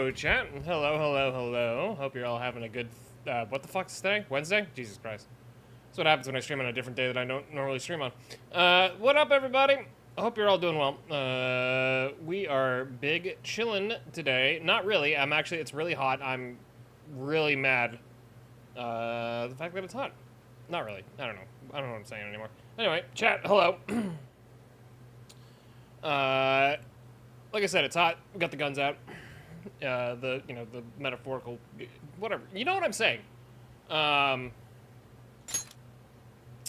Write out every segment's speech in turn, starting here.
Hello, chat. Hello, hello, hello. Hope you're all having a good, what the fuck's today? Wednesday? Jesus Christ. That's what happens when I stream on a different day that I don't normally stream on. What up, everybody? I hope you're all doing well. We are big chillin' today. Not really. It's really hot. I'm really mad. The fact that it's hot. Not really. I don't know. I don't know what I'm saying anymore. Anyway, chat, hello. Like I said, it's hot. We got the guns out. The metaphorical, whatever. You know what I'm saying.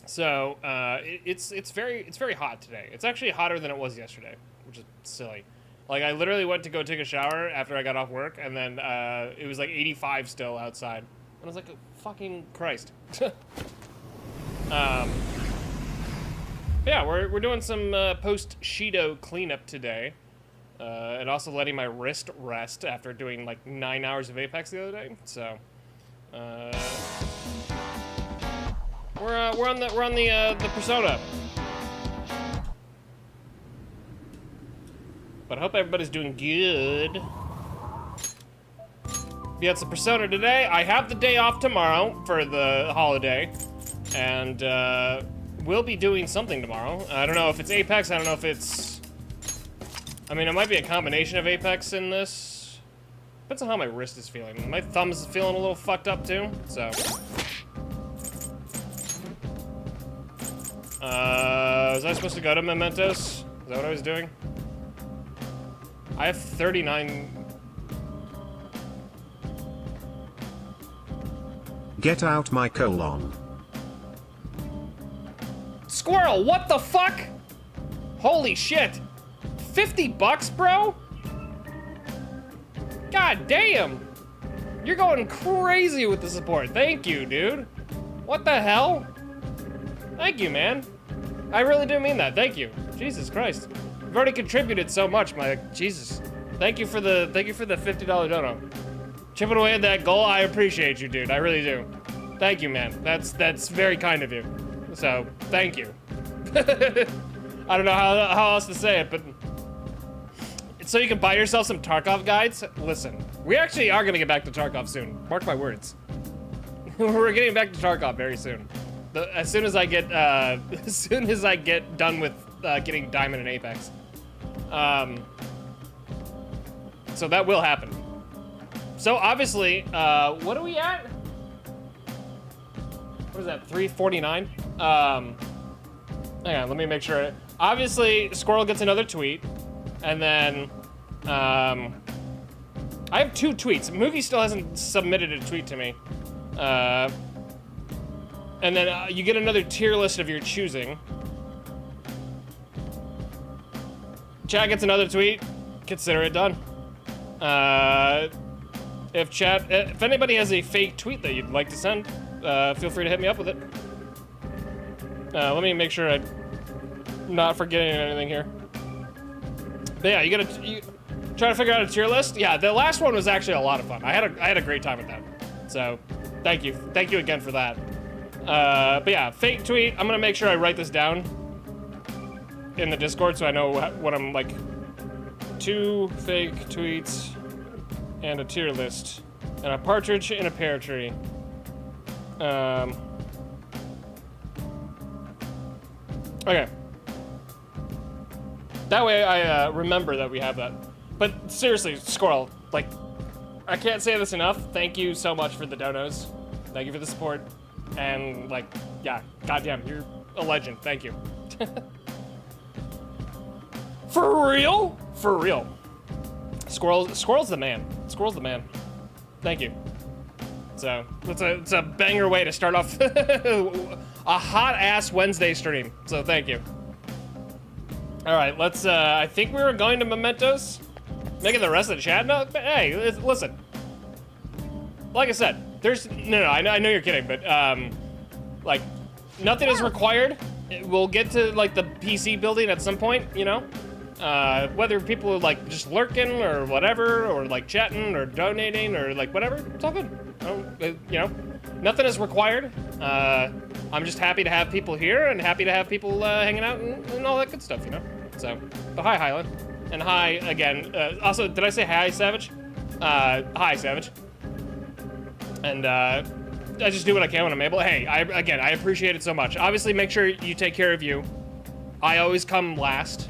It's very hot today. It's actually hotter than it was yesterday, which is silly. Like, I literally went to go take a shower after I got off work, and then it was like 85 still outside. And I was like, oh, fucking Christ. Yeah, we're doing some post-Shido cleanup today. And also letting my wrist rest after doing like 9 hours of Apex the other day. So, we're on the persona. But I hope everybody's doing good. Yeah, it's the persona today. I have the day off tomorrow for the holiday, and we'll be doing something tomorrow. I don't know if it's Apex. I don't know if it's. I mean, it might be a combination of Apex in this. Depends on how my wrist is feeling. My thumb's feeling a little fucked up too, so. Was I supposed to go to Mementos? Is that what I was doing? I have 39. Get out my colon. Squirrel, what the fuck? Holy shit. 50 bucks, bro? God damn. You're going crazy with the support. Thank you, dude. What the hell? Thank you, man. I really do mean that. Thank you. Jesus Christ. You've already contributed so much, my Jesus. Thank you for the $50 dono. Chipping away at that goal, I appreciate you, dude. I really do. Thank you, man. That's very kind of you. So, thank you. I don't know how else to say it, but so you can buy yourself some Tarkov guides. Listen, we actually are gonna get back to Tarkov soon. Mark my words. We're getting back to Tarkov very soon. As soon as I get done with getting Diamond and Apex. So that will happen. So obviously, what are we at? What is that? 349. Hang on, let me make sure. Obviously, Squirrel gets another tweet. And then, I have 2 tweets. Moogie still hasn't submitted a tweet to me. And then you get another tier list of your choosing. Chat gets another tweet. Consider it done. If anybody has a fake tweet that you'd like to send, feel free to hit me up with it. Let me make sure I'm not forgetting anything here. But yeah, you try to figure out a tier list. Yeah, the last one was actually a lot of fun. I had a great time with that. So, thank you again for that. But yeah, fake tweet. I'm gonna make sure I write this down in the Discord so I know what I'm like. 2 fake tweets and a tier list and a partridge in a pear tree. Okay. That way I remember that we have that. But seriously, Squirrel, like, I can't say this enough. Thank you so much for the donos. Thank you for the support. And, like, yeah, goddamn, you're a legend. Thank you. For real? For real. Squirrel's the man. Squirrel's the man. Thank you. So, it's a banger way to start off a hot-ass Wednesday stream. So, thank you. All right, let's, I think we were going to Mementos. Making the rest of the chat? No, hey, listen. Like I said, I know you're kidding, but, like, nothing is required. We'll get to, like, the PC building at some point, you know? Whether people are, like, just lurking or whatever, or, like, chatting or donating or, like, whatever, it's all good. You know, nothing is required. I'm just happy to have people here and happy to have people hanging out and all that good stuff, you know? So, but hi, Highland. And hi again. Also, did I say hi, Savage? Hi, Savage. And, I just do what I can when I'm able. Hey, again, I appreciate it so much. Obviously, make sure you take care of you. I always come last.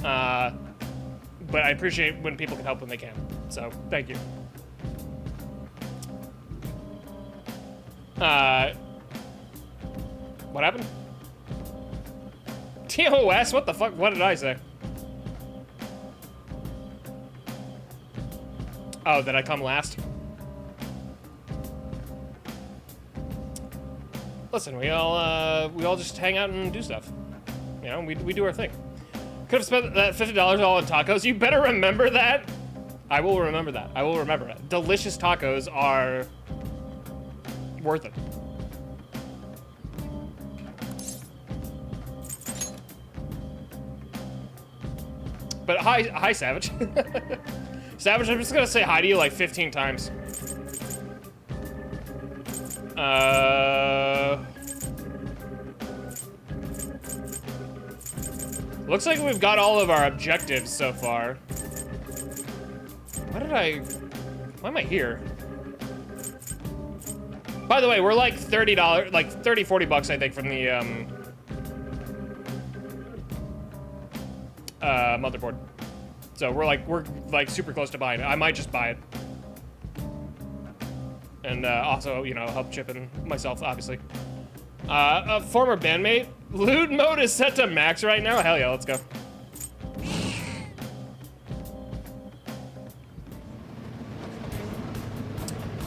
But I appreciate when people can help when they can. So, thank you. What happened? TOS? What the fuck? What did I say? Oh, did I come last? Listen, we all just hang out and do stuff. You know, we do our thing. Could have spent that $50 all on tacos. You better remember that. I will remember that. I will remember it. Delicious tacos are worth it. But hi, Savage. Savage, I'm just gonna say hi to you like 15 times. Looks like we've got all of our objectives so far. Why am I here? By the way, we're like $30, like 30, 40 bucks, I think, from the, motherboard. So we're like super close to buying it. I might just buy it. And, also, you know, help chip in myself, obviously. A former bandmate. Loot mode is set to max right now. Hell yeah, let's go.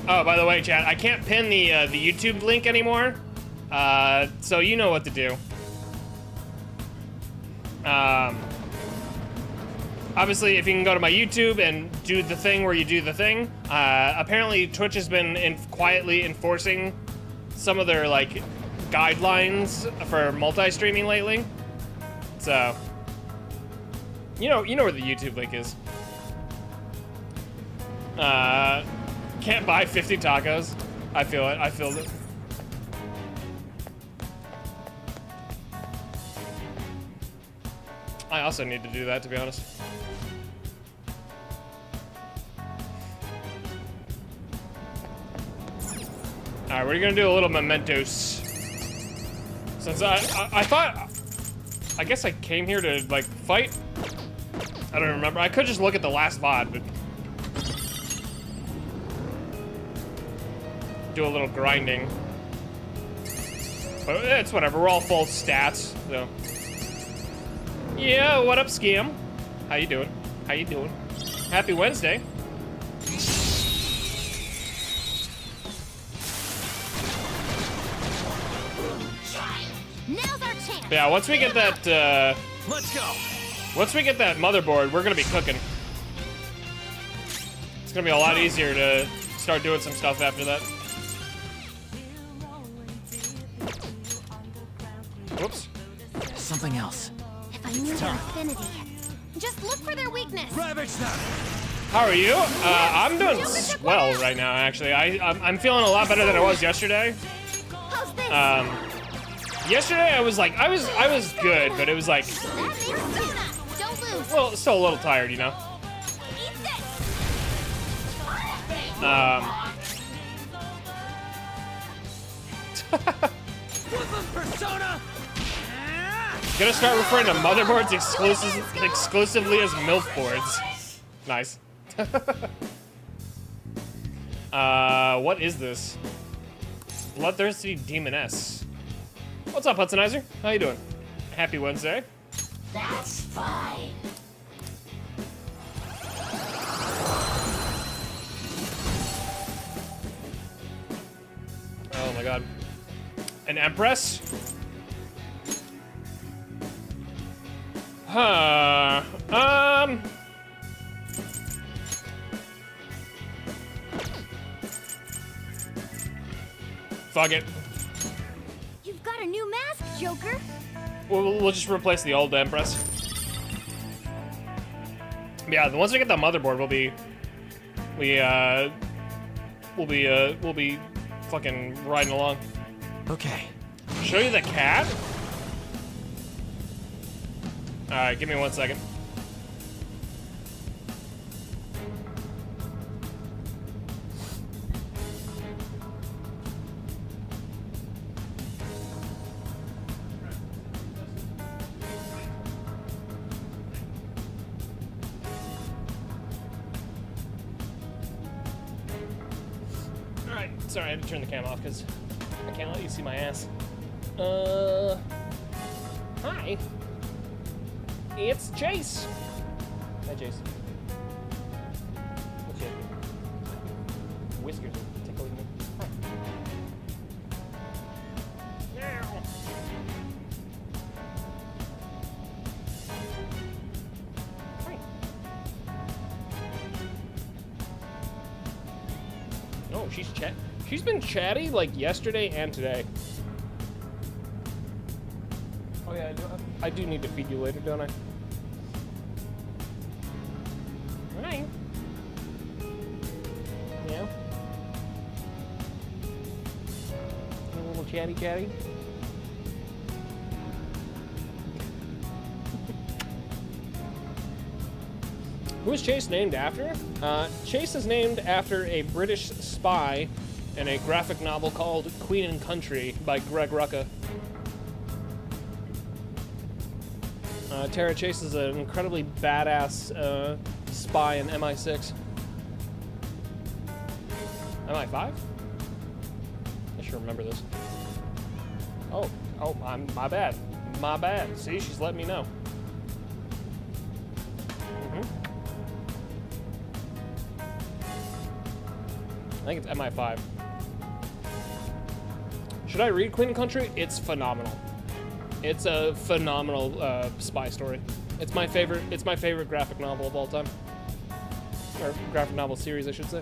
Oh, by the way, chat, I can't pin the YouTube link anymore. So you know what to do. Obviously, if you can go to my YouTube and do the thing where you do the thing. Apparently, Twitch has been quietly enforcing some of their, like, guidelines for multi-streaming lately. So, you know where the YouTube link is. Can't buy 50 tacos. I feel it. I feel it. I also need to do that, to be honest. All right, we're gonna do a little mementos. Since I thought, I guess I came here to like fight. I don't remember. I could just look at the last VOD, but do a little grinding. But it's whatever. We're all full stats, so. Yeah, what up, Scam? How you doing? How you doing? Happy Wednesday. Now's our chance. But yeah, once we get that, Let's go. once we get that motherboard, we're gonna be cooking. It's gonna be a lot easier to start doing some stuff after that. Whoops. Something else. If I knew their affinity, just look for their weakness. Ravage them. How are you? I'm doing well right now, actually. I'm feeling a lot better than I was yesterday. How's this? Yesterday I was good, but it was like, That means Sona. Don't lose. well, still a little tired, you know. Eat this. Persona. Gonna start referring to motherboards exclusively as MILF boards. Nice. What is this? Bloodthirsty Demoness. What's up, Hudsonizer? How you doing? Happy Wednesday. That's fine. Oh my god. An Empress? Huh. Fuck it. You've got a new mask, Joker. We'll just replace the old Empress. Yeah, once we get the motherboard, we'll be fucking riding along. Okay. Show you the cat? Alright, give me 1 second. Alright, sorry, I had to turn the cam off because I can't let you see my ass. Hi. It's Chase. Hi, Chase. What's your whiskers are tickling me? Hi. Meow. Hi. Oh, she's been chatty like yesterday and today. Oh yeah, I do need to feed you later, don't I? Right. Yeah. A little chatty. Who is Chase named after? Chase is named after a British spy in a graphic novel called Queen and Country by Greg Rucka. Tara Chase is an incredibly badass spy in MI6. MI5? I should remember this. Oh, my bad. My bad. See, she's letting me know. I think it's MI5. Should I read Queen and Country? It's phenomenal. It's a phenomenal spy story. It's my favorite graphic novel of all time. Or graphic novel series, I should say.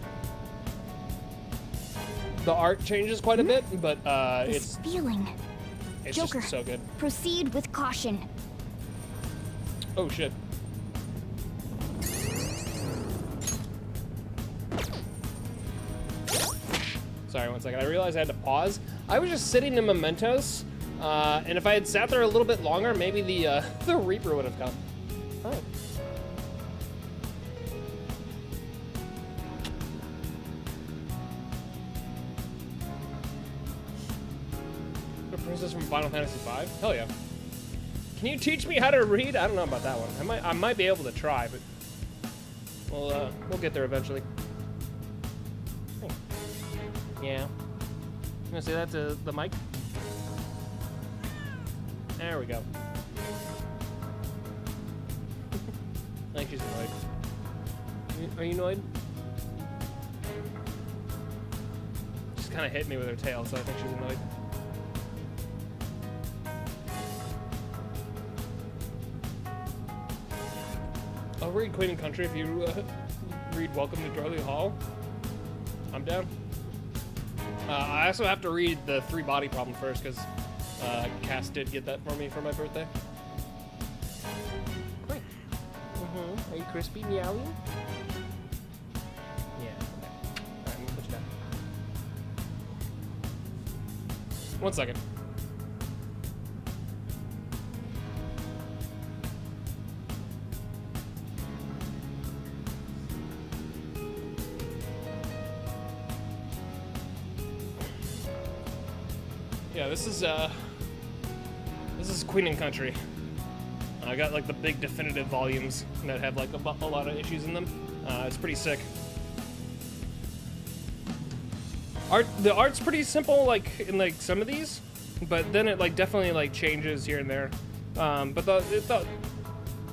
The art changes quite a bit, but This feeling. it's Joker, just so good. proceed with caution. Oh shit. Sorry, one second. I realized I had to pause. I was just sitting in Mementos, and if I had sat there a little bit longer, maybe the the Reaper would have come. Oh. The princess from Final Fantasy V? Hell yeah. Can you teach me how to read? I don't know about that one. I might be able to try, but we'll get there eventually. Yeah. You gonna say that to the mic? There we go. I think she's annoyed. Are you annoyed? She's kind of hit me with her tail, so I think she's annoyed. I'll read Queen and Country if you read Welcome to Darley Hall. I'm down. I also have to read the 3 Body Problem first, because Cass did get that for me for my birthday. Great. Are you crispy meowing? Yeah. Alright, I'm gonna put you down. 1 second. Yeah, this is Queen and Country. I got like the big definitive volumes that have like a lot of issues in them. It's pretty sick. The art's pretty simple, like in like some of these, but then it like definitely like changes here and there. But the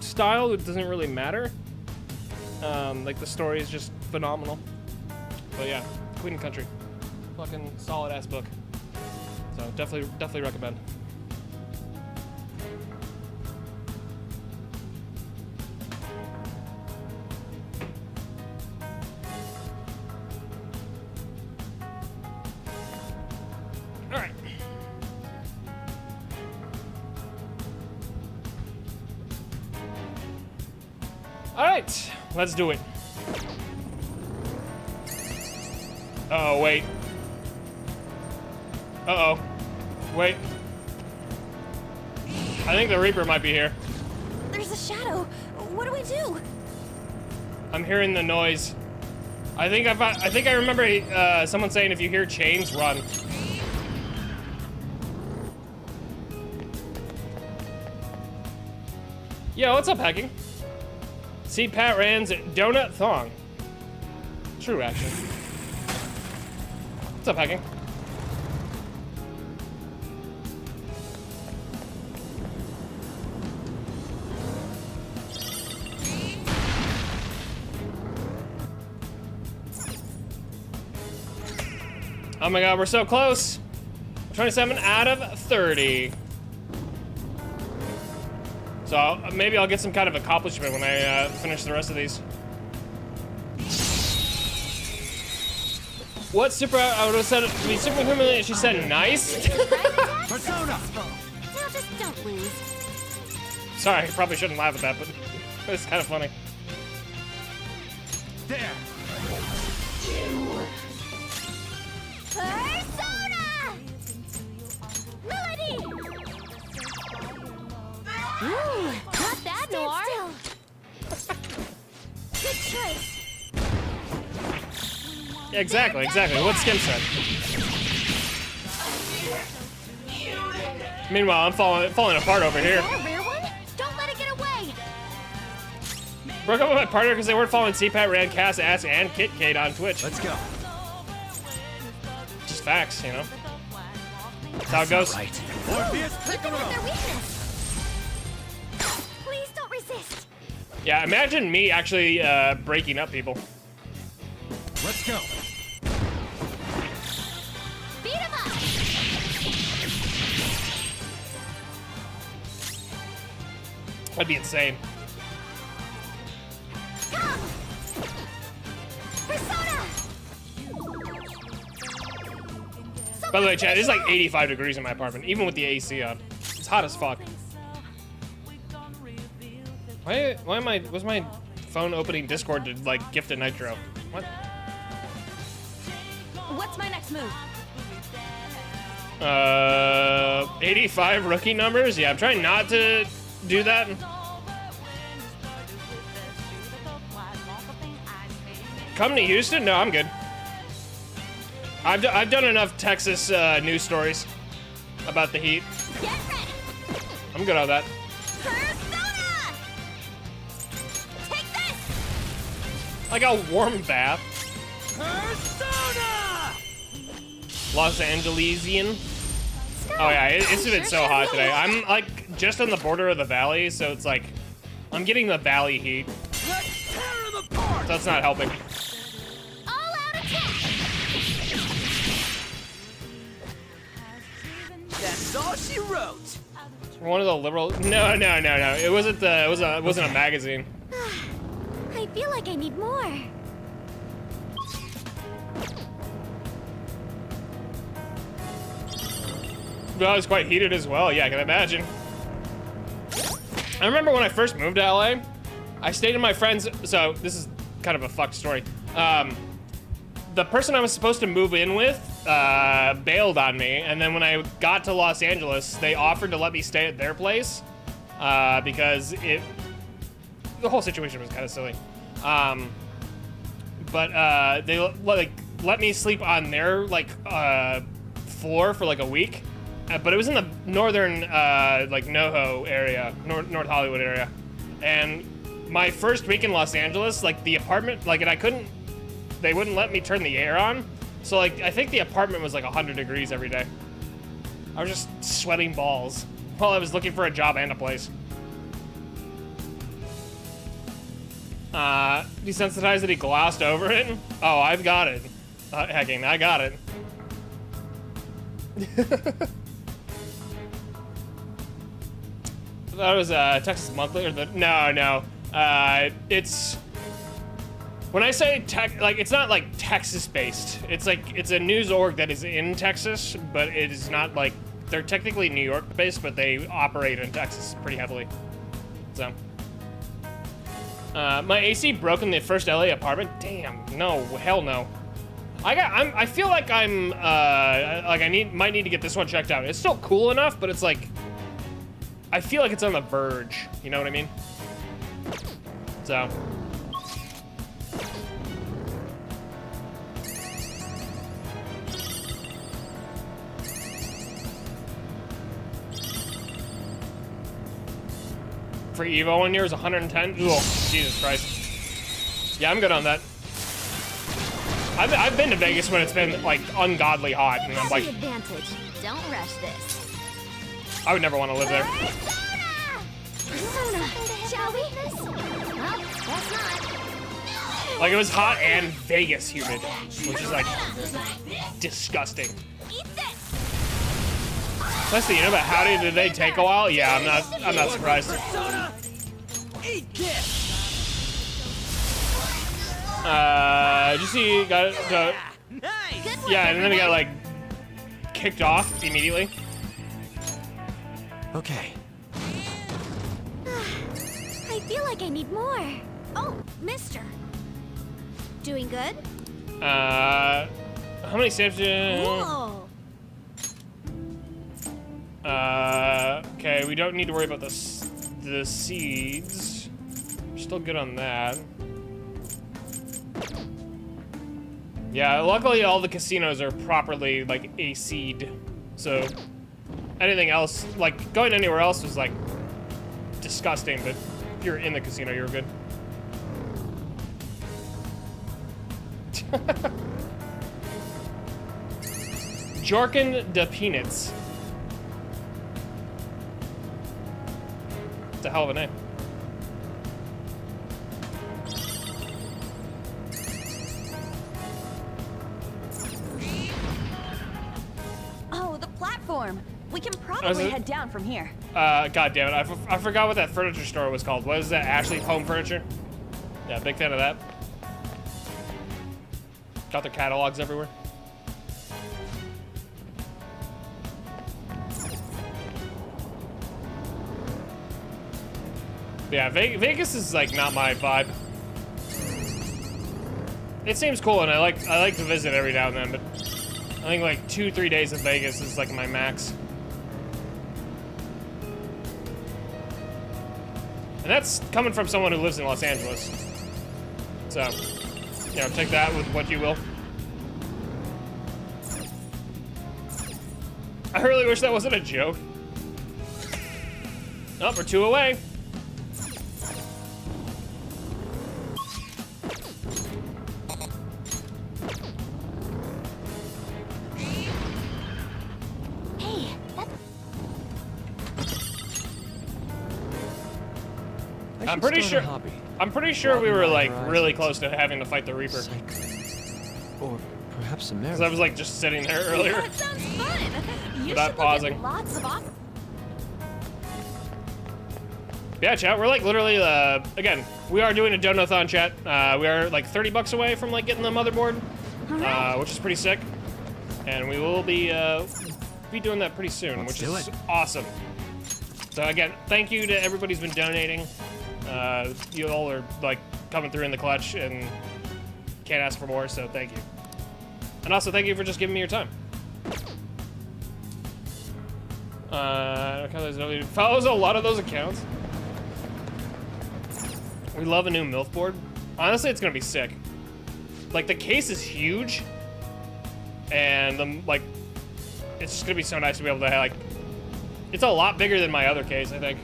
style, it doesn't really matter. Like the story is just phenomenal. But yeah, Queen and Country, fucking solid ass book. So definitely recommend. All right. All right, let's do it. Oh, wait. Uh-oh. Wait. I think the Reaper might be here. There's a shadow. What do we do? I'm hearing the noise. I think I remember someone saying if you hear chains, run. Yo, what's up, hacking? CPatRan's donut thong. True action. What's up, hacking? Oh my god, we're so close. 27 out of 30. So maybe I'll get some kind of accomplishment when I finish the rest of these. What super? I would have said to be super humiliated. She said nice. Persona! Now just don't lose. Sorry, I probably shouldn't laugh at that, but it's kind of funny. There! Persona! Melody! Ooh, not bad, Noir. Good choice. Exactly. What Skim said. Meanwhile, I'm falling apart over here. That a rare one? Don't let it get away. Broke up with my partner because they weren't following CPatRan, Cass, Ass, and KitKate on Twitch. Let's go. Just facts, you know. That's how it goes. Right. Even with their weakness. Please don't resist. Yeah, imagine me actually breaking up people. Let's go. Beat him up. That'd be insane. Come. Persona. By the way, chat, it's like 85 degrees in my apartment, even with the AC on. It's hot as fuck. Why am I, was my phone opening Discord to like gift a nitro? What? What's my next move? 85 rookie numbers? Yeah, I'm trying not to do that. Come to Houston? No, I'm good. I've done enough Texas news stories about the heat. Get ready. I'm good on that. Persona. Take this. Like a warm bath. Persona! Los Angelesian. Oh yeah, it's been so hot today. I'm like just on the border of the valley, so it's like I'm getting the valley heat. Let's tear him apart! That's not helping. All out attack. That's all she wrote. One of the liberal. No. It wasn't the. It wasn't a magazine. I feel like I need more. But I was quite heated as well. Yeah, I can imagine. I remember when I first moved to LA, I stayed in my friend's. So this is kind of a fucked story. The person I was supposed to move in with bailed on me, and then when I got to Los Angeles, they offered to let me stay at their place because the whole situation was kind of silly. But they let me sleep on their floor for like a week, but it was in the northern like NoHo area, North Hollywood area, and my first week in Los Angeles, like the apartment, like, and I couldn't. They wouldn't let me turn the air on, so like I think the apartment was like 100 degrees every day. I was just sweating balls while I was looking for a job and a place. Desensitized that he glossed over it. Oh, I've got it. Hacking, I got it. That was Texas Monthly or the no. It's. When I say tech, like, it's not like Texas-based. It's like, it's a news org that is in Texas, but it is not like, they're technically New York-based, but they operate in Texas pretty heavily. So. My AC broke in the first LA apartment. Damn, no, hell no. I feel like I'm, like might need to get this one checked out. It's still cool enough, but it's like, I feel like it's on the verge. You know what I mean? So. For Evo 1 year is 110. Ooh, Jesus Christ. Yeah, I'm good on that. I've been to Vegas when it's been like ungodly hot, and I'm That's like, the advantage. Don't rush this. I would never want to live there. Persona, shall we? Well, that's not. Like it was hot and Vegas humid, which is like disgusting. Eat this. That's the about how did they take a while? Yeah, I'm not surprised. Persona, eat this. Did you see? Got Nice. yeah, and then he got like kicked off immediately. Okay. I feel like I need more. Oh, mister. Doing good? How many saves? Whoa. Okay, we don't need to worry about the seeds. We're still good on that. Yeah, luckily all the casinos are properly like AC'd, so anything else, like going anywhere else was like disgusting, but if you're in the casino, you're good. Jorkin de Peanuts. It's a hell of a name. Oh, the platform. We can probably head down from here. God damn it, I forgot what that furniture store was called. What is that, Ashley Home Furniture? Yeah, big fan of that. Got their catalogs everywhere. Yeah, Vegas is like not my vibe. It seems cool, and I like to visit every now and then, but I think like 2-3 days of Vegas is like my max. And that's coming from someone who lives in Los Angeles. So, you know, take that with what you will. I really wish that wasn't a joke. Oh, we're 2 away. Hey, that's I'm pretty sure. I'm pretty sure we were like really close to having to fight the Reaper. Or perhaps a marathon. Because I was like just sitting there earlier. That sounds fun. You Without should pausing. Look at lots of Yeah, chat. We're like literally, again, we are doing a donathon, chat. We are like $30 away from like getting the motherboard, which is pretty sick, and we will be doing that pretty soon, which is awesome. So again, thank you to everybody who's been donating. You all are like coming through in the clutch and can't ask for more, so thank you. And also thank you for just giving me your time. Follows a lot of those accounts. We love a new MILF board. Honestly, it's gonna be sick. Like the case is huge, and like it's just gonna be so nice to be able to like. It's a lot bigger than my other case, I think.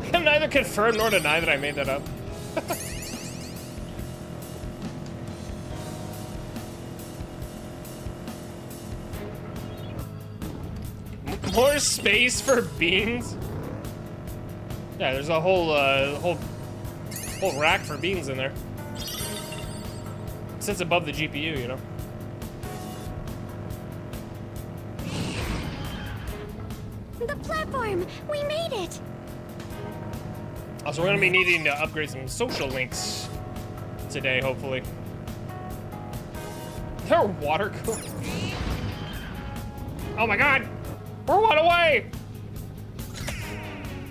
I can neither confirm nor deny that I made that up. More space for beans? Yeah, there's a whole rack for beans in there. It sits above the GPU, you know. the platform. We made it. Also, we're gonna be needing to upgrade some social links today, hopefully. They're water cooled. Oh my god! We're 1 away!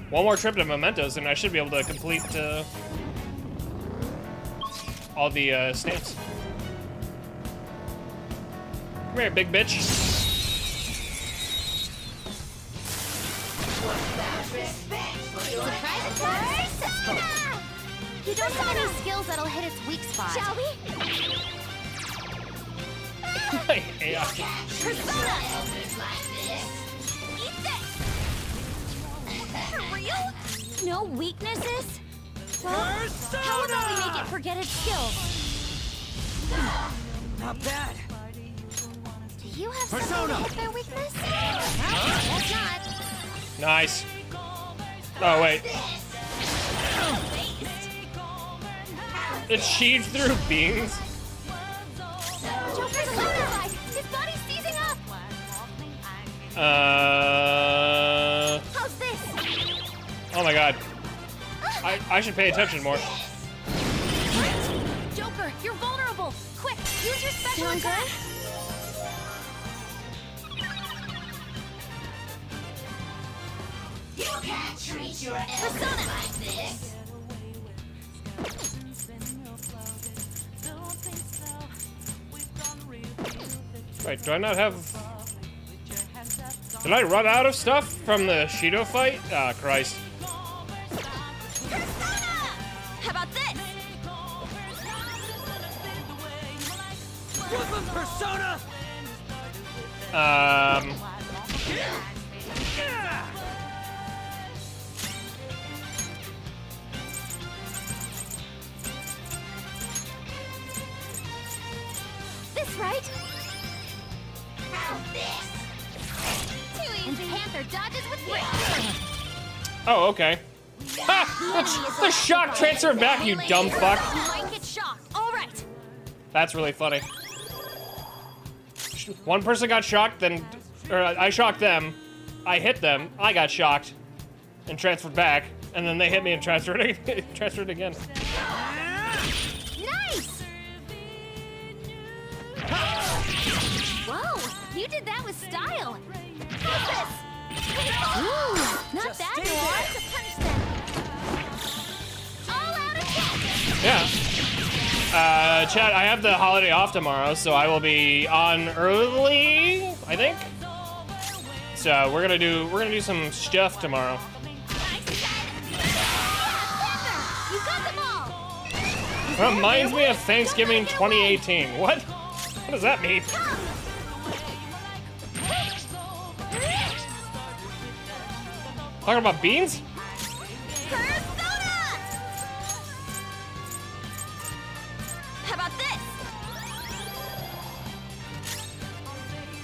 One more trip to Mementos, and I should be able to complete all the stamps. Come here, big bitch. Surprise attack! You don't have any skills that'll hit its weak spot. Shall we? AI. Persona! Eat this! For real? No weaknesses? Well, how about we make it forget its skills? Not bad. Do you have something to hit their weakness? That's not. Nice. Oh, wait. It sheaved through beans? Joker's alive! His body's seizing up! How's this? Oh my god. I should pay attention more. Joker, you're vulnerable! Quick, use your special attack! You can't treat your elders like this. Wait, do I not have... Did I run out of stuff from the Shido fight? Ah, Christ. How about this? Brooklyn Persona! This right? How's this? Too easy. And Panther dodges with grace. Oh, okay. Ha! The shock transferred back, you dumb fuck. You might get shocked. All right. That's really funny. One person got shocked, then... Or I shocked them. I hit them. I got shocked. And transferred back. And then they hit me and transferred again. Nice. Whoa, you did that with style. How's this? Ooh, not Just bad, stay Noir. To punish them. All out attack. Yeah. Chad, I have the holiday off tomorrow, so I will be on early, I think. So we're gonna do some stuff tomorrow. You got them all. Reminds me of Thanksgiving 2018. What? What does that mean? Talking about beans? Persona! How about this?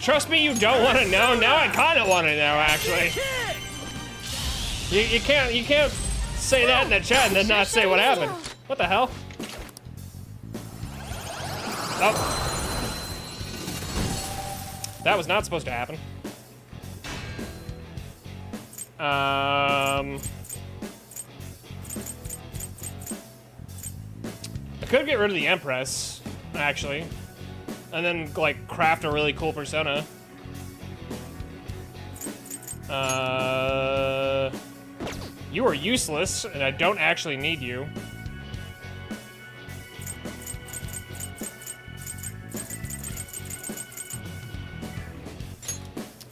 Trust me, you don't want to know. Now I kind of want to know, actually. You can't say that in the chat and then not say what happened. What the hell? Oh. That was not supposed to happen. I could get rid of the Empress, actually. And then, like, craft a really cool persona. You are useless, and I don't actually need you.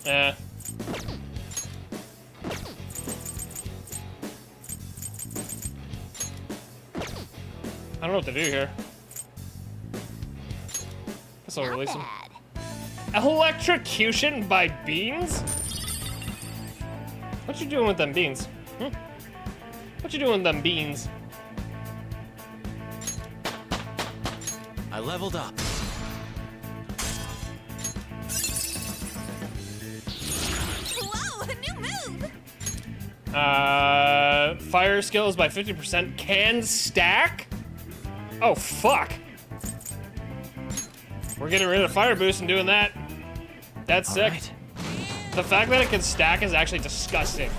Eh. I don't know what to do here. Guess I'll release him. Electrocution by beans? What you doing with them beans? What you doing with them beans? I leveled up. Whoa, a new move! Fire skills by 50% can stack? Oh, fuck. We're getting rid of fire boost and doing that. That's sick. Right. The fact that it can stack is actually disgusting.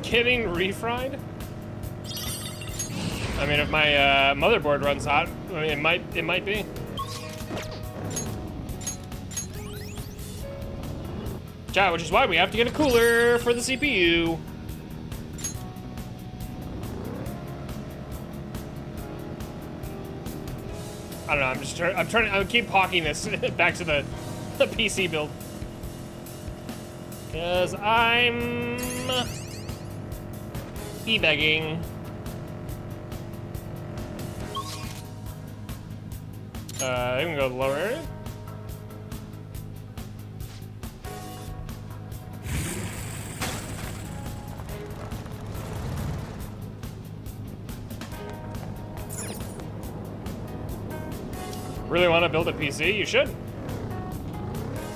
Kidding, refried? I mean, if my motherboard runs hot, I mean, it might be. Yeah, which is why we have to get a cooler for the CPU. I don't know. I'm trying to keep hawking this back to the PC build, because I'm e-begging. I can go to the lower area. Really want to build a PC? You should.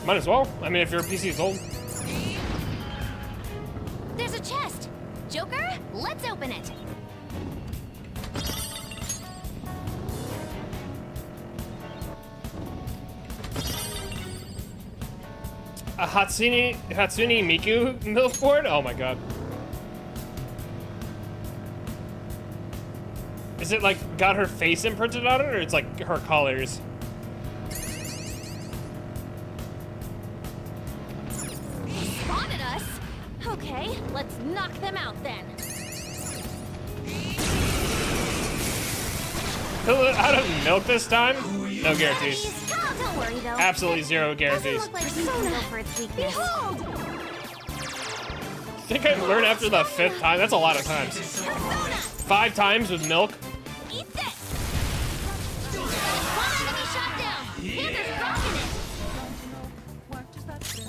Might as well. I mean, if your PC is old. There's a chest. Joker, let's open it. A Hatsune Miku milk board? Oh my god. Is it like got her face imprinted on it, or it's like her colors? Spotted us? Okay, let's knock them out then. Out of milk this time? No guarantees. Please, oh, don't worry though. Absolutely zero guarantees. Doesn't look like you can go for its weakness. Behold! I think I learned after the 5th time. That's a lot of times. 5 times with milk. Eat this! One enemy shot down. Panther's rocking it.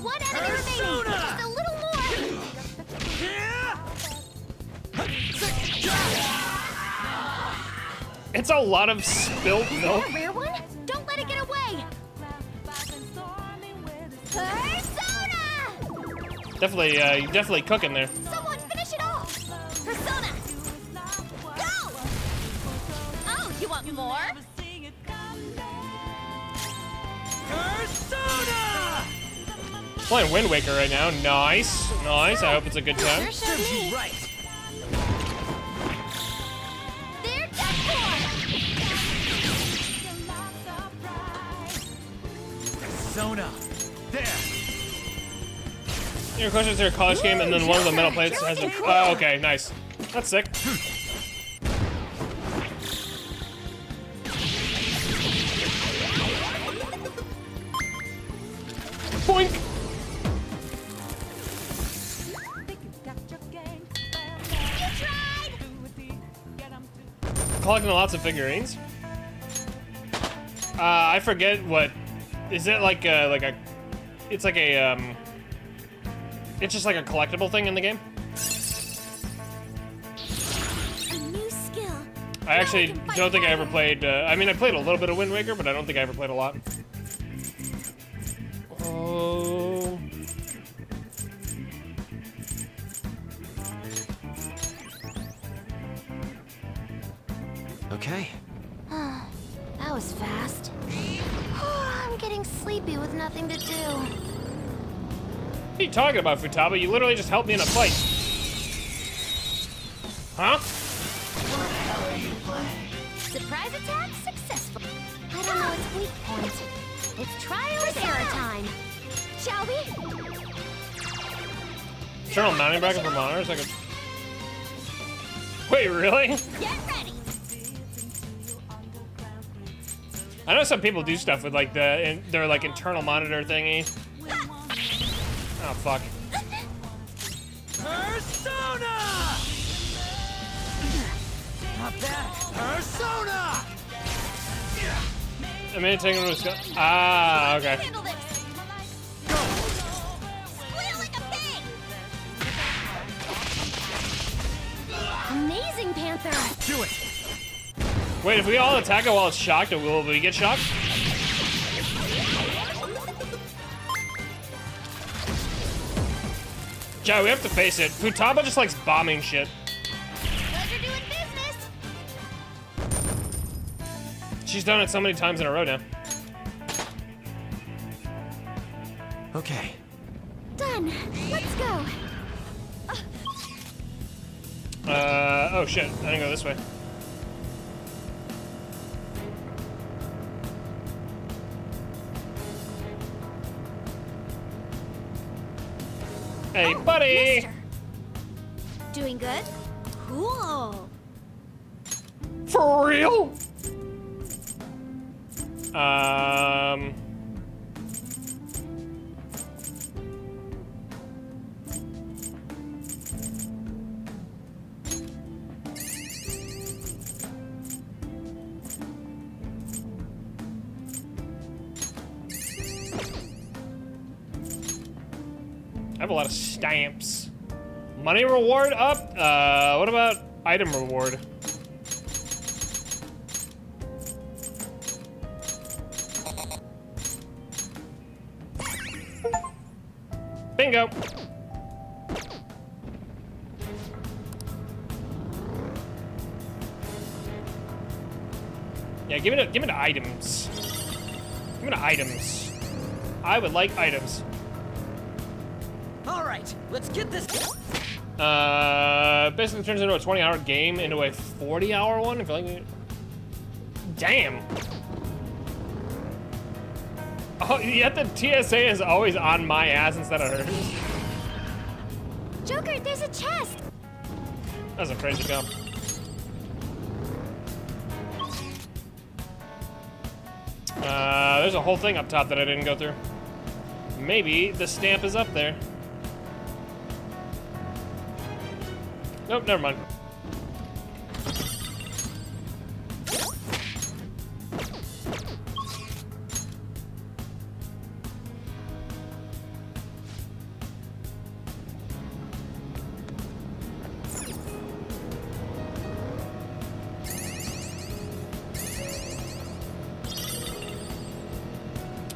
One enemy remaining. Just a little more. It's a lot of spilled milk. A rare one? Don't let it get away. Persona! Definitely cooking there. Someone finish it off. Persona! Go! Oh, you want more? Playing Wind Waker right now. Nice, nice. I hope it's a good time. Sure showed me. Right. They're done for. Persona. There. Your questions are a college game, and then one of the metal plates has a. Oh, okay, nice. That's sick. Boink. You tried. Collecting lots of figurines. I forget what. Is it like a? It's like a It's just like a collectible thing in the game. A new skill. I actually don't think I ever played. I mean, I played a little bit of Wind Waker, but I don't think I ever played a lot. Oh. Okay. That was fast. I'm getting sleepy with nothing to do. What are you talking about, Futaba? You literally just helped me in a fight. Huh? Surprise attack successful. I don't know its weak point. It's trial and error time. Shall we? Eternal mounting bracket for monitors? I could... Wait, really? Get ready. I know some people do stuff with like their like internal monitor thingy. Oh fuck. Persona! Not bad. Persona! I mean, taking a risk. Ah, okay. Handle this. Squeal like a pig. Amazing, Panther. Do it. Wait, if we all attack it while it's shocked, will we get shocked? Joe, we have to face it. Futaba just likes bombing shit. Pleasure doing business. She's done it so many times in a row now. Okay. Done. Let's go. Oh shit, I didn't go this way. Hey, buddy! Mister. Doing good? Cool. For real? I have a lot of stamps. Money reward up? What about item reward? Bingo. Yeah, give me the items. Give me the items. I would like items. All right, let's get this. Basically turns into a 20-hour game into a 40-hour one. If like, damn. Oh, yet the TSA is always on my ass instead of hers. Joker, there's a chest. That's a crazy jump. There's a whole thing up top that I didn't go through. Maybe the stamp is up there. Nope, never mind.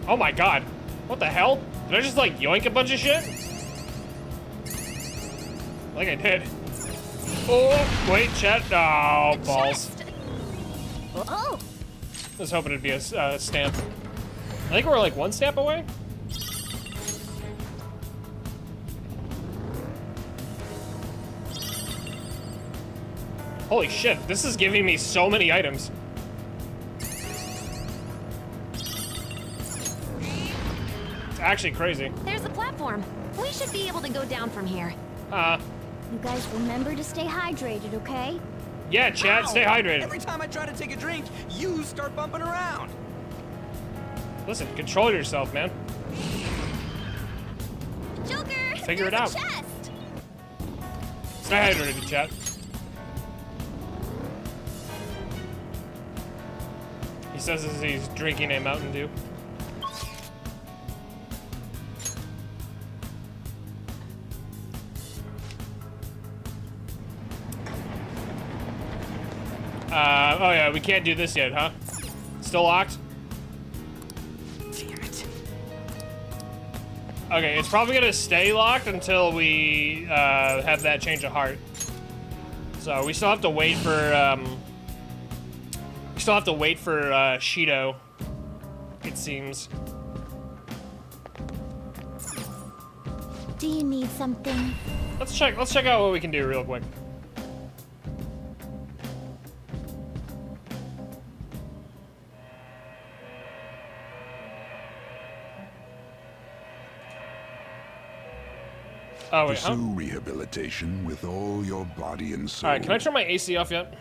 Oh my god. What the hell? Did I just like yoink a bunch of shit? I think I did. Oh, wait, chat. Oh, balls. Oh, I was hoping it'd be a stamp. I think we're like one stamp away. Holy shit, this is giving me so many items. It's actually crazy. there's the platform. We should be able to go down from here. You guys remember to stay hydrated, okay? Yeah, chat, stay Ow! hydrated. Every time I try to take a drink, you start bumping around. Listen, control yourself, man. Joker, Figure it there's out. a chest. Stay hydrated, chat. He says as he's drinking a Mountain Dew. Oh yeah, we can't do this yet, huh? Still locked? Damn it. Okay, it's probably gonna stay locked until we have that change of heart. So we still have to wait for Shido, it seems. Do you need something? Let's check out what we can do real quick. Oh wait, huh? Pursue rehabilitation with all your body and soul. All right, can I turn my AC off yet?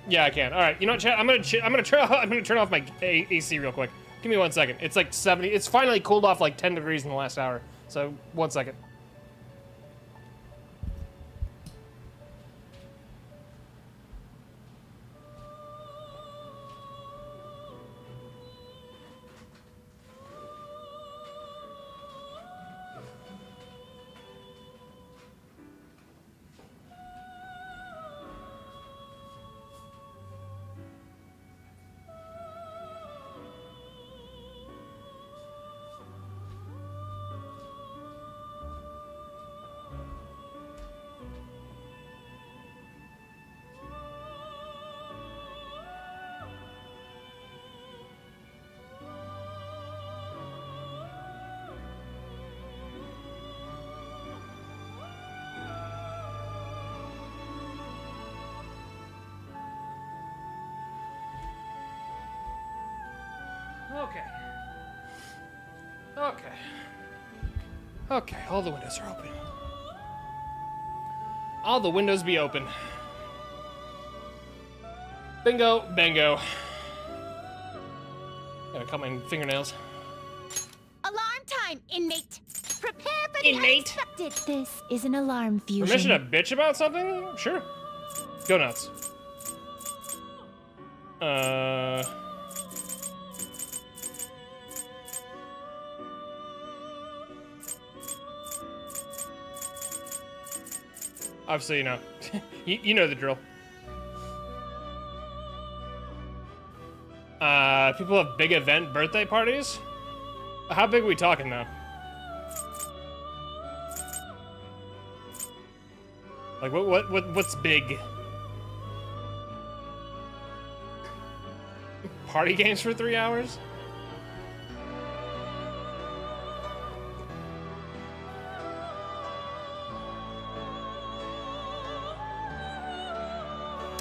Yeah, I can. All right, you know what, chat? I'm gonna turn off my AC real quick. Give me 1 second. It's like 70. It's finally cooled off like 10 degrees in the last hour. So 1 second. Okay. Okay. Okay, all the windows are open. All the windows be open. Bingo, bango. Gotta cut my fingernails. Alarm time, inmate. Prepare for the Inmate. unexpected. This is an alarm fusion. Permission to bitch about something? Sure. Go nuts. Obviously, you know. you know the drill. People have big event birthday parties? How big are we talking now? Like, what's big? Party games for 3 hours?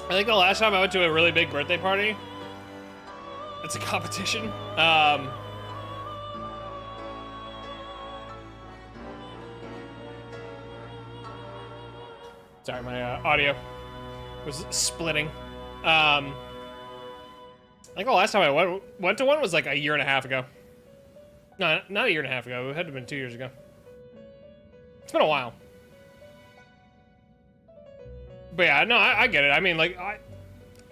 I think the last time I went to a really big birthday party, it's a competition. Sorry, my audio was splitting. I think the last time I went to one was like a year and a half ago. No, not a year and a half ago. It had to have been 2 years ago. It's been a while. But yeah, no, I get it. I mean, like,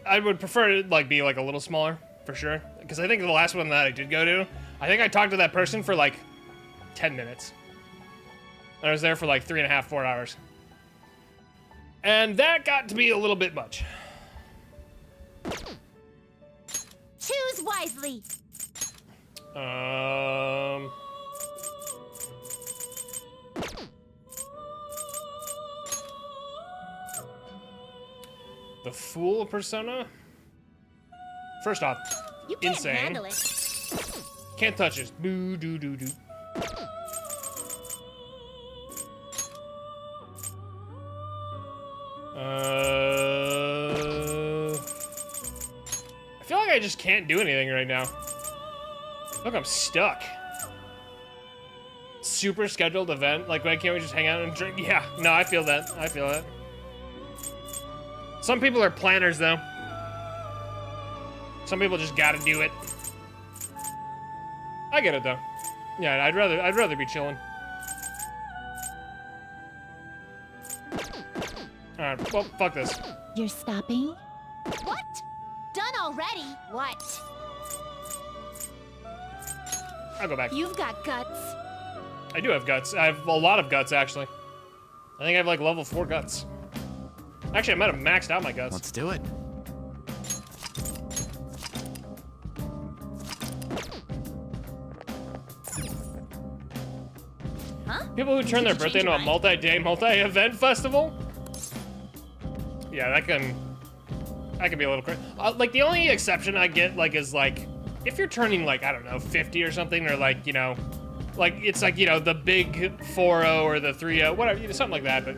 I would prefer it like be like a little smaller for sure. Because I think the last one that I did go to, I think I talked to that person for like 10 minutes. I was there for like 3.5, 4 hours. And that got to be a little bit much. Choose wisely. The Fool persona? First off, You can't insane. handle it. Can't touch this. Boo doo doo doo. I feel like I just can't do anything right now. Look, I'm stuck. Super scheduled event. Like, why can't we just hang out and drink? Yeah, no, I feel that. I feel that. Some people are planners, though. Some people just gotta do it. I get it, though. Yeah, I'd rather be chilling. Alright, well, fuck this. You're stopping? What? Done already? What? I'll go back. You've got guts. I do have guts. I have a lot of guts, actually. I think I have, like, level 4 guts. Actually, I might have maxed out my guts. Let's do it. Huh? People who turn their Did you birthday change into a your multi-day, multi-event festival? Yeah, that can be a little crazy. Like, the only exception I get, like, is, like, if you're turning, like, I don't know, 50 or something, or, like, you know, like, it's, like, you know, the big 4-0 or the 3-0, whatever, you know, something like that, but...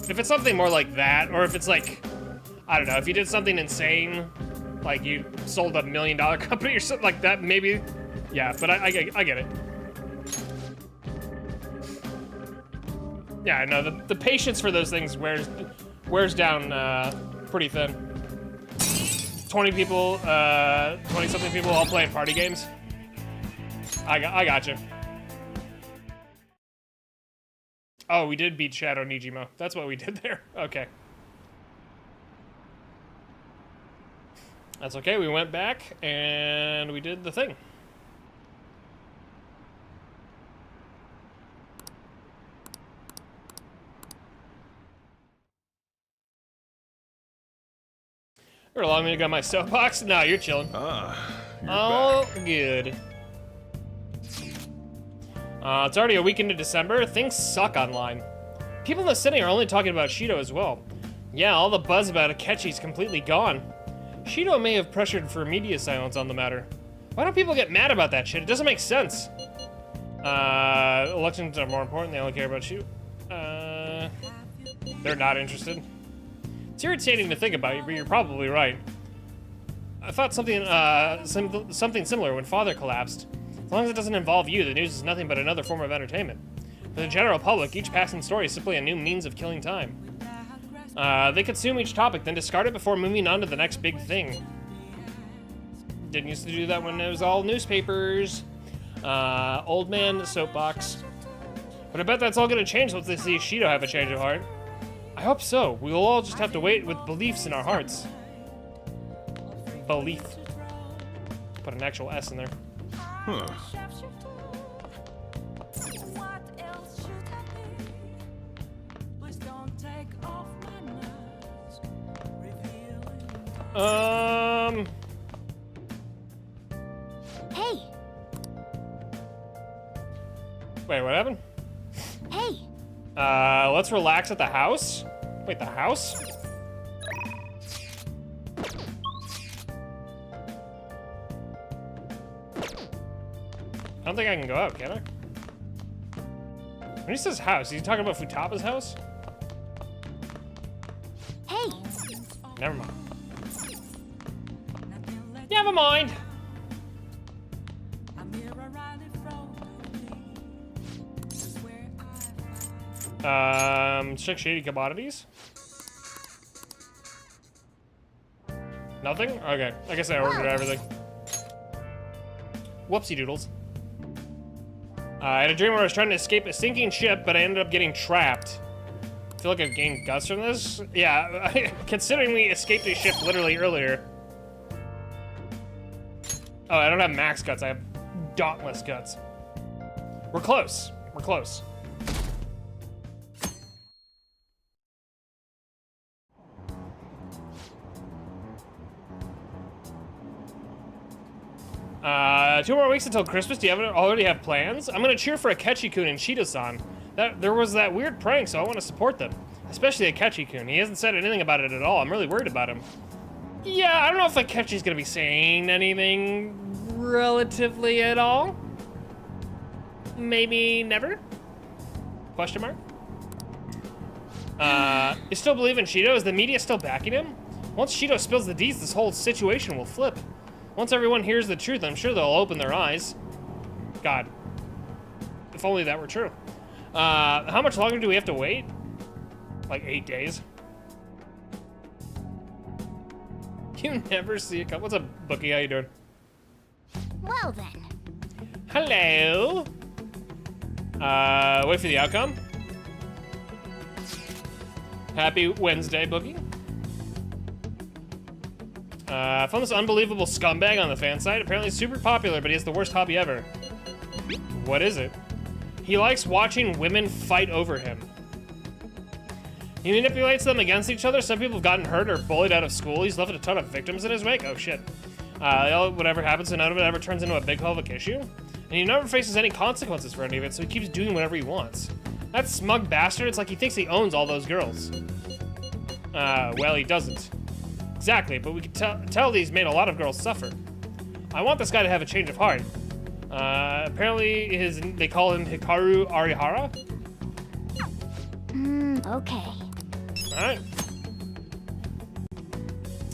if it's something more like that, or if it's, like, I don't know, if you did something insane, like you sold $1 million company or something like that, maybe, yeah, but I get it. Yeah, no, the patience for those things wears down pretty thin. 20 people, 20-something people all playing party games. I got you. Oh, we did beat Shadow Nijimo. That's what we did there. Okay. That's okay. We went back and we did the thing. You're allowing me to go on my soapbox? No, you're chilling. Oh, good. It's already a week into December. Things suck online. People in the city are only talking about Shido as well. Yeah, all the buzz about Akechi's completely gone. Shido may have pressured for media silence on the matter. Why don't people get mad about that shit? It doesn't make sense. Elections are more important. They only care about Shido. They're not interested. It's irritating to think about, but you're probably right. I thought something similar when Father collapsed. As long as it doesn't involve you, the news is nothing but another form of entertainment. For the general public, each passing story is simply a new means of killing time. They consume each topic, then discard it before moving on to the next big thing. Didn't used to do that when it was all newspapers. Old man soapbox. But I bet that's all gonna change once they see Shido have a change of heart. I hope so. We will all just have to wait with beliefs in our hearts. Belief. Put an actual S in there. Huh. Hey, Wait, what happened? Let's relax at the house. Wait, the house? I don't think I can go out, can I? When he says house, is he talking about Futaba's house? Hey, Never mind. Never mind. Check shady commodities. Nothing? Okay, I guess I ordered everything. Whoopsie doodles. I had a dream where I was trying to escape a sinking ship, but I ended up getting trapped. I feel like I've gained guts from this. Yeah, considering we escaped a ship literally earlier. Oh, I don't have max guts, I have dauntless guts. We're close, we're close. Two more weeks until Christmas. Do you already have plans? I'm gonna cheer for Akechi-kun and Shido-san. There was that weird prank, so I want to support them. Especially Akechi-kun. He hasn't said anything about it at all. I'm really worried about him. Yeah, I don't know if Akechi's gonna be saying anything relatively at all. Maybe never? Question mark? You still believe in Shido? Is the media still backing him? Once Shido spills the deeds, this whole situation will flip. Once everyone hears the truth, I'm sure they'll open their eyes. God. If only that were true. How much longer do we have to wait? Like 8 days? You never see a couple. What's up, Bookie? How you doing? well then. Hello. Wait for the outcome. Happy Wednesday, Bookie. I found this unbelievable scumbag on the fan site. Apparently super popular, but he has the worst hobby ever. What is it? He likes watching women fight over him. He manipulates them against each other. Some people have gotten hurt or bullied out of school. He's left a ton of victims in his wake. Oh shit. Whatever happens, and none of it ever turns into a big public issue. And he never faces any consequences for any of it, so he keeps doing whatever he wants. That smug bastard, it's like he thinks he owns all those girls. Well, he doesn't. Exactly, but we can tell he's made a lot of girls suffer. I want this guy to have a change of heart. Apparently they call him Hikaru Arihara. Okay. Alright.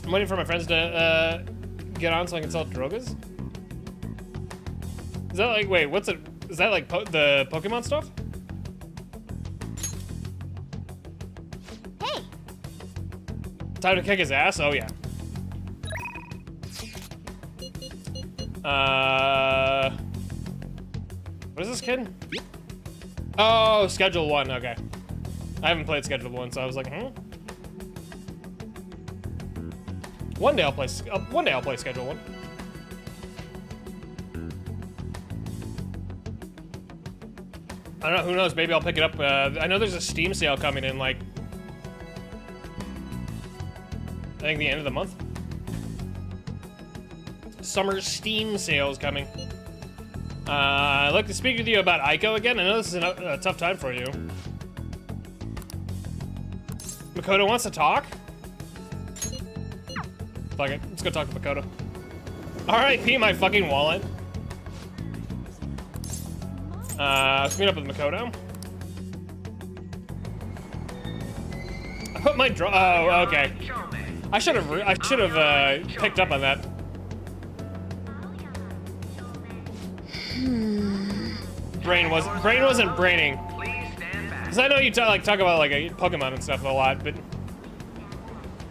I'm waiting for my friends to get on so I can sell drogas. Is that like, wait, what's it? Is that like the Pokemon stuff? Hey. Time to kick his ass? Oh yeah. What is this kid? Oh, Schedule 1, okay. I haven't played Schedule 1, so I was like, One day I'll play Schedule 1. I don't know, who knows, maybe I'll pick it up. I know there's a Steam sale coming in, like, I think the end of the month. Summer Steam sale's coming. I'd like to speak with you about Aiko again. I know this is a tough time for you. Makoto wants to talk? Fuck it, let's go talk to Makoto. R.I.P. my fucking wallet. Let's meet up with Makoto. I put my oh, okay. I should have picked up on that. Brain wasn't braining. Cause I know you talk about like Pokemon and stuff a lot, but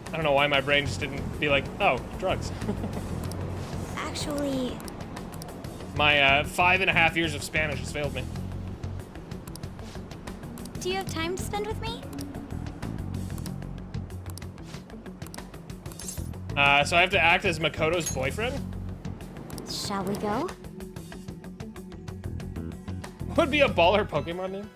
I don't know why my brain just didn't be like, oh, drugs. Actually, My 5.5 years of Spanish has failed me. do you have time to spend with me? So I have to act as Makoto's boyfriend? Shall we go? Would be a baller Pokemon name.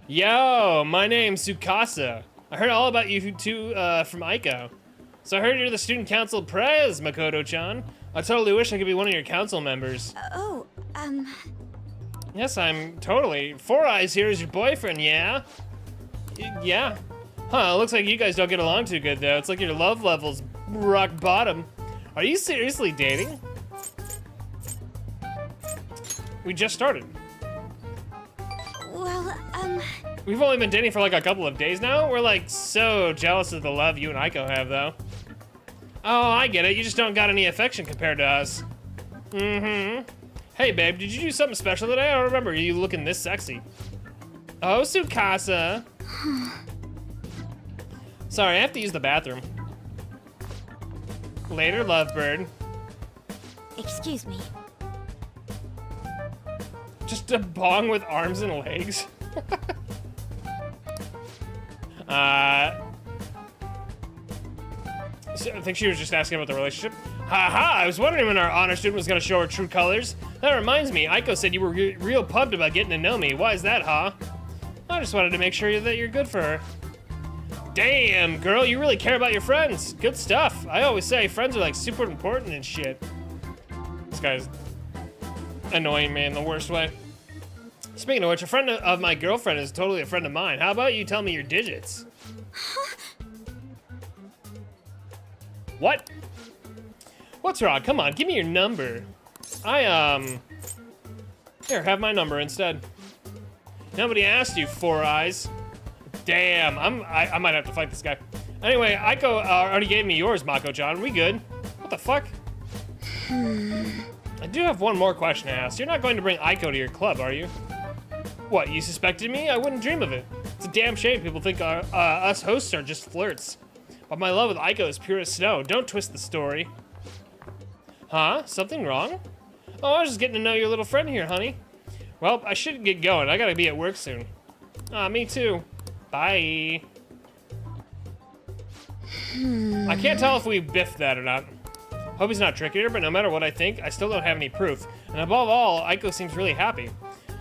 Yo, my name's Tsukasa. I heard all about you two from Aiko. So I heard you're the student council prez, Makoto-chan. I totally wish I could be one of your council members. Yes, I'm totally. Four Eyes here is your boyfriend, yeah? Yeah. Huh, looks like you guys don't get along too good, though. It's like your love level's rock bottom. Are you seriously dating? We just started. Well, We've only been dating for like a couple of days now. We're like so jealous of the love you and Aiko have, though. Oh, I get it. You just don't got any affection compared to us. Mm-hmm. Hey, babe, did you do something special today? I don't remember you looking this sexy. Oh, Tsukasa. Sorry, I have to use the bathroom. Later, lovebird. excuse me. Just a bong with arms and legs. So I think she was just asking about the relationship. Haha, I was wondering when our honor student was gonna show her true colors. That reminds me, Aiko said you were real pumped about getting to know me. Why is that, huh? I just wanted to make sure that you're good for her. Damn, girl, you really care about your friends. Good stuff. I always say friends are like super important and shit. This guy's annoying me in the worst way. Speaking of which, a friend of my girlfriend is totally a friend of mine. How about you tell me your digits? What? What's wrong? Come on, give me your number. Here, have my number instead. Nobody asked you, Four Eyes. Damn, I might have to fight this guy. Anyway, Aiko already gave me yours, Mako-chan. We good? What the fuck? I do have one more question to ask. You're not going to bring Aiko to your club, are you? What, you suspected me? I wouldn't dream of it. It's a damn shame people think us hosts are just flirts. But my love with Aiko is pure as snow. Don't twist the story. Huh? Something wrong? Oh, I was just getting to know your little friend here, honey. Well, I should get going. I gotta be at work soon. Me too. Bye. I can't tell if we biffed that or not. Hope he's not trickier, but no matter what I think, I still don't have any proof. And above all, Aiko seems really happy.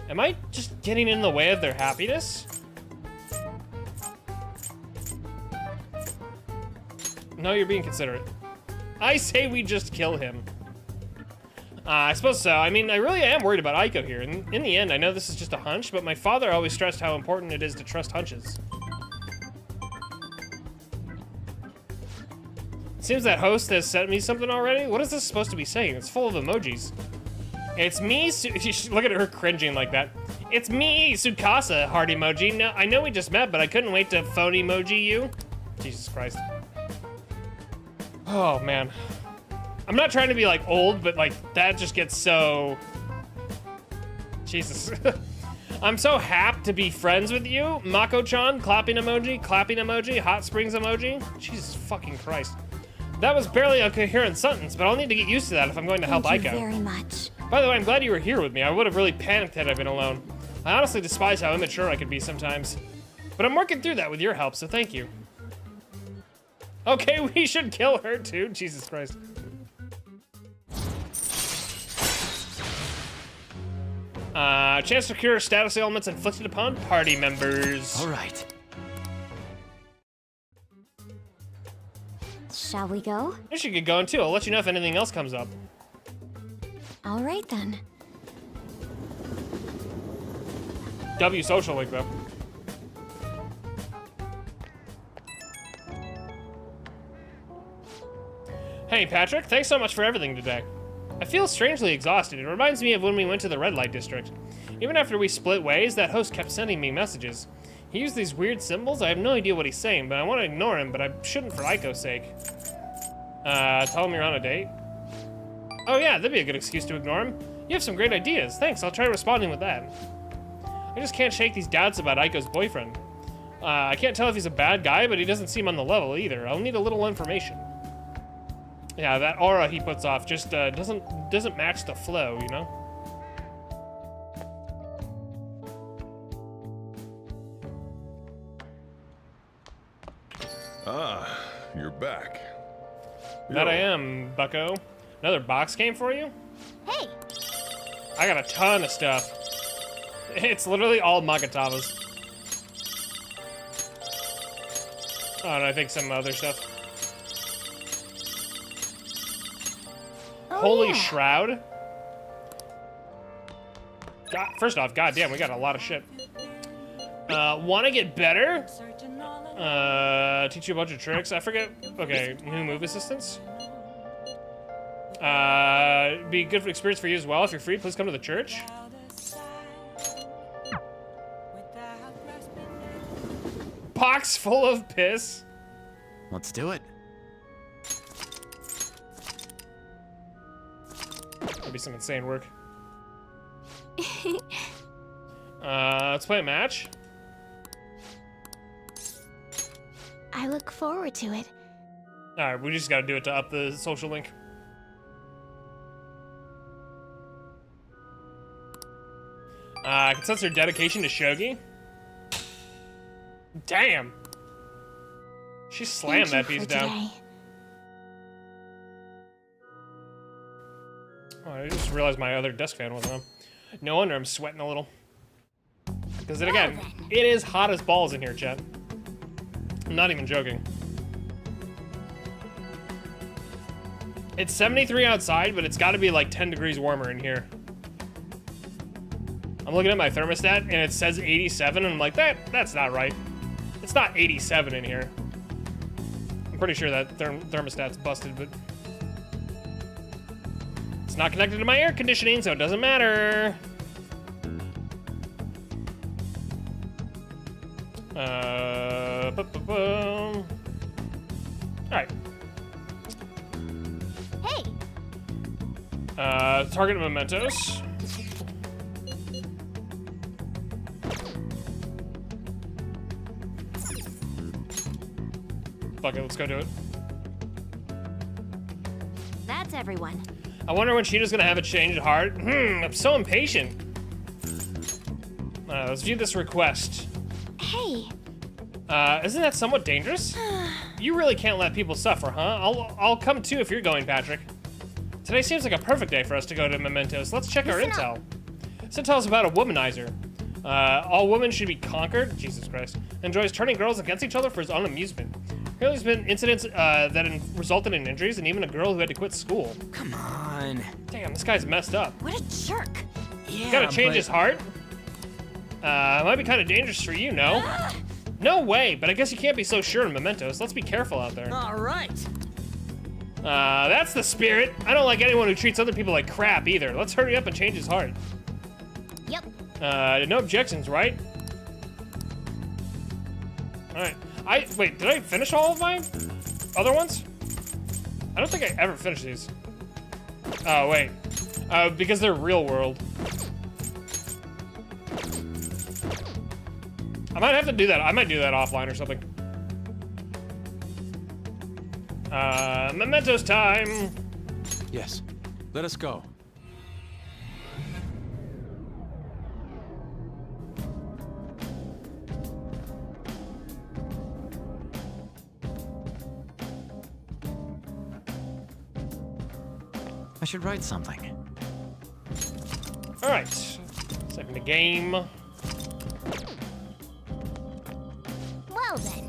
Am I just getting in the way of their happiness? No, you're being considerate. I say we just kill him. I suppose so. I mean, I really am worried about Aiko here. In the end, I know this is just a hunch, but my father always stressed how important it is to trust hunches. Seems that host has sent me something already. What is this supposed to be saying? It's full of emojis. It's me, look at her cringing like that. It's me, Tsukasa, heart emoji. No, I know we just met, but I couldn't wait to phone emoji you. Jesus Christ. Oh, man. I'm not trying to be, like, old, but, like, that just gets so... Jesus. I'm so happy to be friends with you. Mako-chan, clapping emoji, hot springs emoji. Jesus fucking Christ. That was barely a coherent sentence, but I'll need to get used to that if I'm going to help Aiko. Thank you very much. By the way, I'm glad you were here with me. I would have really panicked had I been alone. I honestly despise how immature I could be sometimes. But I'm working through that with your help, so thank you. Okay, we should kill her too. Jesus Christ. Chance to cure status ailments inflicted upon party members. All right. Shall we go? You should get going too. I'll let you know if anything else comes up. All right then. W social link though. Hey Patrick, thanks so much for everything today. I feel strangely exhausted. It reminds me of when we went to the red light district. Even after we split ways, that host kept sending me messages. He used these weird symbols. I have no idea what he's saying, but I want to ignore him, but I shouldn't for Aiko's sake. Tell him you're on a date? Oh yeah, that'd be a good excuse to ignore him. You have some great ideas. Thanks, I'll try responding with that. I just can't shake these doubts about Aiko's boyfriend. I can't tell if he's a bad guy, but he doesn't seem on the level either. I'll need a little information. Yeah, that aura he puts off just doesn't match the flow, you know? Ah, you're back. That I am, bucko. Another box came for you? Hey, I got a ton of stuff. It's literally all Magatamas. Oh, and I think some other stuff. oh, Holy yeah. Shroud? God, first off, goddamn, we got a lot of shit. Want to get better? Teach you a bunch of tricks. I forget. Okay, new move assistance. Be good for experience for you as well. If you're free, please come to the church. Box full of piss. Let's do it. That'd be some insane work. Let's play a match. I look forward to it. Alright, we just gotta do it to up the social link. I can sense her dedication to shogi. Damn! She slammed that piece down. Today. Oh, I just realized my other desk fan wasn't on. No wonder I'm sweating a little. Because then again, it is hot as balls in here, chat. I'm not even joking. It's 73 outside, but it's gotta be like 10 degrees warmer in here. I'm looking at my thermostat and it says 87 and I'm like, that's not right. It's not 87 in here. I'm pretty sure that thermostat's busted, but it's not connected to my air conditioning, so it doesn't matter. Alright. Hey, Target mementos. Fuck it, let's go do it. That's everyone. I wonder when Shido's gonna have a change of heart. I'm so impatient. Let's view this request. hey. Isn't that somewhat dangerous? You really can't let people suffer, huh? I'll come too if you're going, Patrick. Today seems like a perfect day for us to go to Mementos. Let's check our intel. This intel is about a womanizer. All women should be conquered. Jesus Christ. Enjoys turning girls against each other for his own amusement. Apparently there's been incidents that resulted in injuries and even a girl who had to quit school. Come on. Damn, this guy's messed up. What a jerk. Yeah, Gotta change but- his heart? Might be kind of dangerous for you, no? No way, but I guess you can't be so sure in Mementos. Let's be careful out there. All right. That's the spirit. I don't like anyone who treats other people like crap either. Let's hurry up and change his heart. Yep. No objections, right? Alright. Wait, did I finish all of my other ones? I don't think I ever finished these. Oh, wait. Because they're real world. I might have to do that. I might do that offline or something. Mementos time. Yes. Let us go. I should write something. All right. Second the game. Well then.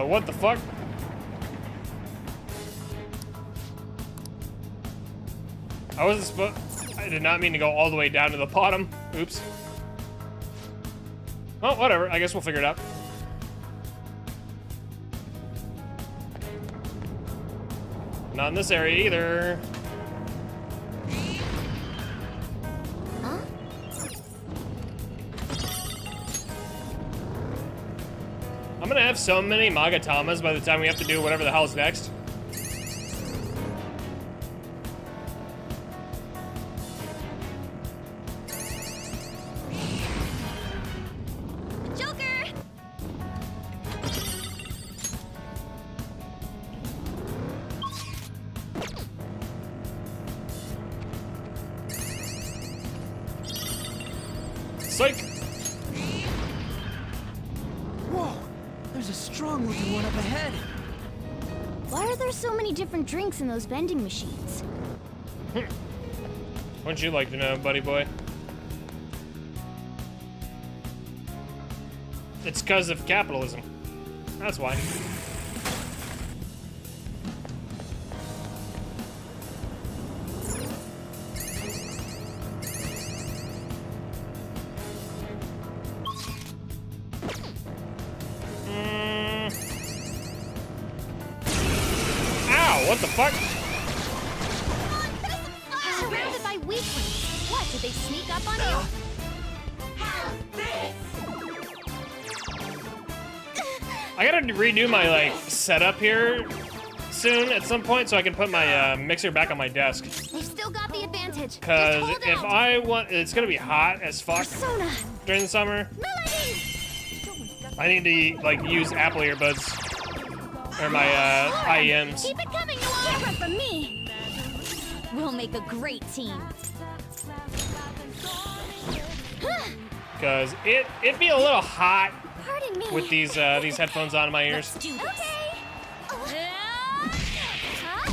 What the fuck? I did not mean to go all the way down to the bottom. Oops. Well, whatever. I guess we'll figure it out. Not in this area either. Huh? I'm gonna have so many Magatamas by the time we have to do whatever the hell's next. Joker! Psych! Whoa. There's a strong looking one up ahead. Why are there so many different drinks in those vending machines? Wouldn't you like to know, buddy boy? It's because of capitalism. That's why. What the fuck? Surrounded by weaklings. What, did they sneak up on you? I gotta redo my like setup here soon at some point so I can put my mixer back on my desk. They've still got the advantage. Just Cause hold if out. I want, it's gonna be hot as fuck Persona. during the summer. Melody. I need to like use Apple earbuds or my IEMs. Keep it coming, Noir. Camera from me. We'll make a great team. Cause it'd be a little hot Pardon me. with these headphones on in my ears. Do this. Okay. Huh?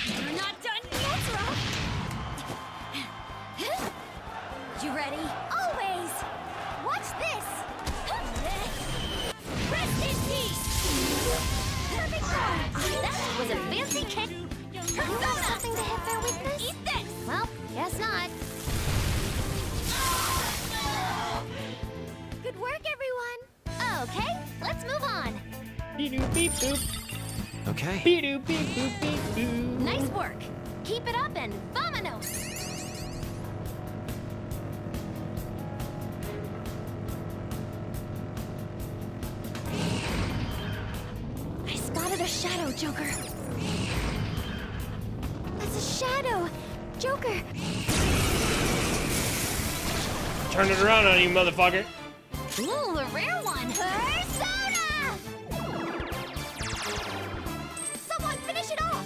You're not done yet, Rob. You ready? Always. Watch this. Rest in peace. Perfect form. That was a fancy kick. Persona. Something to hit their weakness? Eat this. Well, guess not. Good work, everyone. Okay, let's move on. Beep-doop, beep-boop. Okay. Beep-doop, beep-boop, beep-boop. Nice work. Keep it up and vamonos. I spotted a shadow, Joker. That's a shadow. Joker. Turn it around on you, motherfucker. Ooh, a rare one. Persona! Someone finish it off.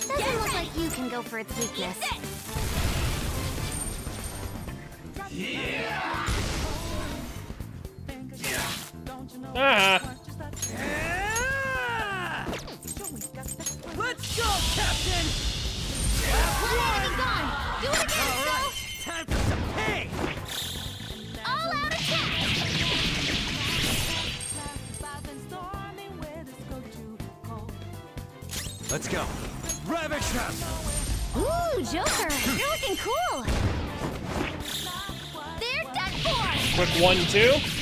Doesn't look like you can go for its weakness. Ah. Let's go, Captain! One enemy gone. Do it again, All right, time for some pain! All out attack. Let's go. Ravage them! Ooh, Joker, you're looking cool. They're done for. Quick 1-2.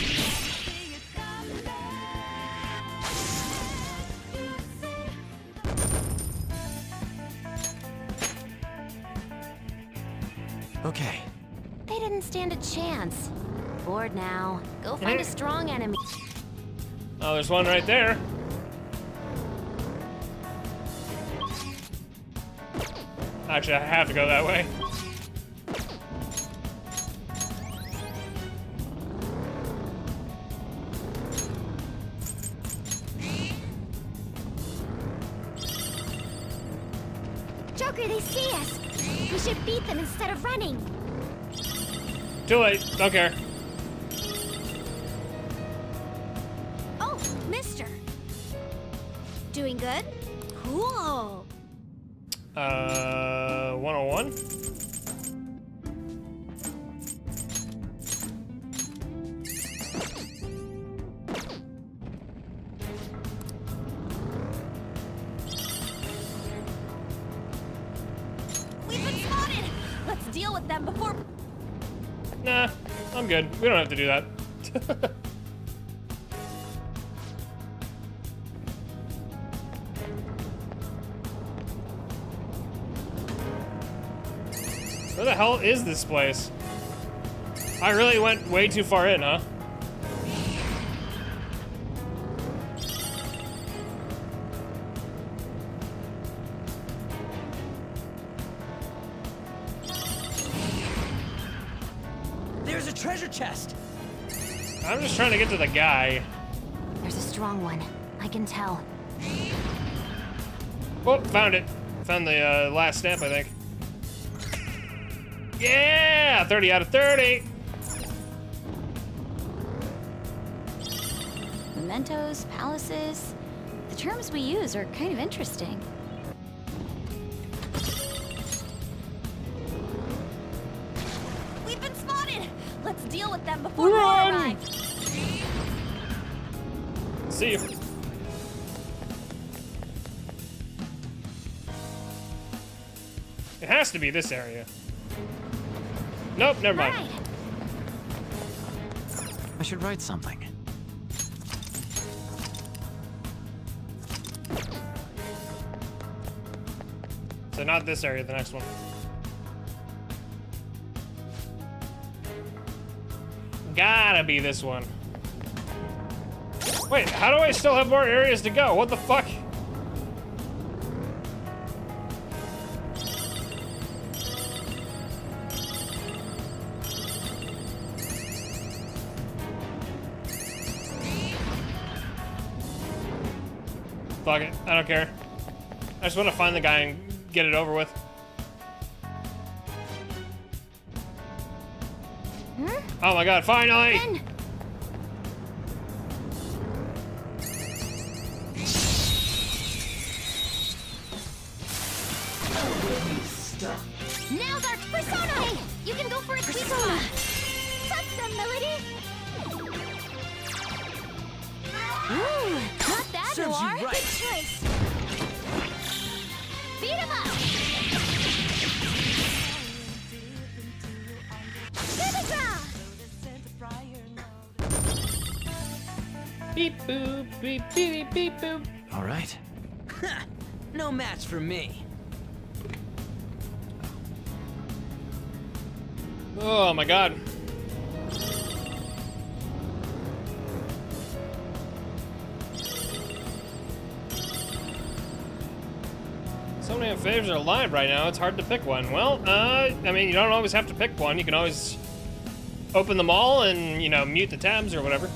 Okay. They didn't stand a chance. Bored now. Go find a strong enemy. Oh, there's one right there. Actually, I have to go that way. Joker, they see us. We should beat them instead of running. Too late. Don't care. Oh, mister. Doing good? Cool. 101. We've been spotted! Let's deal with them before... Nah, I'm good. We don't have to do that. Where the hell is this place? I really went way too far in, huh? There's a treasure chest! I'm just trying to get to the guy. There's a strong one. I can tell. Oh, found it. Found the last stamp, I think. Yeah! 30 out of 30! Mementos, palaces... The terms we use are kind of interesting. We've been spotted! Let's deal with them before more Run! arrive! See you. It has to be this area. Nope, never mind. Right. I should write something. So not this area, the next one. Gotta be this one. Wait, how do I still have more areas to go? What the fuck? Fuck it, I don't care. I just want to find the guy and get it over with. Oh my god, finally! Ben. Now Dark Persona! Hey, you can go for a Persona! Touch them, Melody! Ooh, not bad, Serves you Noir. right. Good choice. Beat him up! Beep boop, beep beep beep boop. All right. No match for me. Oh my god. So many faves are alive right now, it's hard to pick one. Well, I mean, you don't always have to pick one. You can always open them all and, you know, mute the tabs or whatever.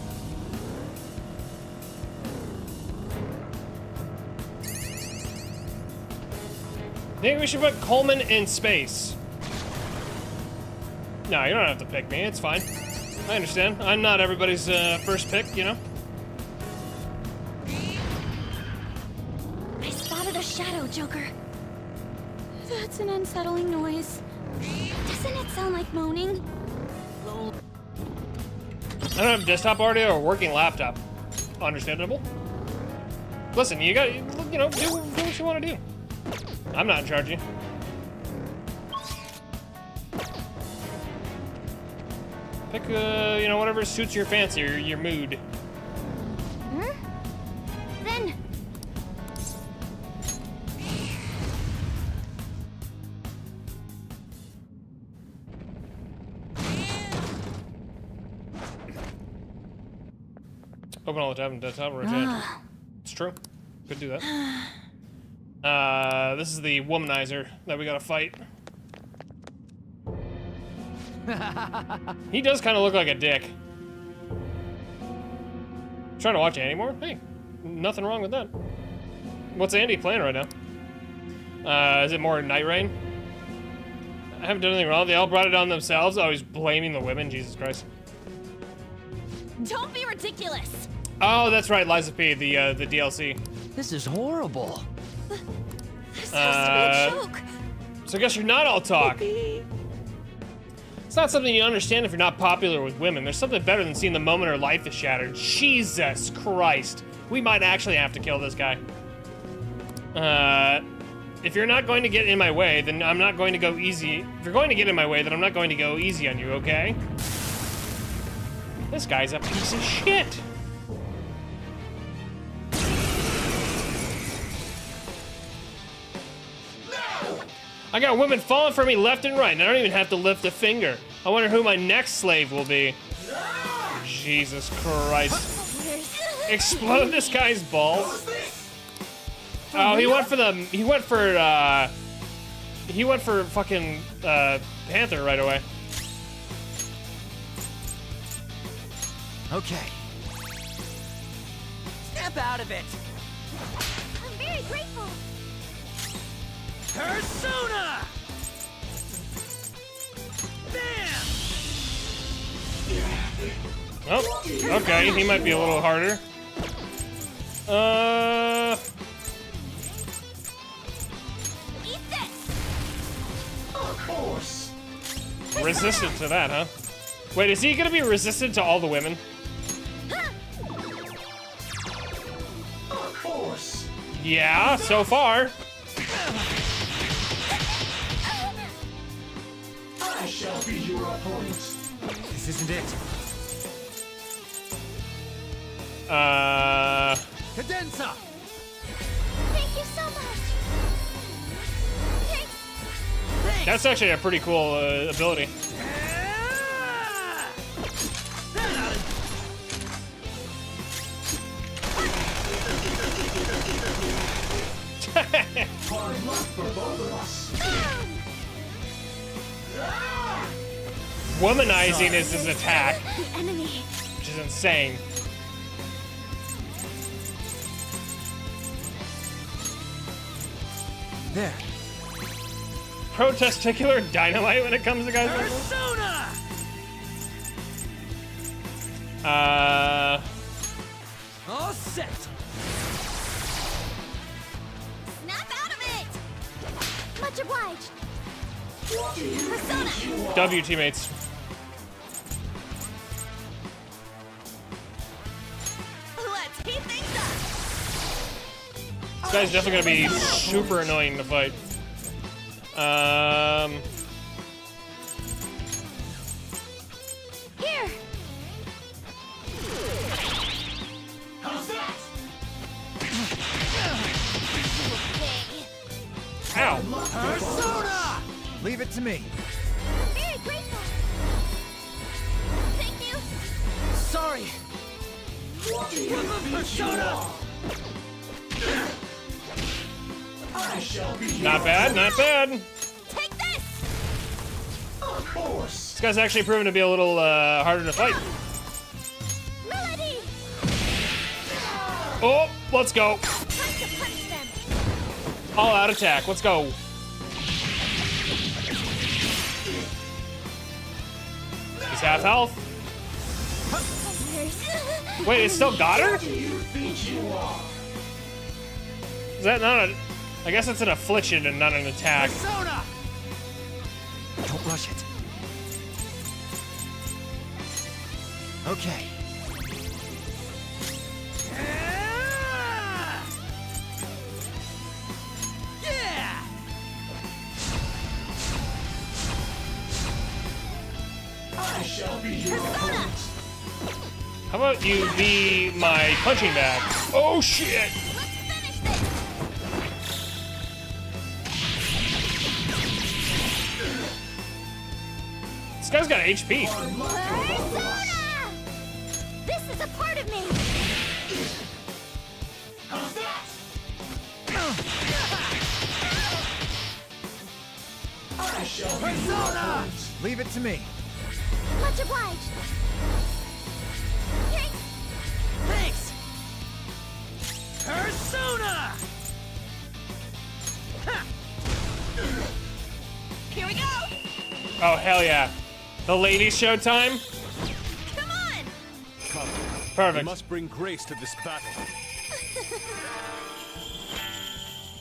I think we should put Coleman in space. No, you don't have to pick me, it's fine. I understand. I'm not everybody's first pick, you know? I spotted a shadow, Joker. That's an unsettling noise. Doesn't it sound like moaning? I don't have desktop audio or working laptop. Understandable. Listen, you got, you know, do what you want to do. I'm not in charge of you. Pick, you know, whatever suits your fancy or your mood. Then. Open all the tabs and desktop rotate. It's true. Could do that. This is the womanizer that we gotta fight. He does kind of look like a dick. Trying to watch Andy more? Hey, nothing wrong with that. What's Andy playing right now? Is it more Night Rain? I haven't done anything wrong. They all brought it on themselves. Oh, he's blaming the women. Jesus Christ. Don't be ridiculous. Oh, that's right, Liza P, the DLC. This is horrible. This has to be a joke. So I guess you're not all talk. It's not something you understand if you're not popular with women. There's something better than seeing the moment her life is shattered. Jesus Christ. We might actually have to kill this guy. If you're not going to get in my way, then I'm not going to go easy. If you're going to get in my way, then I'm not going to go easy on you, okay? This guy's a piece of shit. I got women falling for me left and right, and I don't even have to lift a finger. I wonder who my next slave will be. Jesus Christ. Explode this guy's balls. Oh, he went for fucking Panther right away. Okay. Snap out of it. I'm very grateful. Persona! Bam! Oh, okay, he might be a little harder. Eat this. Of course. Resistant to that, huh? Wait, is he gonna be resistant to all the women? Of course. Yeah, so far. I shall be your opponent. This isn't it. Cadenza! Thank you so much. That's actually a pretty cool ability. Hard luck for both of us. Womanizing is his attack, The enemy. which is insane. There. Pro-testicular dynamite when it comes to guys like this? Persona! All set. Snap out of it. Much obliged. Persona. W, teammates. Let's heat things up. This guy's definitely gonna be super annoying to fight. Here. How's that? Ow. Persona! Leave it to me. Very grateful. Thank you. Sorry. Persona! I shall be Not bad, not bad. Take this. Of course. This guy's actually proven to be a little harder to fight. Melody. Oh, let's go. Time to punch them. All out attack, let's go. He's half health. Wait, it still got her? Do you think you are? Is that not a... I guess it's an affliction and not an attack. Persona! Don't rush it. Okay. Yeah! I shall be your opponent. How about you be my punching bag? Oh shit! Let's finish this. This guy's got HP. Persona. This is a part of me. How's that? I shall be your Persona! opponent. Leave it to me. Much obliged. Thanks. Thanks! Persona! Ha! Here we go. Oh hell yeah. The ladies' showtime? Come on. You Perfect. must bring grace to this battle.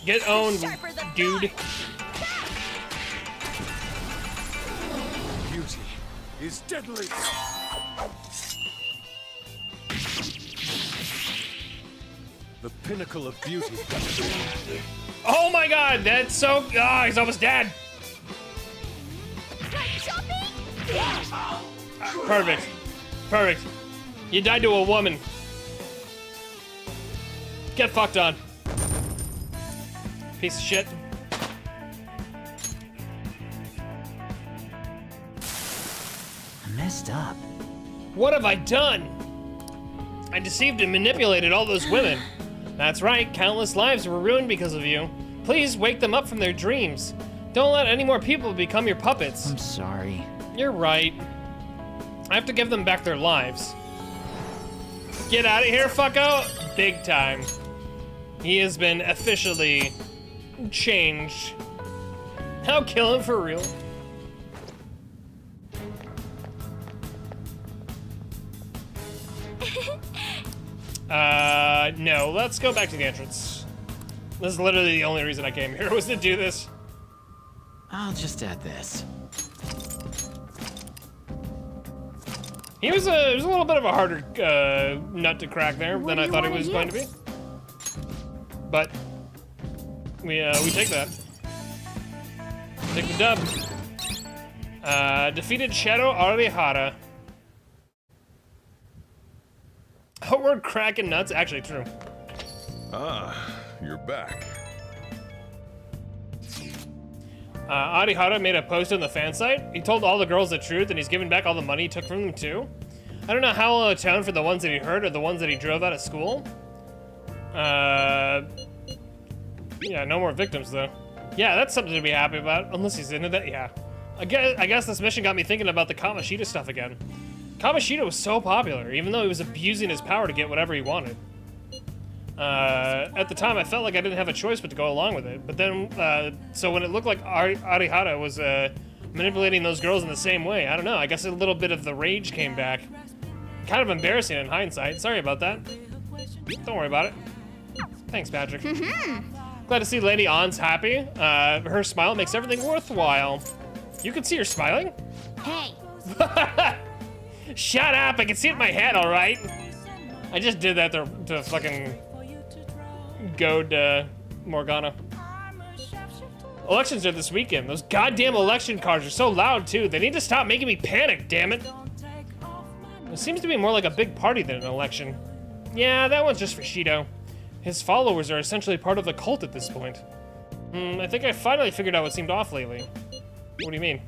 Get owned, Sharper than dude. Beauty is deadly. The pinnacle of beauty. Oh my god, that's so... Ah, he's almost dead. Like shopping. Perfect. Perfect. You died to a woman. Get fucked on. Piece of shit. I messed up. What have I done? I deceived and manipulated all those women. That's right, countless lives were ruined because of you. Please wake them up from their dreams. Don't let any more people become your puppets. I'm sorry. You're right. I have to give them back their lives. Get out of here, fucko! Big time. He has been officially changed. I'll kill him for real. No, let's go back to the entrance. This is literally the only reason I came here, was to do this. I'll just add this. He was a little bit of a harder nut to crack there What than do I you thought he wanna was going to be. use? But we take that. Take the dub. Defeated Shadow Arihara. Outward cracking nuts, actually true. Ah, you're back. Arihara made a post on the fan site. He told all the girls the truth, and he's giving back all the money he took from them too. I don't know how he'll atone for the ones that he hurt or the ones that he drove out of school. Yeah, no more victims though. Yeah, that's something to be happy about. Unless he's into that, yeah. I guess this mission got me thinking about the Kamoshida stuff again. Kamoshida was so popular, even though he was abusing his power to get whatever he wanted. At the time, I felt like I didn't have a choice but to go along with it. But then, so when it looked like Arihara was manipulating those girls in the same way, I don't know, I guess a little bit of the rage came back. Kind of embarrassing in hindsight. Sorry about that. Don't worry about it. Thanks, Patrick. Glad to see Lady Ann's happy. Her smile makes everything worthwhile. You can see her smiling? Hey. Shut up, I can see it in my head, all right? I just did that to fucking goad Morgana. Elections are this weekend. Those goddamn election cards are so loud too. They need to stop making me panic, damn it. It seems to be more like a big party than an election. Yeah, that one's just for Shido. His followers are essentially part of the cult at this point. I think I finally figured out what seemed off lately. What do you mean?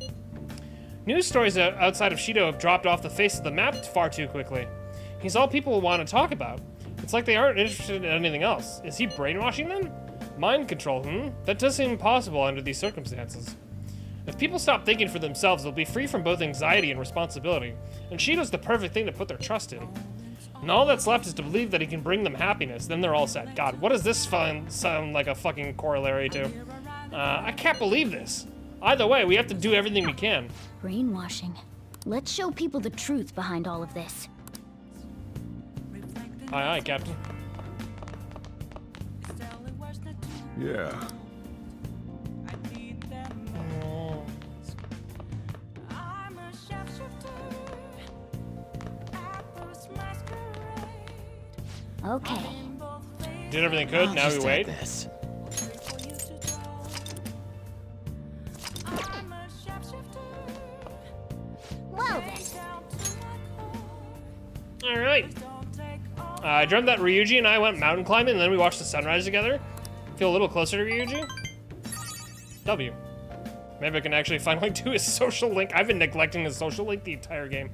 News stories outside of Shido have dropped off the face of the map far too quickly. He's all people want to talk about. It's like they aren't interested in anything else. Is he brainwashing them? Mind control, That does seem impossible under these circumstances. If people stop thinking for themselves, they'll be free from both anxiety and responsibility. And Shido's the perfect thing to put their trust in. And all that's left is to believe that he can bring them happiness, then they're all set. God, what does this sound like a fucking corollary to? I can't believe this. Either way, we have to do everything we can. Brainwashing. Let's show people the truth behind all of this. Aye, aye, Captain. Yeah. Okay. Did everything good, now we wait. This. Well then. Alright. I dreamt that Ryuji and I went mountain climbing and then we watched the sunrise together. Feel a little closer to Ryuji. W. Maybe I can actually finally do his social link. I've been neglecting his social link the entire game.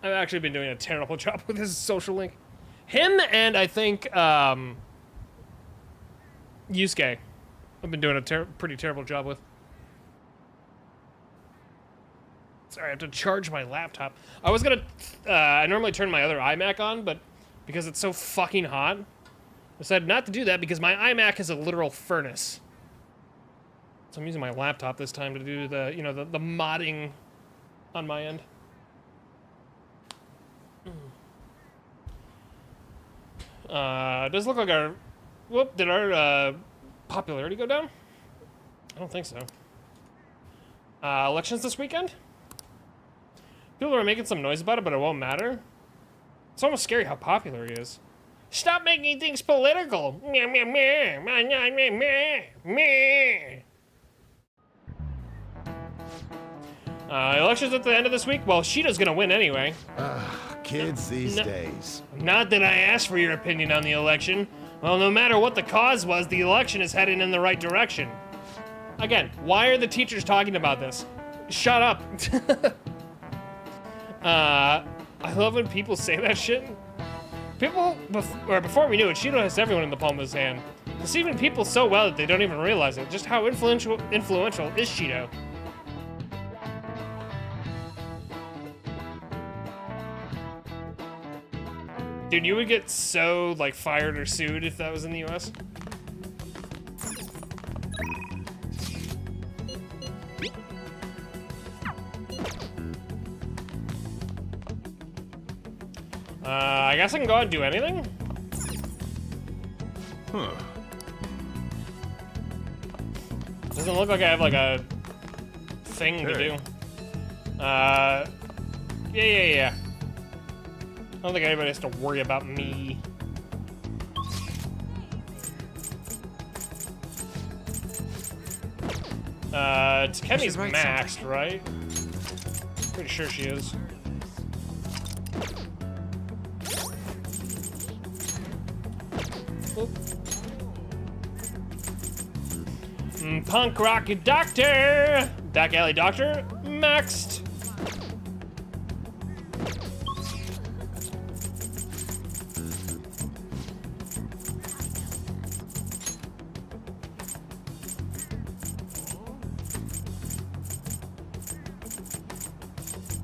I've actually been doing a terrible job with his social link. Him and I think, Yusuke. I've been doing a pretty terrible job with. Sorry, I have to charge my laptop. I was gonna, I normally turn my other iMac on, but because it's so fucking hot, I decided not to do that because my iMac is a literal furnace. So I'm using my laptop this time to do the, you know, the modding on my end. Does look like our, whoop, did our popularity go down? I don't think so. Elections this weekend? People are making some noise about it, but it won't matter. It's almost scary how popular he is. Stop making things political. Elections at the end of this week? Well, Shido's gonna win anyway. Kids these days. Not that I asked for your opinion on the election. Well, no matter what the cause was, the election is heading in the right direction. Again, why are the teachers talking about this? Shut up. I love when people say that shit. People, before we knew it, Shido has everyone in the palm of his hand. Deceiving people so well that they don't even realize it. Just how influential is Shido? Dude, you would get so, like, fired or sued if that was in the US. I guess I can go out and do anything? Huh. Doesn't look like I have, like, a thing to do. Yeah. I don't think anybody has to worry about me. Takemi's maxed, right? Pretty sure she is. Punk rock doctor! Back alley doctor, maxed!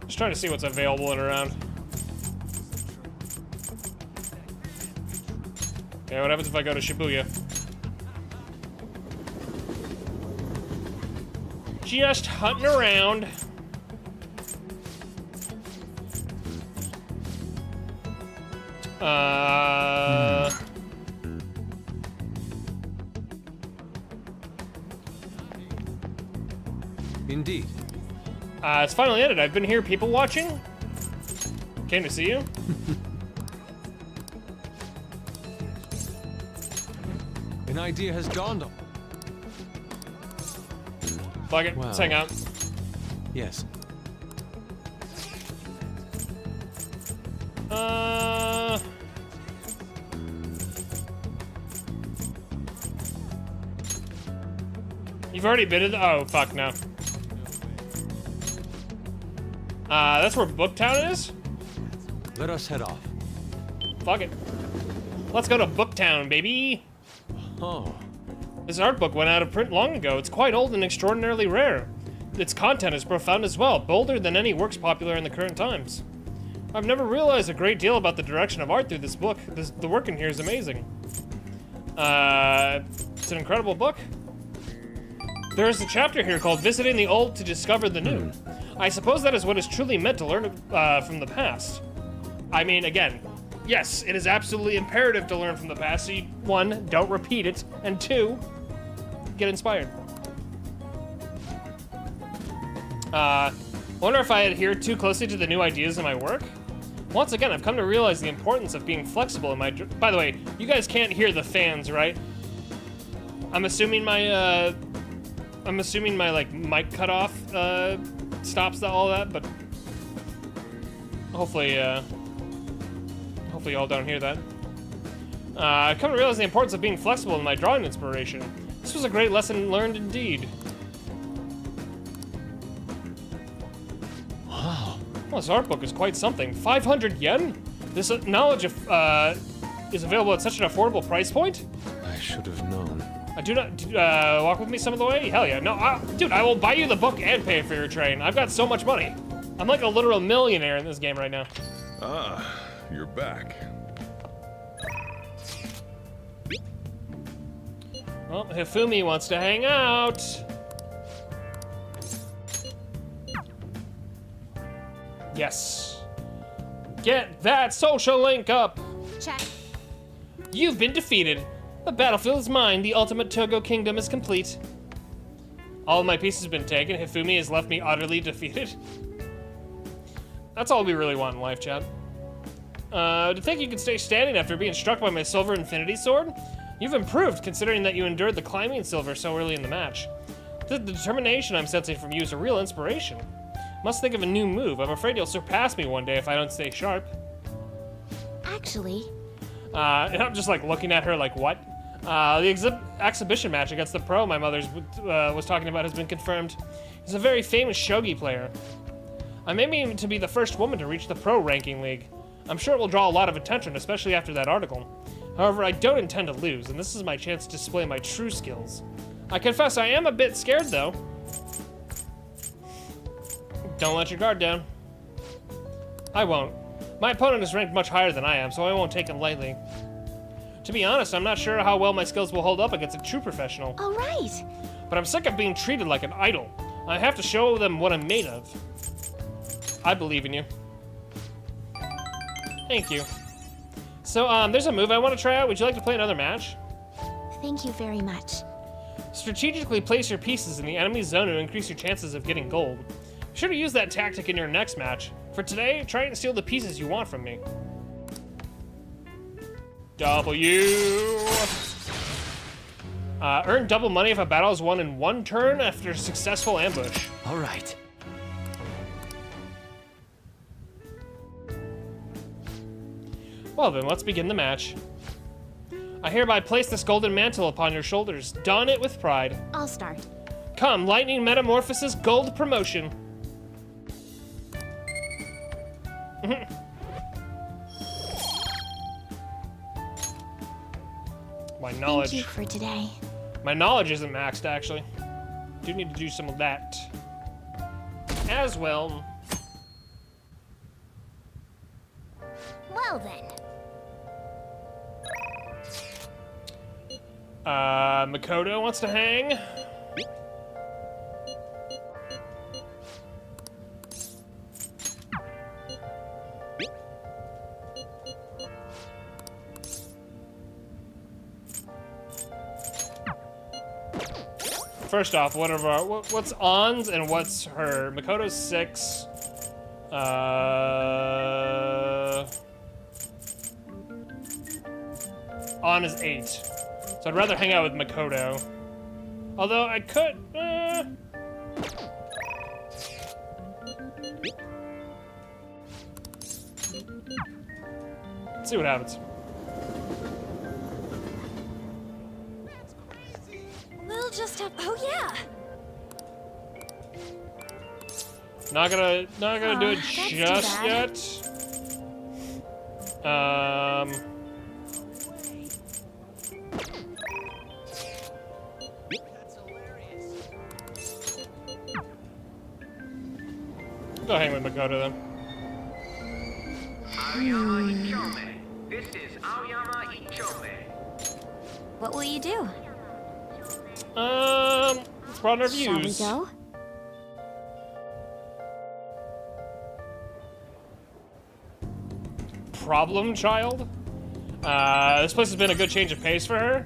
Just trying to see what's available and around. Okay, what happens if I go to Shibuya? Just hunting around. Indeed. It's finally ended. I've been here people watching. Came to see you. An idea has dawned on. Fuck it, let's hang out. Yes. You've already been in. Oh fuck no. That's where Booktown is? Let us head off. Fuck it. Let's go to Booktown, baby. Oh. This art book went out of print long ago. It's quite old and extraordinarily rare. Its content is profound as well, bolder than any works popular in the current times. I've never realized a great deal about the direction of art through this book. The work in here is amazing. It's an incredible book. There's a chapter here called Visiting the Old to Discover the New. I suppose that is what is truly meant to learn from the past. I mean, again, yes, it is absolutely imperative to learn from the past, so you, one, don't repeat it, and two, get inspired. Wonder if I adhere too closely to the new ideas in my work? Once again, I've come to realize the importance of being flexible in my... By the way, you guys can't hear the fans, right? I'm assuming my, like, mic cutoff, stops all that, but... Hopefully y'all don't hear that. I've come to realize the importance of being flexible in my drawing inspiration. This was a great lesson learned indeed. Wow. Well, this art book is quite something. 500 yen? This knowledge of, is available at such an affordable price point? I should have known. Do not walk with me some of the way? Hell yeah. No, dude, I will buy you the book and pay for your train. I've got so much money. I'm like a literal millionaire in this game right now. Ah, you're back. Well, Hifumi wants to hang out. Yes. Get that social link up. Check. You've been defeated. The battlefield is mine. The ultimate Togo kingdom is complete. All of my pieces have been taken. Hifumi has left me utterly defeated. That's all we really want in life, chat. To think you could stay standing after being struck by my silver infinity sword? You've improved, considering that you endured the climbing silver so early in the match. The determination I'm sensing from you is a real inspiration. Must think of a new move. I'm afraid you'll surpass me one day if I don't stay sharp. Actually, And I'm just like looking at her like, what? The exhibition match against the pro my mother was talking about has been confirmed. He's a very famous shogi player. I'm aiming to be the first woman to reach the pro ranking league. I'm sure it will draw a lot of attention, especially after that article. However, I don't intend to lose, and this is my chance to display my true skills. I confess I am a bit scared, though. Don't let your guard down. I won't. My opponent is ranked much higher than I am, so I won't take him lightly. To be honest, I'm not sure how well my skills will hold up against a true professional. all right. But I'm sick of being treated like an idol. I have to show them what I'm made of. I believe in you. Thank you. So, there's a move I want to try out. Would you like to play another match? Thank you very much. Strategically place your pieces in the enemy zone to increase your chances of getting gold. Be sure to use that tactic in your next match. For today, try and steal the pieces you want from me. W. Earn double money if a battle is won in one turn after a successful ambush. All right. Well then, let's begin the match. I hereby place this golden mantle upon your shoulders. Don it with pride. I'll start. Come, lightning metamorphosis gold promotion. My knowledge. Thank you for today. My knowledge isn't maxed, actually. Do need to do some of that as well. Well then. Makoto wants to hang. First off, what's On's and what's her? Makoto's 6. On is 8. So I'd rather hang out with Makoto. Although I could. Let's see what happens. We'll just have. Oh yeah. Not gonna do it that's too just bad. yet. Go hang with Makoto then. This is Aoyama Ichome. What will you do? Let's broaden our Shall we views. go? Problem child? This place has been a good change of pace for her.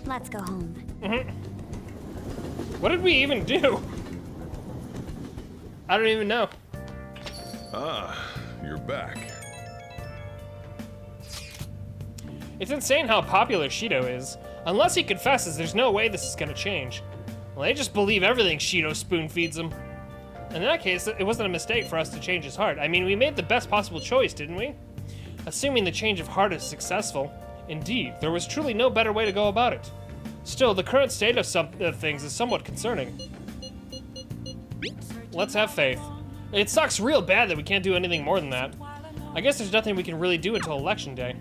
Let's go home. What did we even do? I don't even know. Ah, you're back. It's insane how popular Shido is. Unless he confesses, there's no way this is gonna change. Well, they just believe everything Shido spoon feeds him. In that case, it wasn't a mistake for us to change his heart. I mean, we made the best possible choice, didn't we? Assuming the change of heart is successful. Indeed, there was truly no better way to go about it. Still, the current state of things is somewhat concerning. Let's have faith. It sucks real bad that we can't do anything more than that. I guess there's nothing we can really do until election day.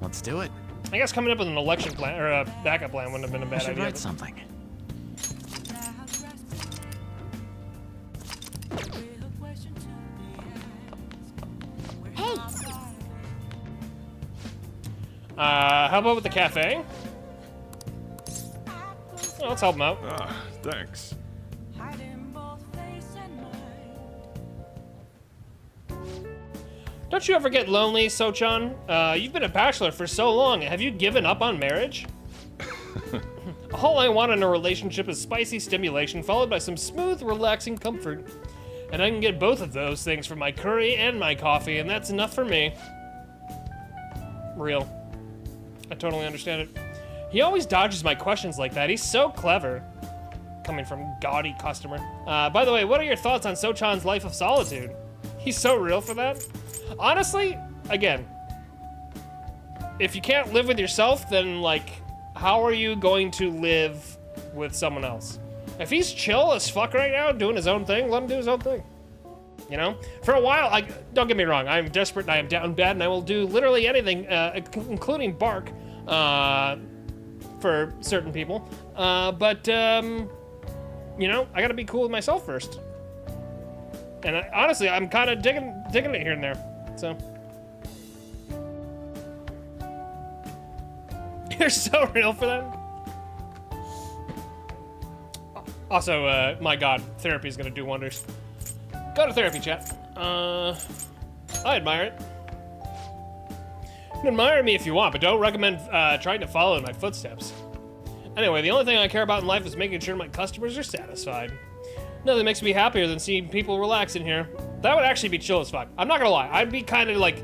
Let's do it. I guess coming up with an election plan, or a backup plan, wouldn't have been a I bad should idea. write something. Hey, How about with the cafe? Well, let's help him out. Ah, thanks. Don't you ever get lonely, Sochan? You've been a bachelor for so long. Have you given up on marriage? All I want in a relationship is spicy stimulation followed by some smooth, relaxing comfort. And I can get both of those things from my curry and my coffee, and that's enough for me. Real. I totally understand it. He always dodges my questions like that. He's so clever. Coming from gaudy customer. By the way, what are your thoughts on Sochan's life of solitude? He's so real for that. Honestly, again, if you can't live with yourself, then, like, how are you going to live with someone else? If he's chill as fuck right now, doing his own thing, let him do his own thing. You know? For a while, don't get me wrong, I am desperate and I am down bad and I will do literally anything, including bark, for certain people. You know, I gotta be cool with myself first. And honestly, I'm kind of digging it here and there. So you're so real for that. Also, my God, therapy is gonna do wonders. Go to therapy, chat. I admire it. You can admire me if you want, but don't recommend trying to follow in my footsteps. Anyway, the only thing I care about in life is making sure my customers are satisfied. Nothing makes me happier than seeing people relax in here. That would actually be chill as fuck. I'm not gonna lie. I'd be kind of like,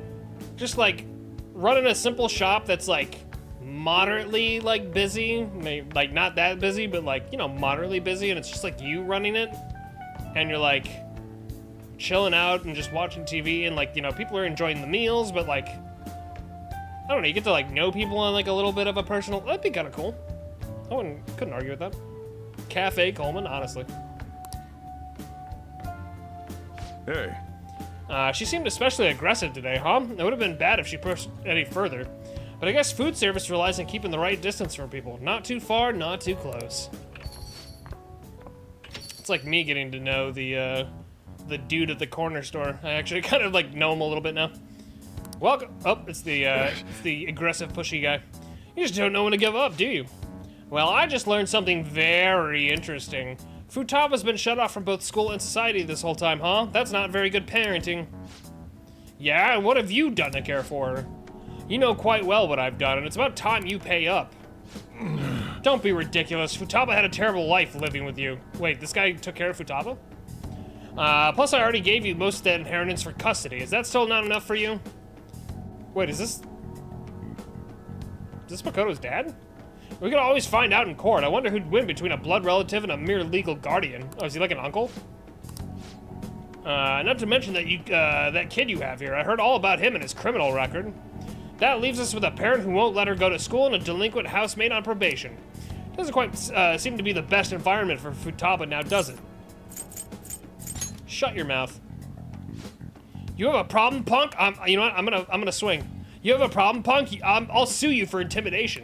just like, running a simple shop that's like moderately like busy. Maybe, like not that busy, but like, you know, moderately busy, and it's just like you running it. And you're like chilling out and just watching TV, and like, you know, people are enjoying the meals, but like, I don't know, you get to like know people on like a little bit of a personal, that'd be kind of cool. Couldn't argue with that. Cafe Coleman, honestly. Hey. She seemed especially aggressive today, huh? It would have been bad if she pushed any further. But I guess food service relies on keeping the right distance from people. Not too far, not too close. It's like me getting to know the dude at the corner store. I actually kind of like know him a little bit now. Welcome. Oh, it's the aggressive, pushy guy. You just don't know when to give up, do you? Well, I just learned something very interesting. Futaba's been shut off from both school and society this whole time, huh? That's not very good parenting. Yeah, and what have you done to care for her? You know quite well what I've done, and it's about time you pay up. Don't be ridiculous. Futaba had a terrible life living with you. Wait, this guy took care of Futaba? Plus I already gave you most of that inheritance for custody. Is that still not enough for you? Wait, is this Makoto's dad? We could always find out in court. I wonder who'd win between a blood relative and a mere legal guardian. Oh, is he like an uncle? Not to mention that that kid you have here. I heard all about him and his criminal record. That leaves us with a parent who won't let her go to school and a delinquent housemate on probation. Doesn't quite seem to be the best environment for Futaba now, does it? Shut your mouth. You have a problem, punk? You know what? I'm gonna swing. You have a problem, punk? I'll sue you for intimidation.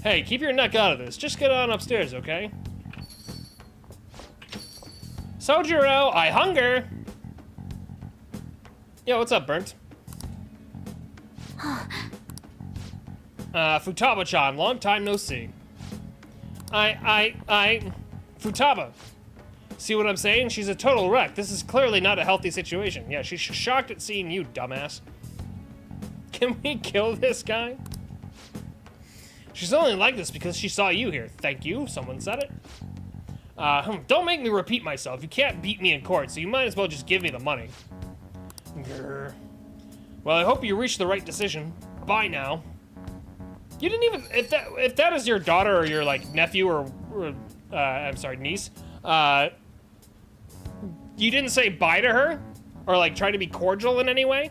Hey, keep your neck out of this. Just get on upstairs, okay? Sojiro, I hunger. Yo, what's up, Burnt? Futaba-chan, long time no see. Futaba. See what I'm saying? She's a total wreck. This is clearly not a healthy situation. Yeah, she's shocked at seeing you, dumbass. Can we kill this guy? She's only like this because she saw you here. Thank you, someone said it. Don't make me repeat myself. You can't beat me in court, so you might as well just give me the money. Grr. Well, I hope you reached the right decision. Bye now. You didn't even, if that is your daughter or your like nephew or I'm sorry, niece, you didn't say bye to her or like try to be cordial in any way?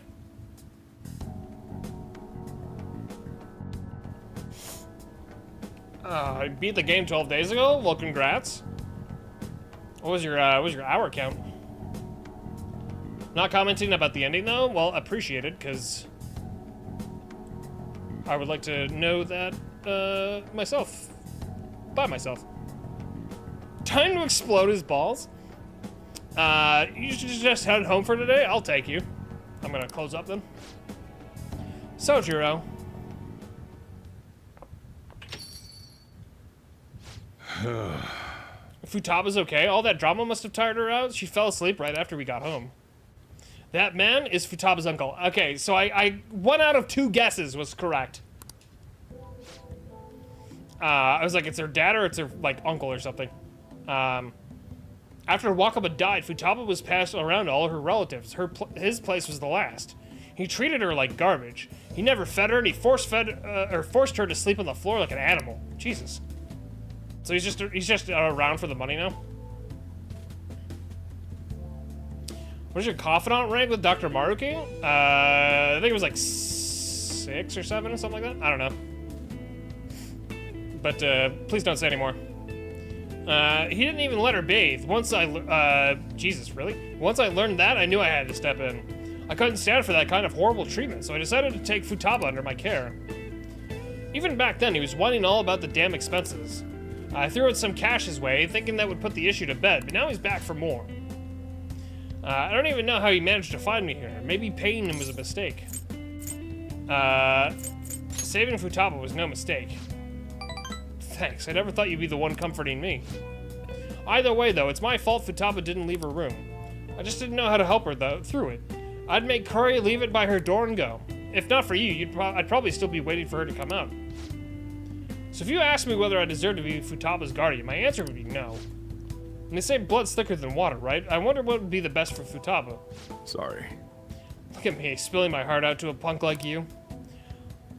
Beat the game 12 days ago? Well, congrats. What was your hour count? Not commenting about the ending though? Well, appreciated, because I would like to know that myself. By myself. Time to explode his balls. You should just head home for today? I'll take you. I'm gonna close up then. Sojiro. Futaba's okay. All that drama must have tired her out. She fell asleep right after we got home. That man is Futaba's uncle. Okay, so I 1 out of 2 guesses was correct. I was like, it's her dad or it's her like uncle or something. After Wakaba died, Futaba was passed around to all her relatives. His place was the last. He treated her like garbage. He never fed her, and he forced her to sleep on the floor like an animal. Jesus. So he's just around for the money now. What is your confidant rank with Dr. Maruki? I think it was like 6 or 7 or something like that. I don't know. But please don't say anymore. He didn't even let her bathe. Jesus, really? Once I learned that, I knew I had to step in. I couldn't stand for that kind of horrible treatment, so I decided to take Futaba under my care. Even back then, he was whining all about the damn expenses. I threw out some cash his way, thinking that would put the issue to bed, but now he's back for more. I don't even know how he managed to find me here. Maybe paying him was a mistake. Saving Futaba was no mistake. Thanks, I never thought you'd be the one comforting me. Either way, though, it's my fault Futaba didn't leave her room. I just didn't know how to help her, though, through it. I'd make Kuri leave it by her door and go. If not for you, I'd probably still be waiting for her to come out. So if you ask me whether I deserve to be Futaba's guardian, my answer would be no. And they say blood's thicker than water, right? I wonder what would be the best for Futaba. Sorry. Look at me, spilling my heart out to a punk like you.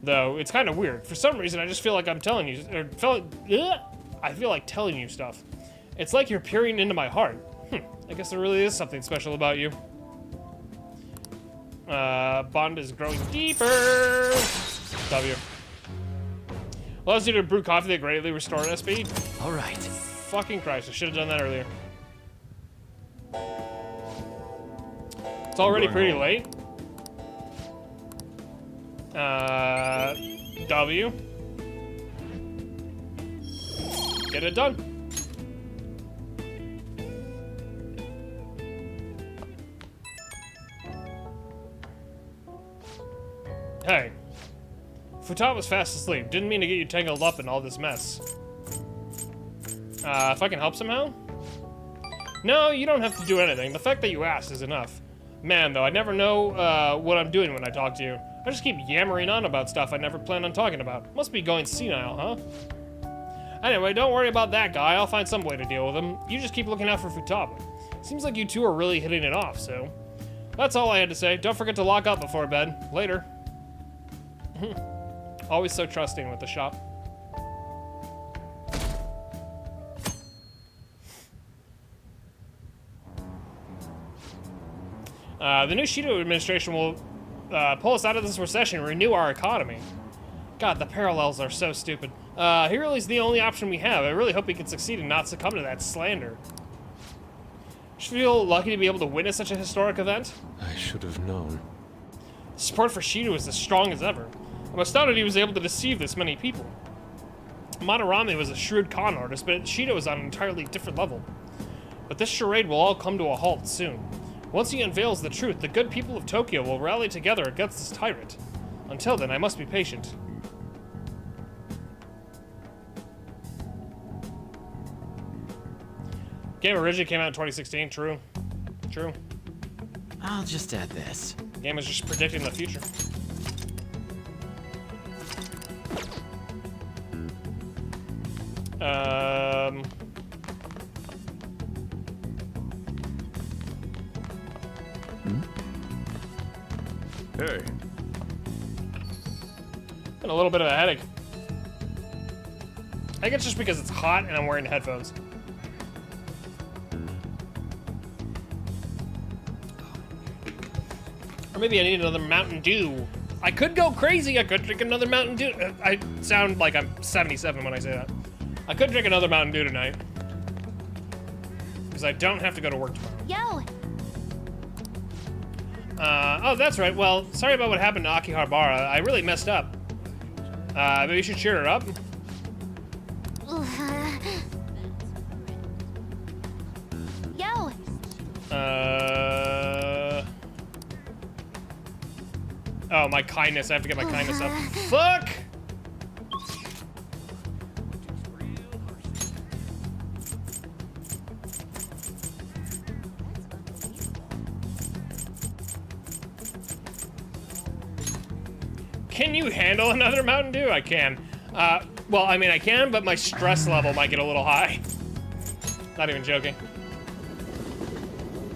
Though, it's kind of weird. For some reason, I just feel like I'm telling you, I feel like telling you stuff. It's like you're peering into my heart. I guess there really is something special about you. Bond is growing deeper. W. Allows you to brew coffee that greatly restores SP. All right. Fucking Christ, I should have done that earlier. It's already pretty late. W. Get it done. Hey. Futaba was fast asleep. Didn't mean to get you tangled up in all this mess. If I can help somehow? No, you don't have to do anything. The fact that you asked is enough. Man, though, I never know what I'm doing when I talk to you. I just keep yammering on about stuff I never planned on talking about. Must be going senile, huh? Anyway, don't worry about that guy. I'll find some way to deal with him. You just keep looking out for Futaba. Seems like you two are really hitting it off, so... That's all I had to say. Don't forget to lock up before bed. Later. Always so trusting with the shop. The new Shido administration will pull us out of this recession and renew our economy. God, the parallels are so stupid. He really is the only option we have. I really hope he can succeed and not succumb to that slander. Just feel lucky to be able to witness such a historic event. I should have known. Support for Shido is as strong as ever. I'm astounded he was able to deceive this many people. Madarame was a shrewd con artist, but Shido is on an entirely different level. But this charade will all come to a halt soon. Once he unveils the truth, the good people of Tokyo will rally together against this tyrant. Until then, I must be patient. Game originally came out in 2016, true. True. I'll just add this. The game is just predicting the future. Hey. And a little bit of a headache. I think it's just because it's hot and I'm wearing headphones. Or maybe I need another Mountain Dew. I could go crazy. I could drink another Mountain Dew. I sound like I'm 77 when I say that. I could drink another Mountain Dew tonight. Because I don't have to go to work tomorrow. Yo! Oh, that's right. Well, sorry about what happened to Akihabara. I really messed up. Maybe you should cheer her up. Yo! Oh, my kindness. I have to get my kindness up. Fuck! Can you handle another Mountain Dew? I can. Well, I mean, I can, but my stress level might get a little high. Not even joking.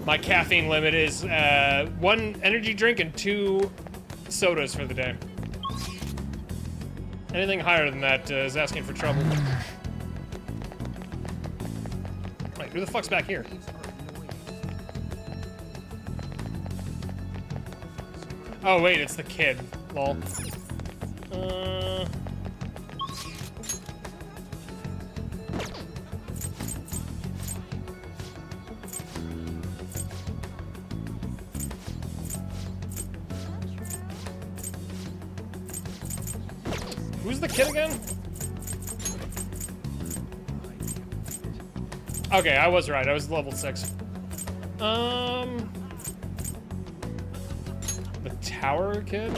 My caffeine limit is 1 energy drink and 2 sodas for the day. Anything higher than that is asking for trouble. Wait, who the fuck's back here? Oh wait, it's the kid. Lol. Who's the kid again? Okay, I was right. I was level 6. The tower kid?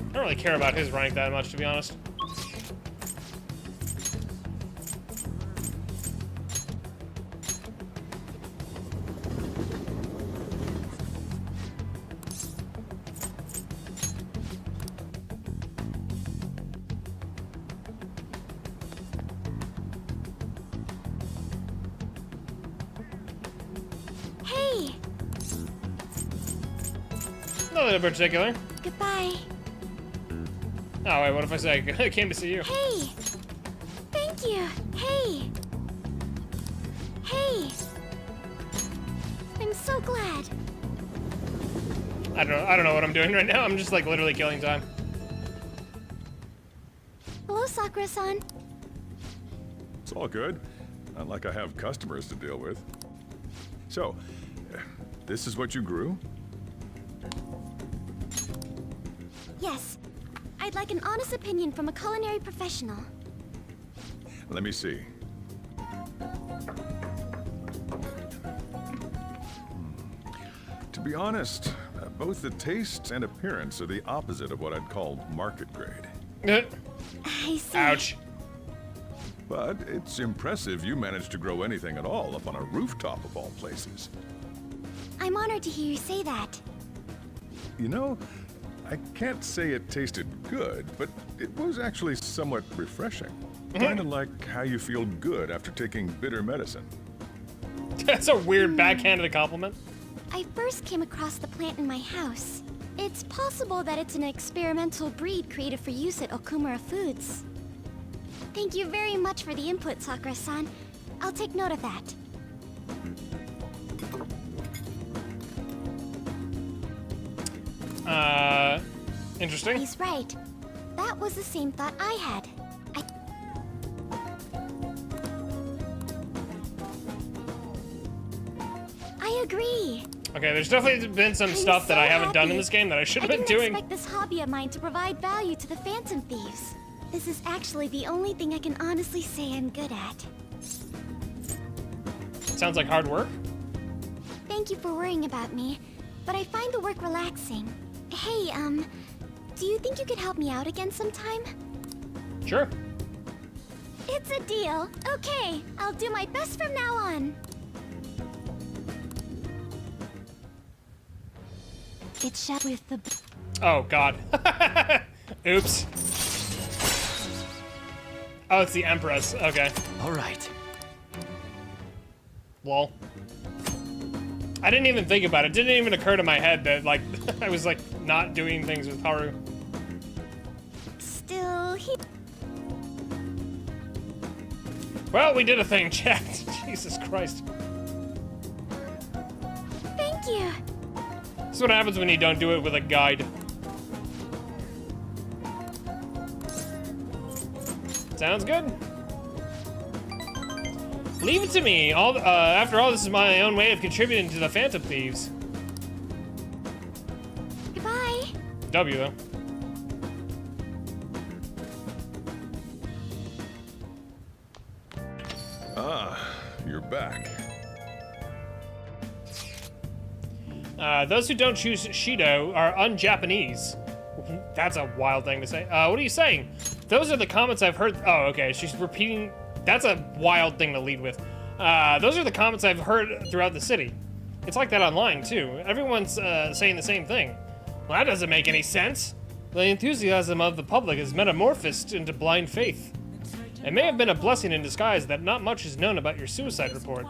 I don't really care about his rank that much, to be honest. Hey! Nothing in particular. Goodbye. Oh, wait, what if I say I came to see you? Hey! Thank you! Hey! Hey! I'm so glad. I don't know what I'm doing right now. I'm just like literally killing time. Hello, Sakura-san. It's all good. Not like I have customers to deal with. So, this is what you grew? Yes. I'd like an honest opinion from a culinary professional. Let me see. To be honest, both the taste and appearance are the opposite of what I'd call market grade. I see. Ouch. But it's impressive you managed to grow anything at all up on a rooftop of all places. I'm honored to hear you say that. You know, I can't say it tasted good, but it was actually somewhat refreshing. Kind of like how you feel good after taking bitter medicine. That's a weird backhanded compliment. I first came across the plant in my house. It's possible that it's an experimental breed created for use at Okumura Foods. Thank you very much for the input, Sakura-san. I'll take note of that. Interesting. He's right. That was the same thought I had. I agree. Okay, there's definitely been some stuff that I haven't done in this game that I should have been doing. I didn't expect this hobby of mine to provide value to the Phantom Thieves. This is actually the only thing I can honestly say I'm good at. Sounds like hard work. Thank you for worrying about me, but I find the work relaxing. Hey, do you think you could help me out again sometime? Sure. It's a deal. Okay, I'll do my best from now on. It's shot with the... Oh, God. Oops. Oh, it's the Empress. Okay. All right. Lol. I didn't even think about it. It didn't even occur to my head that, like, I was, like, not doing things with Haru. Still, he... Well, we did a thing, chat. Jesus Christ. Thank you. This is what happens when you don't do it with a guide. Sounds good. Leave it to me. After all, this is my own way of contributing to the Phantom Thieves. Goodbye. W, though. Ah, you're back. Those who don't choose Shido are un-Japanese. That's a wild thing to say. What are you saying? Those are the comments I've heard. Oh, okay. She's repeating. That's a wild thing to lead with. Those are the comments I've heard throughout the city. It's like that online, too. Everyone's saying the same thing. Well, that doesn't make any sense. The enthusiasm of the public is metamorphosed into blind faith. It may have been a blessing in disguise that not much is known about your suicide report.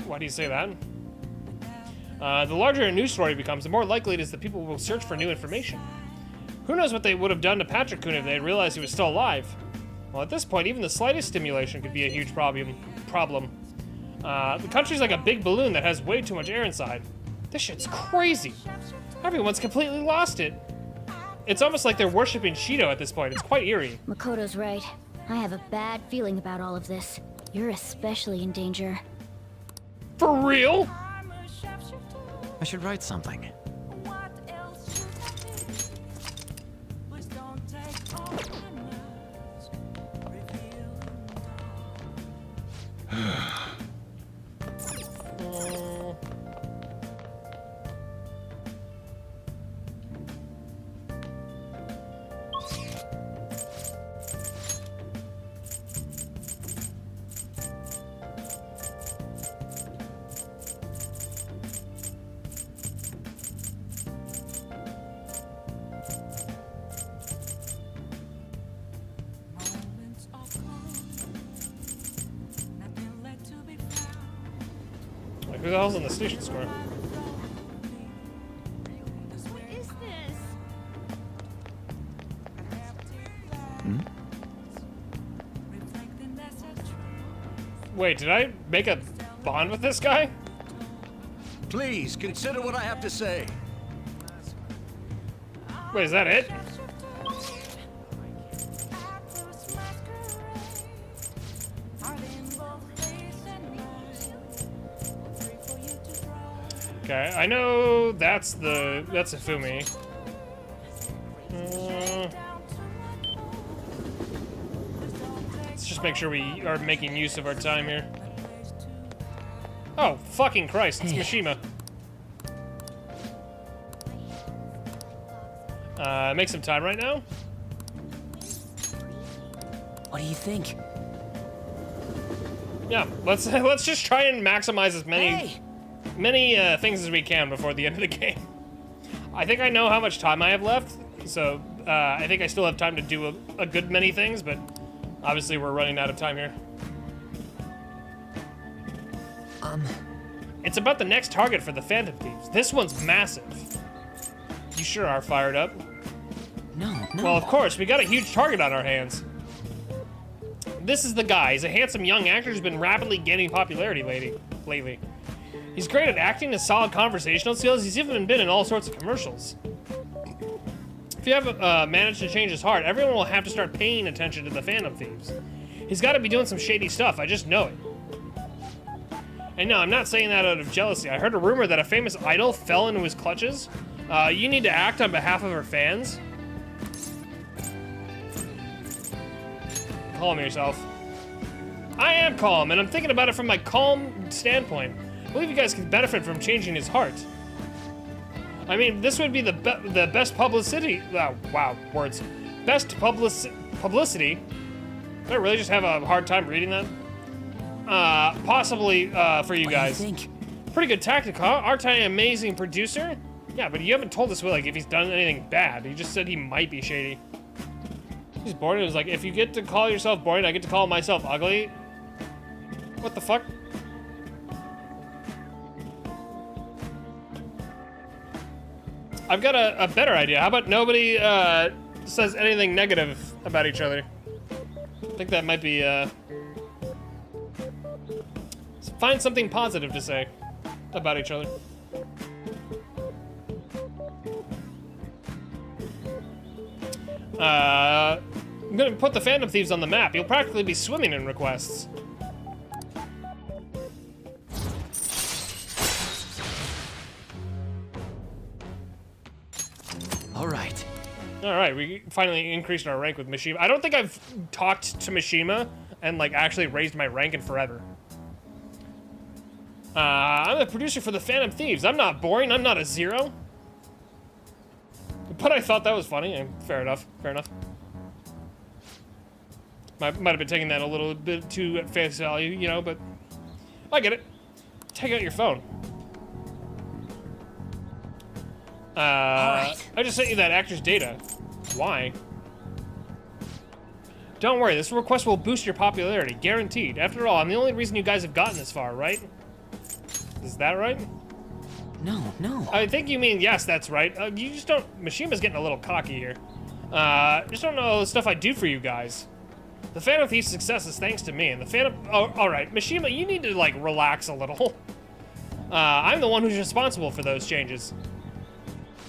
Why do you say that? The larger a news story becomes, the more likely it is that people will search for new information. Who knows what they would have done to Patrick-kun if they had realized he was still alive? Well, at this point, even the slightest stimulation could be a huge problem. The country's like a big balloon that has way too much air inside. This shit's crazy. Everyone's completely lost it. It's almost like they're worshipping Shido at this point. It's quite eerie. Makoto's right. I have a bad feeling about all of this. You're especially in danger. For real? I should write something. Who the hell's in the station square? What is this? Wait, did I make a bond with this guy? Please consider what I have to say. Wait, is that it? Okay, I know that's Ifumi. Let's just make sure we are making use of our time here. Oh, fucking Christ, it's Mishima. Make some time right now. What do you think? Yeah, let's just try and maximize as many things as we can before the end of the game. I think I know how much time I have left, so I think I still have time to do a good many things, but obviously we're running out of time here. It's about the next target for the Phantom Thieves. This one's massive. You sure are fired up? No. Well, of course, we got a huge target on our hands. This is the guy. He's a handsome young actor who's been rapidly gaining popularity lately. He's great at acting, has solid conversational skills. He's even been in all sorts of commercials. If you haven't managed to change his heart, everyone will have to start paying attention to the Phantom Thieves. He's got to be doing some shady stuff. I just know it. And no, I'm not saying that out of jealousy. I heard a rumor that a famous idol fell into his clutches. You need to act on behalf of her fans. Calm yourself. I am calm, and I'm thinking about it from my calm standpoint. I believe you guys could benefit from changing his heart. I mean, this would be the best publicity. Wow, words. Best publicity. Did I really just have a hard time reading that? Possibly for you guys. What do you think? Pretty good tactic, huh? Aren't I an amazing producer? Yeah, but you haven't told us like if he's done anything bad. You just said he might be shady. He's boring. It was like, if you get to call yourself boring, I get to call myself ugly. What the fuck? I've got a better idea. How about nobody says anything negative about each other? I think that might be find something positive to say about each other. I'm gonna put the Phantom Thieves on the map. You'll practically be swimming in requests. All right, we finally increased our rank with Mishima. I don't think I've talked to Mishima and like actually raised my rank in forever. I'm the producer for the Phantom Thieves. I'm not boring. I'm not a zero. But I thought that was funny. And fair enough. Fair enough. Might have been taking that a little bit too at face value, you know, but I get it. Take out your phone. I just sent you that actor's data. Why? Don't worry, this request will boost your popularity, guaranteed. After all, I'm the only reason you guys have gotten this far, right? Is that right? No. I think you mean, yes, that's right. You just don't... Mishima's getting a little cocky here. Just don't know all the stuff I do for you guys. The Phantom Thief's success is thanks to me, and the Phantom... Oh, alright, Mishima, you need to, like, relax a little. I'm the one who's responsible for those changes.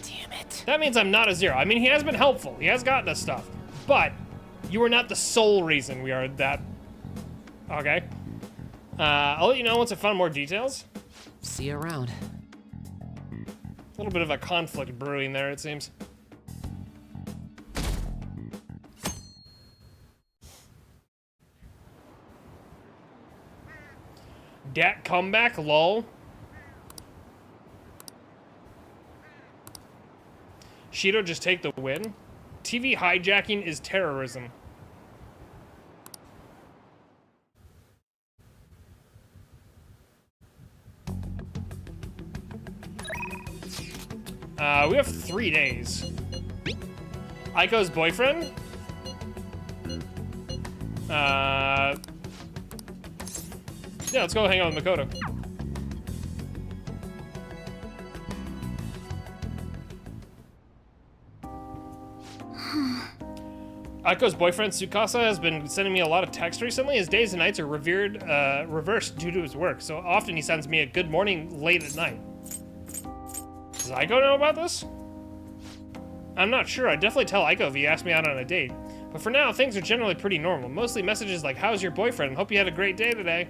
Damn it. That means I'm not a zero. I mean, he has been helpful. He has gotten us stuff. But you are not the sole reason we are that... Okay. I'll let you know once I find more details. See you around. A little bit of a conflict brewing there, it seems. Dat comeback, lol. Shido just take the win. TV hijacking is terrorism. We have 3 days. Aiko's boyfriend? Yeah, let's go hang out with Makoto. Aiko's boyfriend, Tsukasa, has been sending me a lot of texts recently. His days and nights are reversed due to his work, so often he sends me a good morning late at night. Does Aiko know about this? I'm not sure. I'd definitely tell Aiko if he asked me out on a date. But for now, things are generally pretty normal. Mostly messages like, how's your boyfriend? Hope you had a great day today.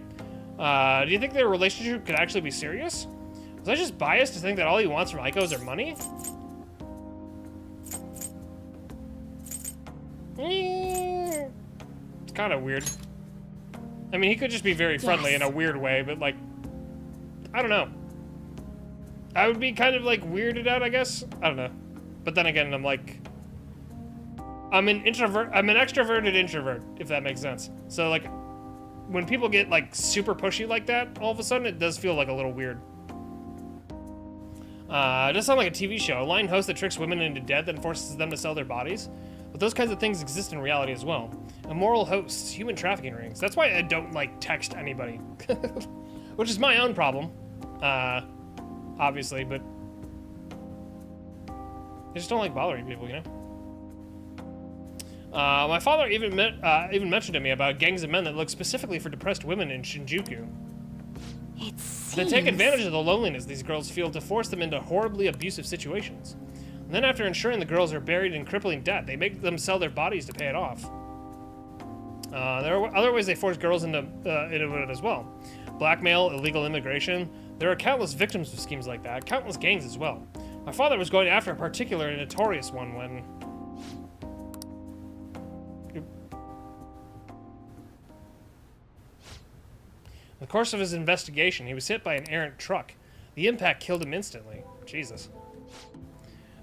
Do you think their relationship could actually be serious? Was I just biased to think that all he wants from Aiko is her money? It's kind of weird. I mean, he could just be very friendly in a weird way, but like, I don't know. I would be kind of like weirded out, I guess. I don't know. But then again, I'm like, I'm an extroverted introvert, if that makes sense. So like, when people get like super pushy like that, all of a sudden it does feel like a little weird. It does sound like a TV show. A lying host that tricks women into debt and forces them to sell their bodies. But those kinds of things exist in reality as well. Immoral hosts, human trafficking rings. That's why I don't like text anybody. Which is my own problem. Obviously, but I just don't like bothering people, you know? My father even mentioned to me about gangs of men that look specifically for depressed women in Shinjuku. They take advantage of the loneliness these girls feel to force them into horribly abusive situations. And then after ensuring the girls are buried in crippling debt, they make them sell their bodies to pay it off. There are other ways they force girls into it as well. Blackmail, illegal immigration. There are countless victims of schemes like that, countless gangs as well. My father was going after a particular notorious one when... In the course of his investigation, he was hit by an errant truck. The impact killed him instantly. Jesus.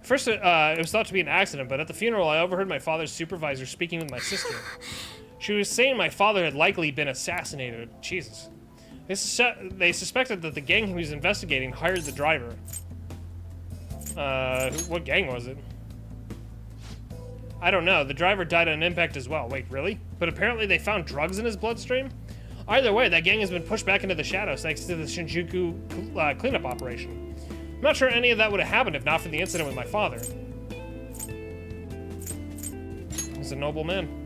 First, it was thought to be an accident, but at the funeral, I overheard my father's supervisor speaking with my sister. She was saying my father had likely been assassinated. Jesus. They suspected that the gang he was investigating hired the driver. What gang was it? I don't know. The driver died on impact as well. Wait, really? But apparently they found drugs in his bloodstream? Either way, that gang has been pushed back into the shadows thanks to the Shinjuku cleanup operation. I'm not sure any of that would have happened if not for the incident with my father. He's a noble man.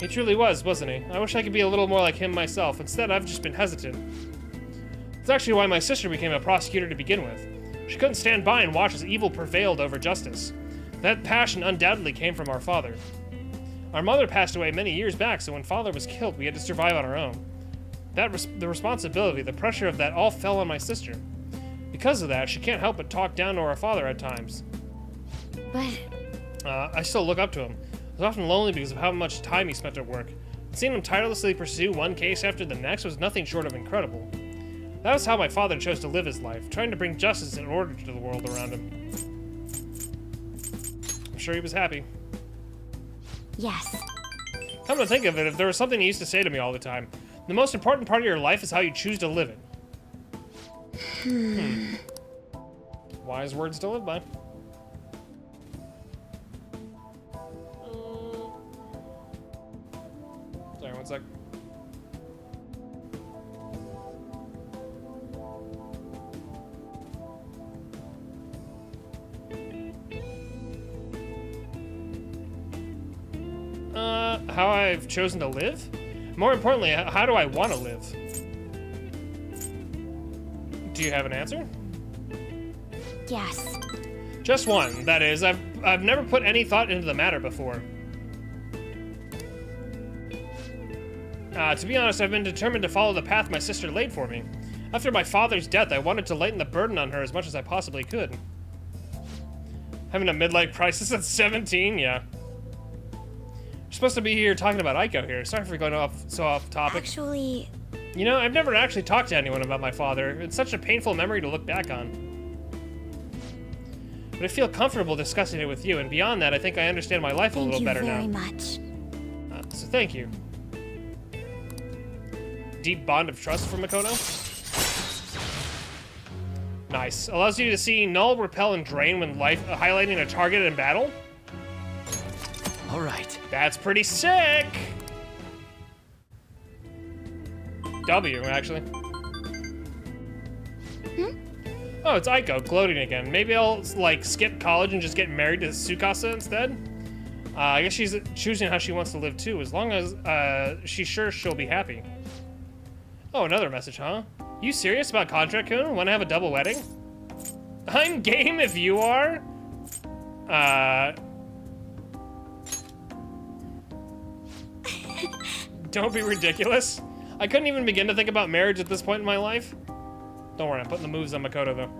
He truly was, wasn't he? I wish I could be a little more like him myself. Instead, I've just been hesitant. It's actually why my sister became a prosecutor to begin with. She couldn't stand by and watch as evil prevailed over justice. That passion undoubtedly came from our father. Our mother passed away many years back, so when father was killed, we had to survive on our own. The responsibility, the pressure of that all fell on my sister. Because of that, she can't help but talk down to our father at times. But... I still look up to him. I was often lonely because of how much time he spent at work. Seeing him tirelessly pursue one case after the next was nothing short of incredible. That was how my father chose to live his life, trying to bring justice and order to the world around him. I'm sure he was happy. Yes. Come to think of it, if there was something he used to say to me all the time, the most important part of your life is how you choose to live it. Wise words to live by. Sorry, one sec. How I've chosen to live? More importantly, how do I want to live? Do you have an answer? Yes. Just one, that is. I've never put any thought into the matter before. To be honest, I've been determined to follow the path my sister laid for me. After my father's death, I wanted to lighten the burden on her as much as I possibly could. Having a midlife crisis at 17? Yeah. We're supposed to be here talking about Aiko here. Sorry for going off topic. Actually... You know, I've never actually talked to anyone about my father. It's such a painful memory to look back on. But I feel comfortable discussing it with you, and beyond that, I think I understand my life a little better now. Thank you very much. So thank you. Deep bond of trust from Makoto. Nice. Allows you to see null, repel, and drain when highlighting a target in battle. All right. That's pretty sick. W, actually. Oh, it's Aiko, gloating again. Maybe I'll, like, skip college and just get married to Tsukasa instead? I guess she's choosing how she wants to live, too, as long as, she's sure she'll be happy. Oh, another message, huh? You serious about Contra-kun? Want to have a double wedding? I'm game if you are? Don't be ridiculous. I couldn't even begin to think about marriage at this point in my life. Don't worry, I'm putting the moves on Makoto, though.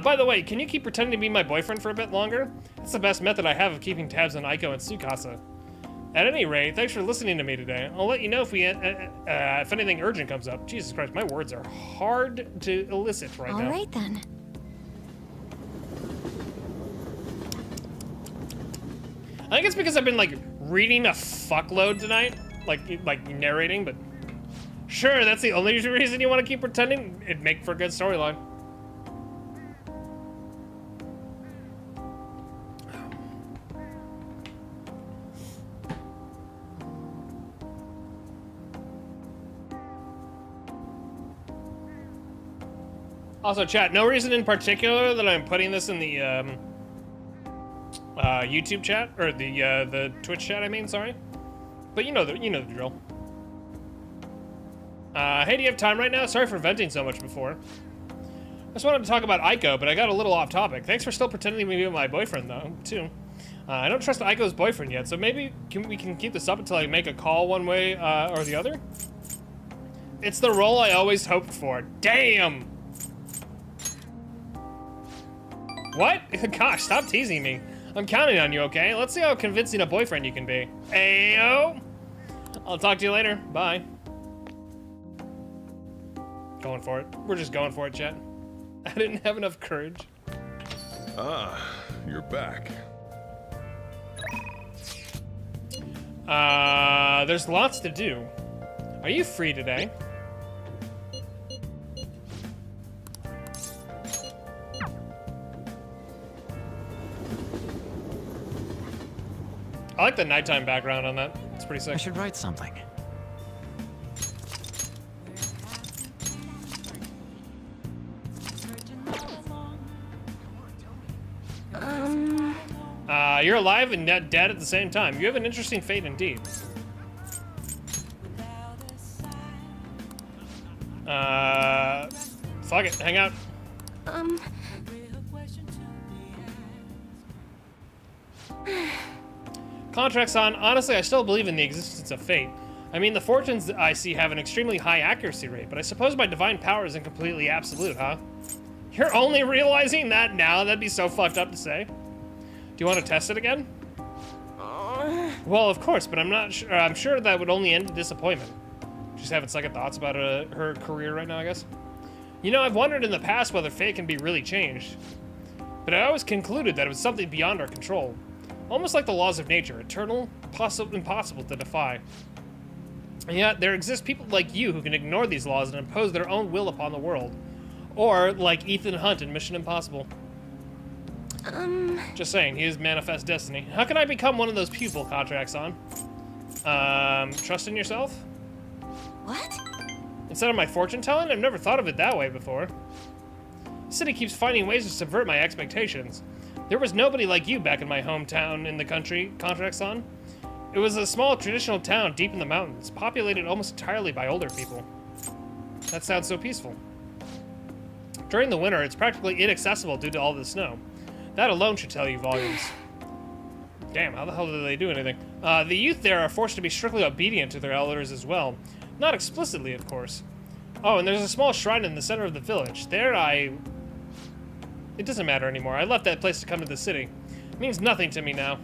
By the way, can you keep pretending to be my boyfriend for a bit longer? That's the best method I have of keeping tabs on Aiko and Tsukasa. At any rate, thanks for listening to me today. I'll let you know if if anything urgent comes up. Jesus Christ, my words are hard to elicit right now. All right, then. I think it's because I've been, like, reading a fuckload tonight. Like narrating, but... Sure, that's the only reason you want to keep pretending? It'd make for a good storyline. Also, chat, no reason in particular that I'm putting this in the YouTube chat, or the Twitch chat, I mean, sorry. But you know the drill. Hey, do you have time right now? Sorry for venting so much before. I just wanted to talk about Aiko, but I got a little off topic. Thanks for still pretending to be my boyfriend, though, too. I don't trust Aiko's boyfriend yet, so maybe we can keep this up until I make a call one way or the other? It's the role I always hoped for. Damn! What? Gosh, stop teasing me. I'm counting on you, okay? Let's see how convincing a boyfriend you can be. Ayo! I'll talk to you later. Bye. Going for it. We're just going for it, chat. I didn't have enough courage. Ah, you're back. There's lots to do. Are you free today? I like the nighttime background on that. It's pretty sick. I should write something. You're alive and dead at the same time. You have an interesting fate indeed. Fuck it, hang out. Contracts on. Honestly, I still believe in the existence of fate. I mean, the fortunes I see have an extremely high accuracy rate, but I suppose my divine power isn't completely absolute, huh? You're only realizing that now? That'd be so fucked up to say. Do you want to test it again? Well, of course, but I'm not sure. I'm sure that would only end in disappointment. She's having second thoughts about her career right now, I guess. You know, I've wondered in the past whether fate can be really changed. But I always concluded that it was something beyond our control. Almost like the laws of nature, eternal, impossible to defy. And yet, there exist people like you who can ignore these laws and impose their own will upon the world. Or, like Ethan Hunt in Mission Impossible. Just saying, he is manifest destiny. How can I become one of those people contracts on? Trust in yourself? What? Instead of my fortune telling? I've never thought of it that way before. The city keeps finding ways to subvert my expectations. There was nobody like you back in my hometown in the country, contracts on. It was a small traditional town deep in the mountains, populated almost entirely by older people. That sounds so peaceful. During the winter, it's practically inaccessible due to all the snow. That alone should tell you volumes. Damn, how the hell do they do anything? The youth there are forced to be strictly obedient to their elders as well. Not explicitly, of course. Oh, and there's a small shrine in the center of the village. There It doesn't matter anymore. I left that place to come to the city. It means nothing to me now.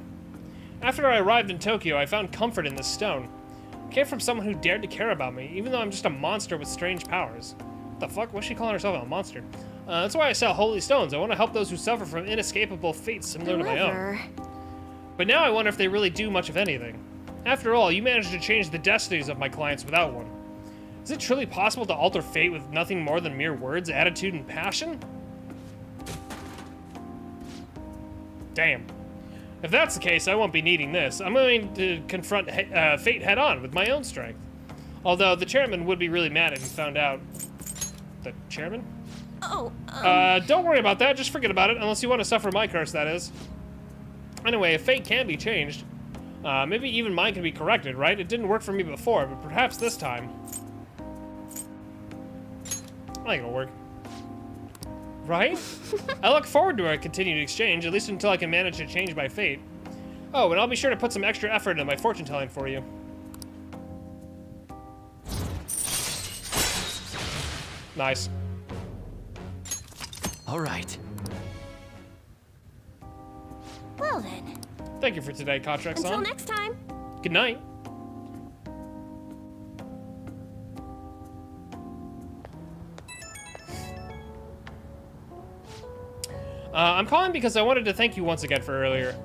After I arrived in Tokyo, I found comfort in this stone. It came from someone who dared to care about me, even though I'm just a monster with strange powers. What the fuck? What's she calling herself a monster? That's why I sell holy stones. I want to help those who suffer from inescapable fates similar to my own. But now I wonder if they really do much of anything. After all, you managed to change the destinies of my clients without one. Is it truly possible to alter fate with nothing more than mere words, attitude, and passion? Damn. If that's the case, I won't be needing this. I'm going to confront fate head-on with my own strength. Although, the chairman would be really mad if he found out. The chairman? Oh, don't worry about that. Just forget about it, unless you want to suffer my curse, that is. Anyway, if fate can be changed, maybe even mine can be corrected, right? It didn't work for me before, but perhaps this time. I think it'll work. Right? I look forward to our continued exchange, at least until I can manage to change my fate. Oh, and I'll be sure to put some extra effort into my fortune telling for you. Nice. All right. Well then. Thank you for today, Katrak-san. Until next time. Good night. I'm calling because I wanted to thank you once again for earlier.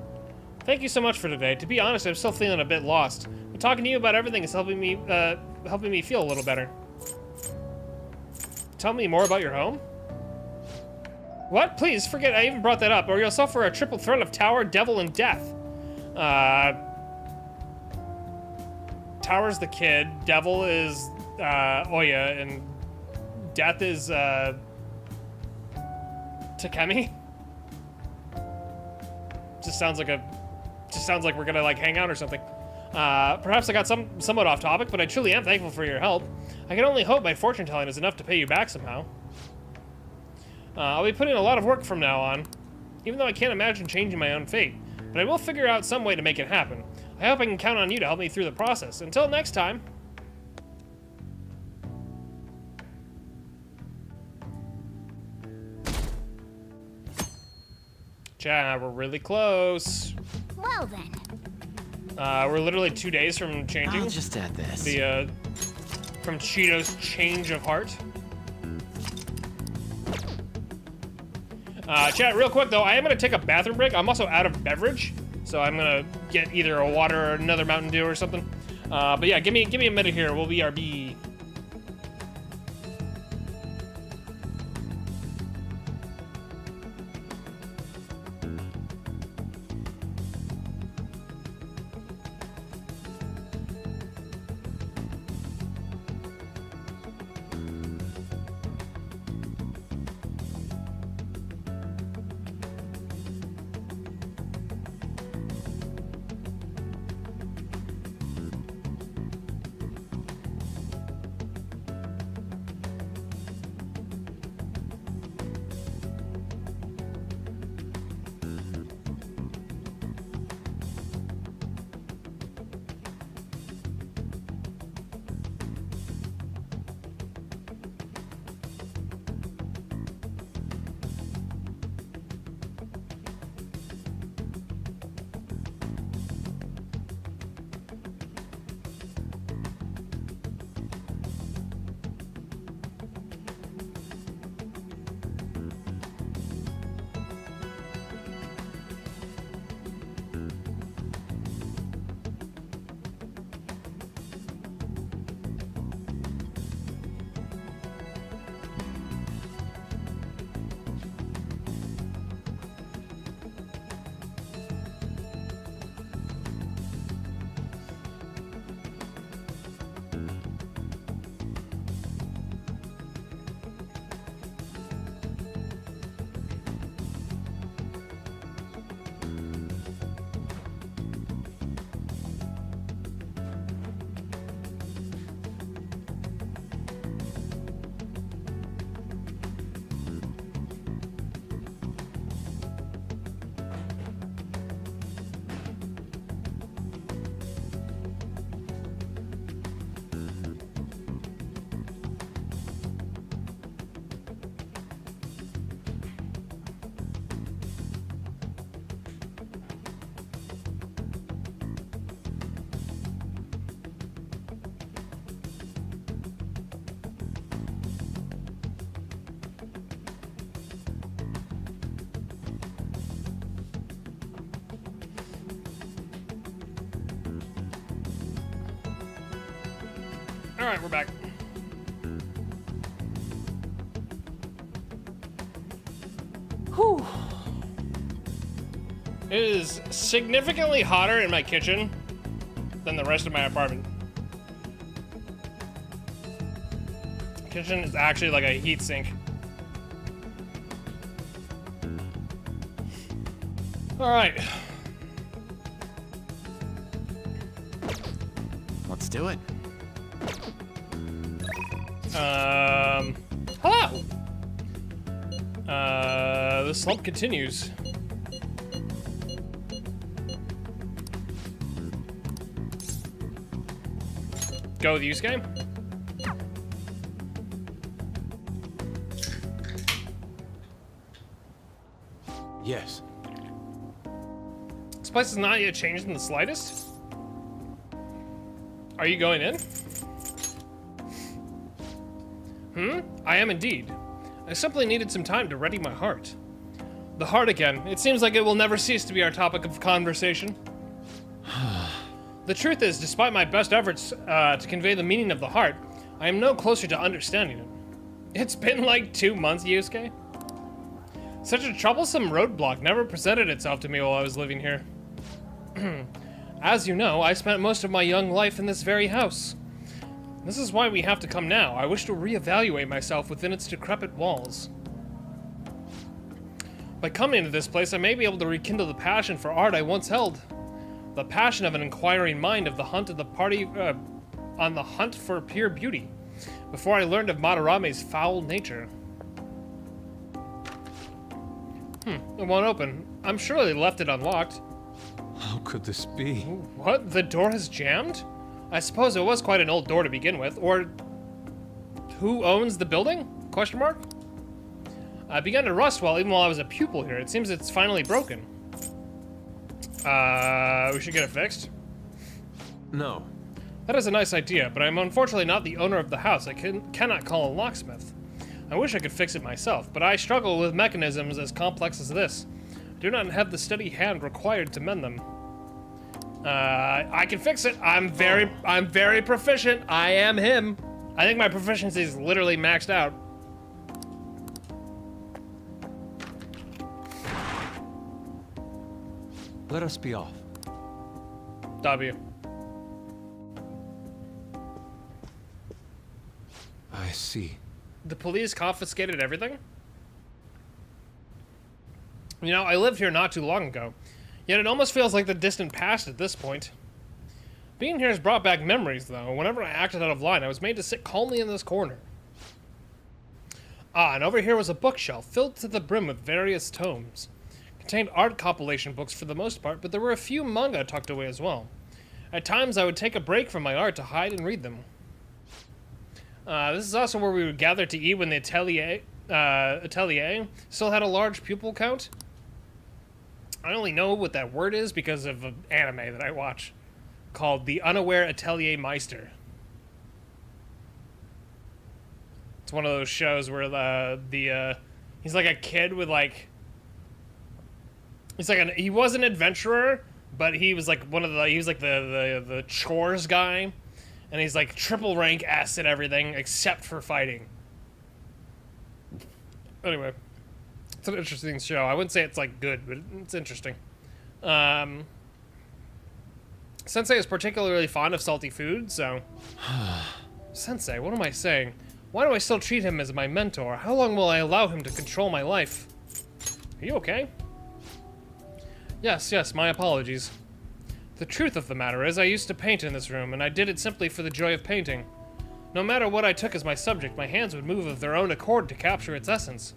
Thank you so much for today. To be honest, I'm still feeling a bit lost. But talking to you about everything is helping me feel a little better. Tell me more about your home? What? Please, forget I even brought that up, or you'll suffer a triple threat of tower, devil, and death. Tower's the kid, devil is Oya, and death is Takemi. Just sounds like we're gonna like hang out or something. Perhaps I got somewhat off topic, but I truly am thankful for your help. I can only hope my fortune telling is enough to pay you back somehow. I'll be putting in a lot of work from now on, even though I can't imagine changing my own fate. But I will figure out some way to make it happen. I hope I can count on you to help me through the process. Until next time. Chat, we're really close. Well then. We're literally 2 days from changing. I'll just add this. From Shido's change of heart. Chat, real quick though, I am gonna take a bathroom break. I'm also out of beverage, so I'm gonna get either a water or another Mountain Dew or something. But yeah, give me a minute here. We'll BRB. All right, we're back. Whew. It is significantly hotter in my kitchen than the rest of my apartment. Kitchen is actually like a heat sink. All right. Let's do it. Hello. the slump continues. Go with Yusuke? Yes. This place has not yet changed in the slightest. Are you going in? I am indeed. I simply needed some time to ready my heart. The heart again. It seems like it will never cease to be our topic of conversation. The truth is, despite my best efforts to convey the meaning of the heart, I am no closer to understanding it. It's been like 2 months, Yusuke. Such a troublesome roadblock never presented itself to me while I was living here. As you know, I spent most of my young life in this very house. This is why we have to come now. I wish to reevaluate myself within its decrepit walls. By coming to this place, I may be able to rekindle the passion for art I once held. The passion of an inquiring mind of the hunt of the party, on the hunt for pure beauty, before I learned of Madarame's foul nature. It won't open. I'm sure they left it unlocked. How could this be? What? The door has jammed? I suppose it was quite an old door to begin with, or who owns the building? Question mark? I began to rust even while I was a pupil here. It seems it's finally broken. We should get it fixed. No. That is a nice idea, but I'm unfortunately not the owner of the house. I cannot call a locksmith. I wish I could fix it myself, but I struggle with mechanisms as complex as this. I do not have the steady hand required to mend them. I can fix it. I'm very proficient. I am him. I think my proficiency is literally maxed out. Let us be off. W. I see. The police confiscated everything? You know, I lived here not too long ago, yet it almost feels like the distant past at this point. Being here has brought back memories, though. Whenever I acted out of line, I was made to sit calmly in this corner. Ah, and over here was a bookshelf filled to the brim with various tomes. Contained art compilation books for the most part, but there were a few manga tucked away as well. At times, I would take a break from my art to hide and read them. This is also where we would gather to eat when the atelier still had a large pupil count. I only know what that word is because of an anime that I watch called The Unaware Atelier Meister. It's one of those shows where he's like a kid with like, he was an adventurer, but he was like the chores guy. And he's like triple rank S at everything except for fighting. Anyway, it's an interesting show. I wouldn't say it's like good, but it's interesting. Sensei is particularly fond of salty food, so... Sensei, what am I saying? Why do I still treat him as my mentor? How long will I allow him to control my life? Are you okay? Yes, my apologies. The truth of the matter is, I used to paint in this room, and I did it simply for the joy of painting. No matter what I took as my subject, my hands would move of their own accord to capture its essence.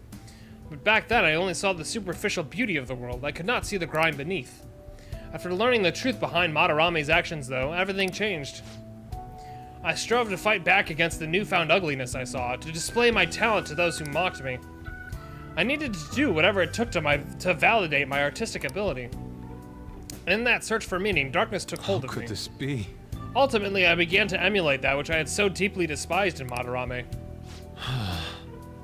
But back then, I only saw the superficial beauty of the world. I could not see the grime beneath. After learning the truth behind Madarame's actions, though, everything changed. I strove to fight back against the newfound ugliness I saw, to display my talent to those who mocked me. I needed to do whatever it took to validate my artistic ability. In that search for meaning, darkness took hold of me. How could this be? Ultimately, I began to emulate that which I had so deeply despised in Madarame.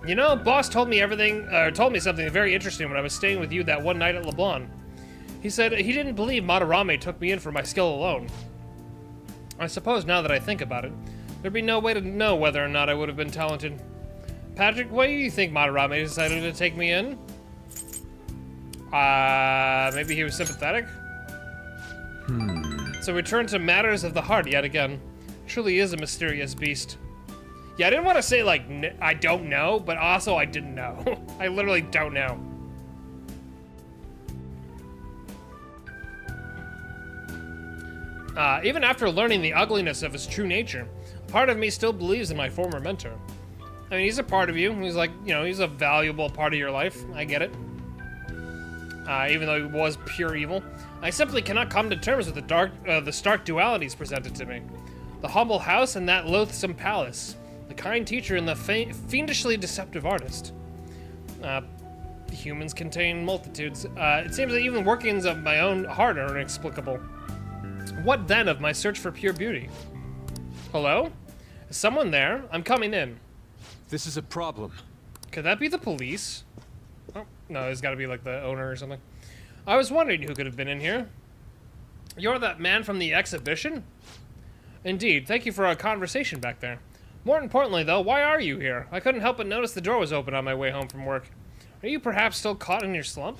You know, Boss told me something very interesting when I was staying with you that one night at LeBlanc. He said he didn't believe Madarame took me in for my skill alone. I suppose now that I think about it, there'd be no way to know whether or not I would have been talented. Patrick, why do you think Madarame decided to take me in? Maybe he was sympathetic? So we turn to matters of the heart yet again. Truly is a mysterious beast. Yeah, I didn't want to say, like, I don't know, but also I didn't know. I literally don't know. Even after learning the ugliness of his true nature, a part of me still believes in my former mentor. I mean, he's a part of you. He's like, you know, he's a valuable part of your life. I get it. even though he was pure evil. I simply cannot come to terms with the stark dualities presented to me. The humble house and that loathsome palace. The kind teacher and the fiendishly deceptive artist. Humans contain multitudes. It seems that even workings of my own heart are inexplicable. What then of my search for pure beauty? Hello? Is someone there? I'm coming in. This is a problem. Could that be the police? Oh, no, it's gotta be like the owner or something. I was wondering who could have been in here. You're that man from the exhibition? Indeed, thank you for our conversation back there. More importantly, though, why are you here? I couldn't help but notice the door was open on my way home from work. Are you perhaps still caught in your slump?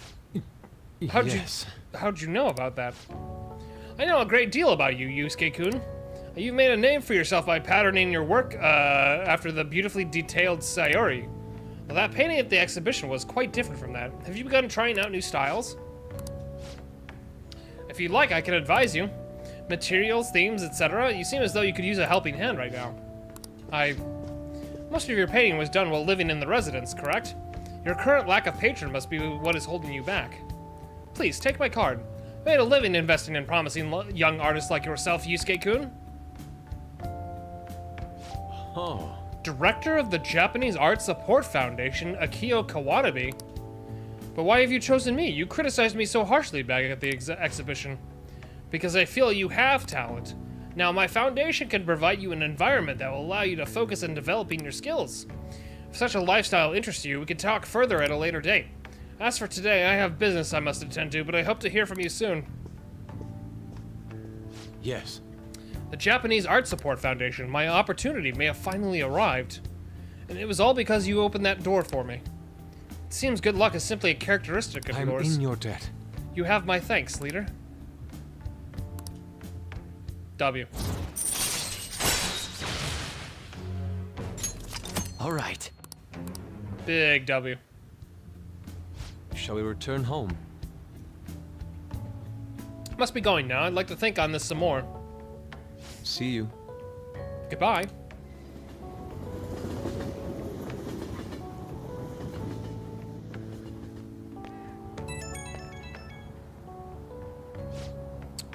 Yes. How'd you know about that? I know a great deal about you, Yusuke-kun. You've made a name for yourself by patterning your work after the beautifully detailed Sayori. Well, that painting at the exhibition was quite different from that. Have you begun trying out new styles? If you'd like, I can advise you. Materials, themes, etc. You seem as though you could use a helping hand right now. Most of your painting was done while living in the residence, correct? Your current lack of patron must be what is holding you back. Please, take my card. I made a living investing in promising young artists like yourself, Yusuke-kun. Oh. Director of the Japanese Art Support Foundation, Akio Kawanabe. But why have you chosen me? You criticized me so harshly back at the exhibition. Because I feel you have talent. Now, my foundation can provide you an environment that will allow you to focus on developing your skills. If such a lifestyle interests you, we can talk further at a later date. As for today, I have business I must attend to, but I hope to hear from you soon. Yes. The Japanese Art Support Foundation, my opportunity may have finally arrived. And it was all because you opened that door for me. It seems good luck is simply a characteristic of yours. I'm in your debt. You have my thanks, leader. W. All right. Big W. Shall we return home? Must be going now. I'd like to think on this some more. See you. Goodbye.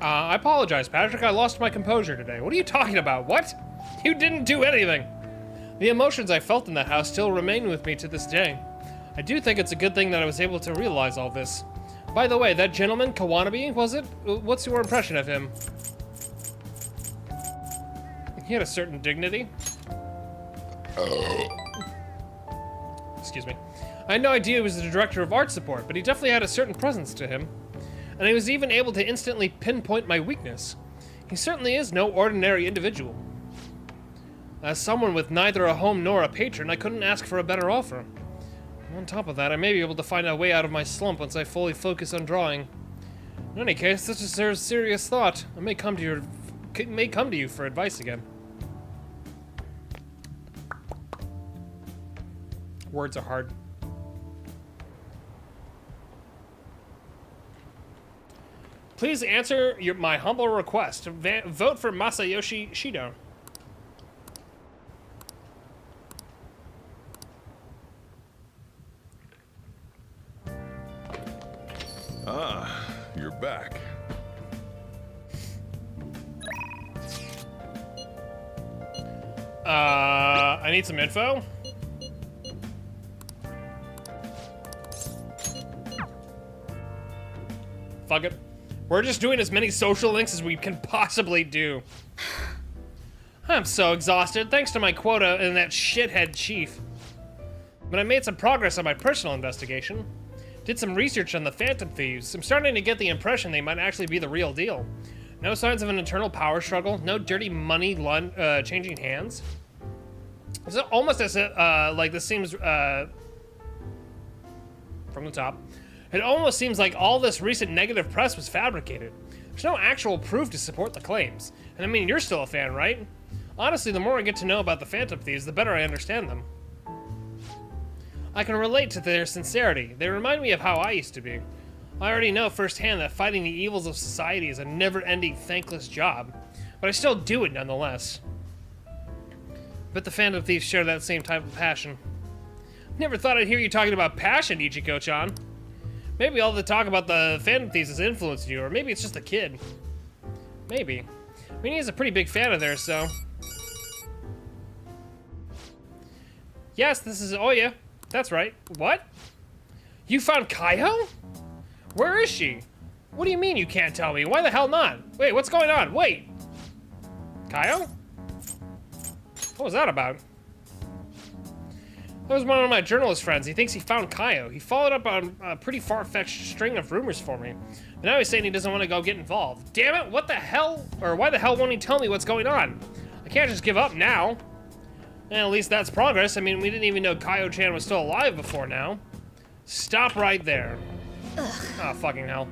I apologize, Patrick. I lost my composure today. What are you talking about? What? You didn't do anything. The emotions I felt in that house still remain with me to this day. I do think it's a good thing that I was able to realize all this. By the way, that gentleman, Kawanabe, was it? What's your impression of him? He had a certain dignity. Excuse me. I had no idea he was the director of art support, but he definitely had a certain presence to him. And he was even able to instantly pinpoint my weakness. He certainly is no ordinary individual. As someone with neither a home nor a patron, I couldn't ask for a better offer. On top of that, I may be able to find a way out of my slump once I fully focus on drawing. In any case, this deserves serious thought. I may come to you for advice again. Words are hard. Please answer my humble request. Vote for Masayoshi Shido. Ah, you're back. I need some info. Fuck it. We're just doing as many social links as we can possibly do. I'm so exhausted, thanks to my quota and that shithead chief. But I made some progress on my personal investigation. Did some research on the Phantom Thieves. I'm starting to get the impression they might actually be the real deal. No signs of an internal power struggle, no dirty money changing hands. It's almost as if, like this seems, from the top. It almost seems like all this recent negative press was fabricated. There's no actual proof to support the claims. And I mean, you're still a fan, right? Honestly, the more I get to know about the Phantom Thieves, the better I understand them. I can relate to their sincerity. They remind me of how I used to be. I already know firsthand that fighting the evils of society is a never-ending, thankless job, but I still do it nonetheless. But the Phantom Thieves share that same type of passion. Never thought I'd hear you talking about passion, Ichiko-chan. Maybe all the talk about the Phantom Thieves has influenced you, or maybe it's just a kid. Maybe. I mean, he's a pretty big fan of theirs, so. Yes, this is Oya. That's right. What? You found Kaio? Where is she? What do you mean you can't tell me? Why the hell not? Wait, what's going on? Wait. Kaio? What was that about? That was one of my journalist friends. He thinks he found Kaio. He followed up on a pretty far-fetched string of rumors for me. But now he's saying he doesn't want to go get involved. Damn it, what the hell? Or why the hell won't he tell me what's going on? I can't just give up now. And at least that's progress. I mean, we didn't even know Kaio-chan was still alive before now. Stop right there. Oh, fucking hell.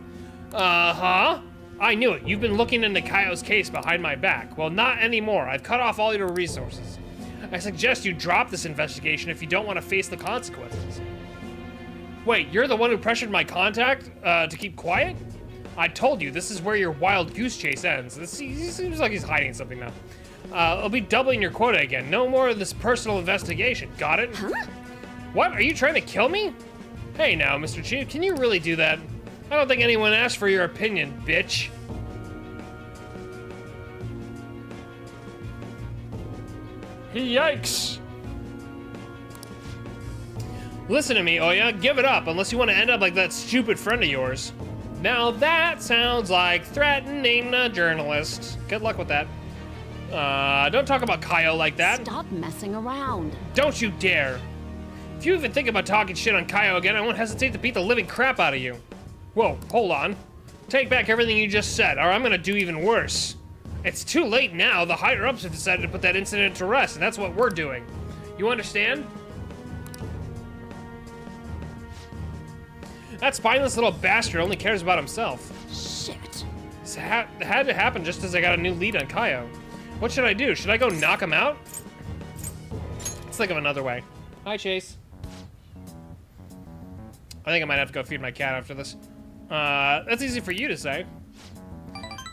Uh-huh. I knew it. You've been looking into Kaio's case behind my back. Well, not anymore. I've cut off all your resources. I suggest you drop this investigation if you don't want to face the consequences. Wait, you're the one who pressured my contact to keep quiet? I told you, this is where your wild goose chase ends. He seems like he's hiding something now. I'll be doubling your quota again. No more of this personal investigation. Got it? Huh? What? Are you trying to kill me? Hey now, Mr. Chief, can you really do that? I don't think anyone asked for your opinion, bitch. Yikes. Listen to me, Oya. Give it up, unless you want to end up like that stupid friend of yours. Now that sounds like threatening a journalist. Good luck with that. Don't talk about Kaio like that. Stop messing around. Don't you dare. If you even think about talking shit on Kaio again, I won't hesitate to beat the living crap out of you. Whoa, hold on. Take back everything you just said, or I'm gonna do even worse. It's too late now. The higher-ups have decided to put that incident to rest, and that's what we're doing. You understand? That spineless little bastard only cares about himself. Shit. It had to happen just as I got a new lead on Kaio. What should I do? Should I go knock him out? Let's think of another way. Hi, Chase. I think I might have to go feed my cat after this. That's easy for you to say.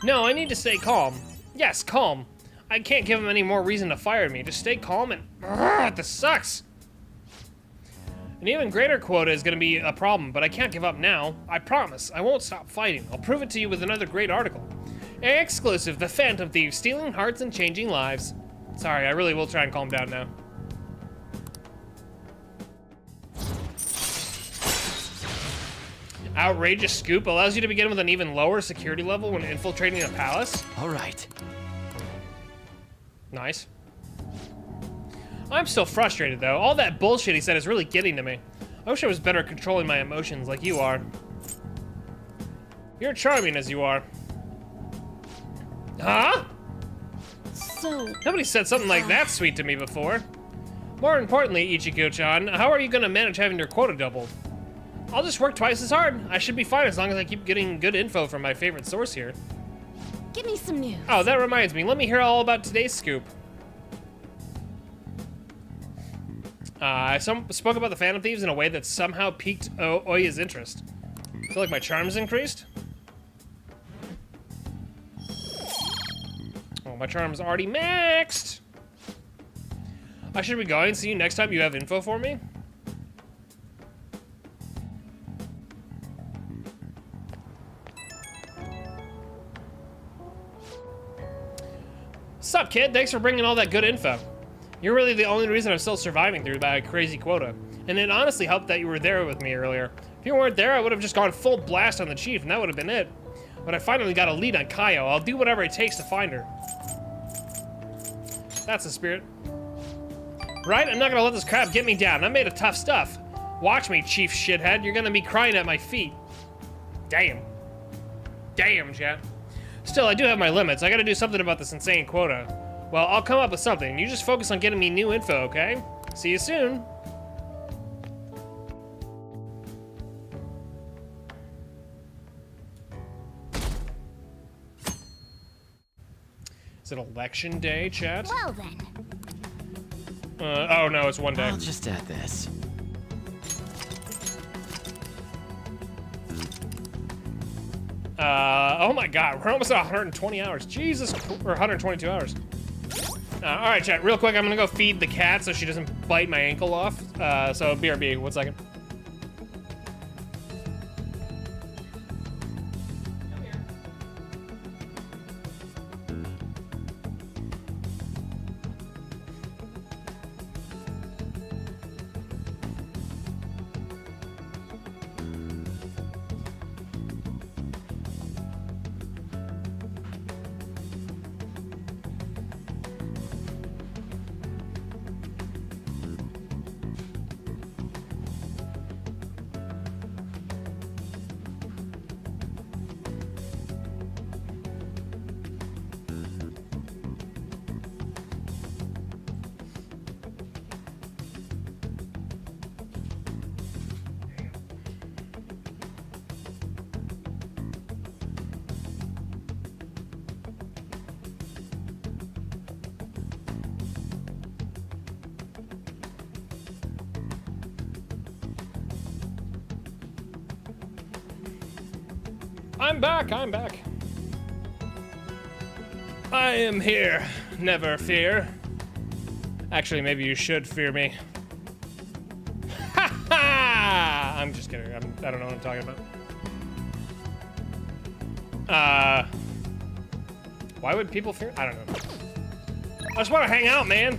No, I need to stay calm. Yes, calm. I can't give him any more reason to fire me. Just stay calm and... this sucks. An even greater quota is going to be a problem, but I can't give up now. I promise. I won't stop fighting. I'll prove it to you with another great article. Exclusive, the Phantom Thieves, stealing hearts and changing lives. Sorry, I really will try and calm down now. Outrageous scoop allows you to begin with an even lower security level when infiltrating a palace. All right. Nice. I'm still frustrated though. All that bullshit he said is really getting to me. I wish I was better at controlling my emotions like you are. You're charming as you are. Huh? So... Nobody said something like that sweet to me before. More importantly, Ichigo-chan, how are you gonna manage having your quota doubled? I'll just work twice as hard. I should be fine as long as I keep getting good info from my favorite source here. Give me some news. Oh, that reminds me. Let me hear all about today's scoop. I spoke about the Phantom Thieves in a way that somehow piqued Oya's interest. I feel like my charm's increased. Oh, my charm's already maxed. I should be going. See you next time you have info for me. Sup, kid? Thanks for bringing all that good info. You're really the only reason I'm still surviving through that crazy quota. And it honestly helped that you were there with me earlier. If you weren't there, I would have just gone full blast on the chief, and that would have been it. But I finally got a lead on Kaio. I'll do whatever it takes to find her. That's the spirit. Right? I'm not gonna let this crap get me down. I'm made of tough stuff. Watch me, chief shithead. You're gonna be crying at my feet. Damn. Damn, chat. Still, I do have my limits. I gotta do something about this insane quota. Well, I'll come up with something. You just focus on getting me new info, okay? See you soon. Is it election day, chat? Well then. Oh no, it's one day. I'll just add this. Oh my god, we're almost at 120 hours. Jesus, or 122 hours. All right, chat, real quick, I'm gonna go feed the cat so she doesn't bite my ankle off. So BRB, 1 second. I'm back, I'm back. I am here, never fear. Actually, maybe you should fear me. Ha ha! I'm just kidding, I don't know what I'm talking about. Why would people fear? I don't know. I just want to hang out, man.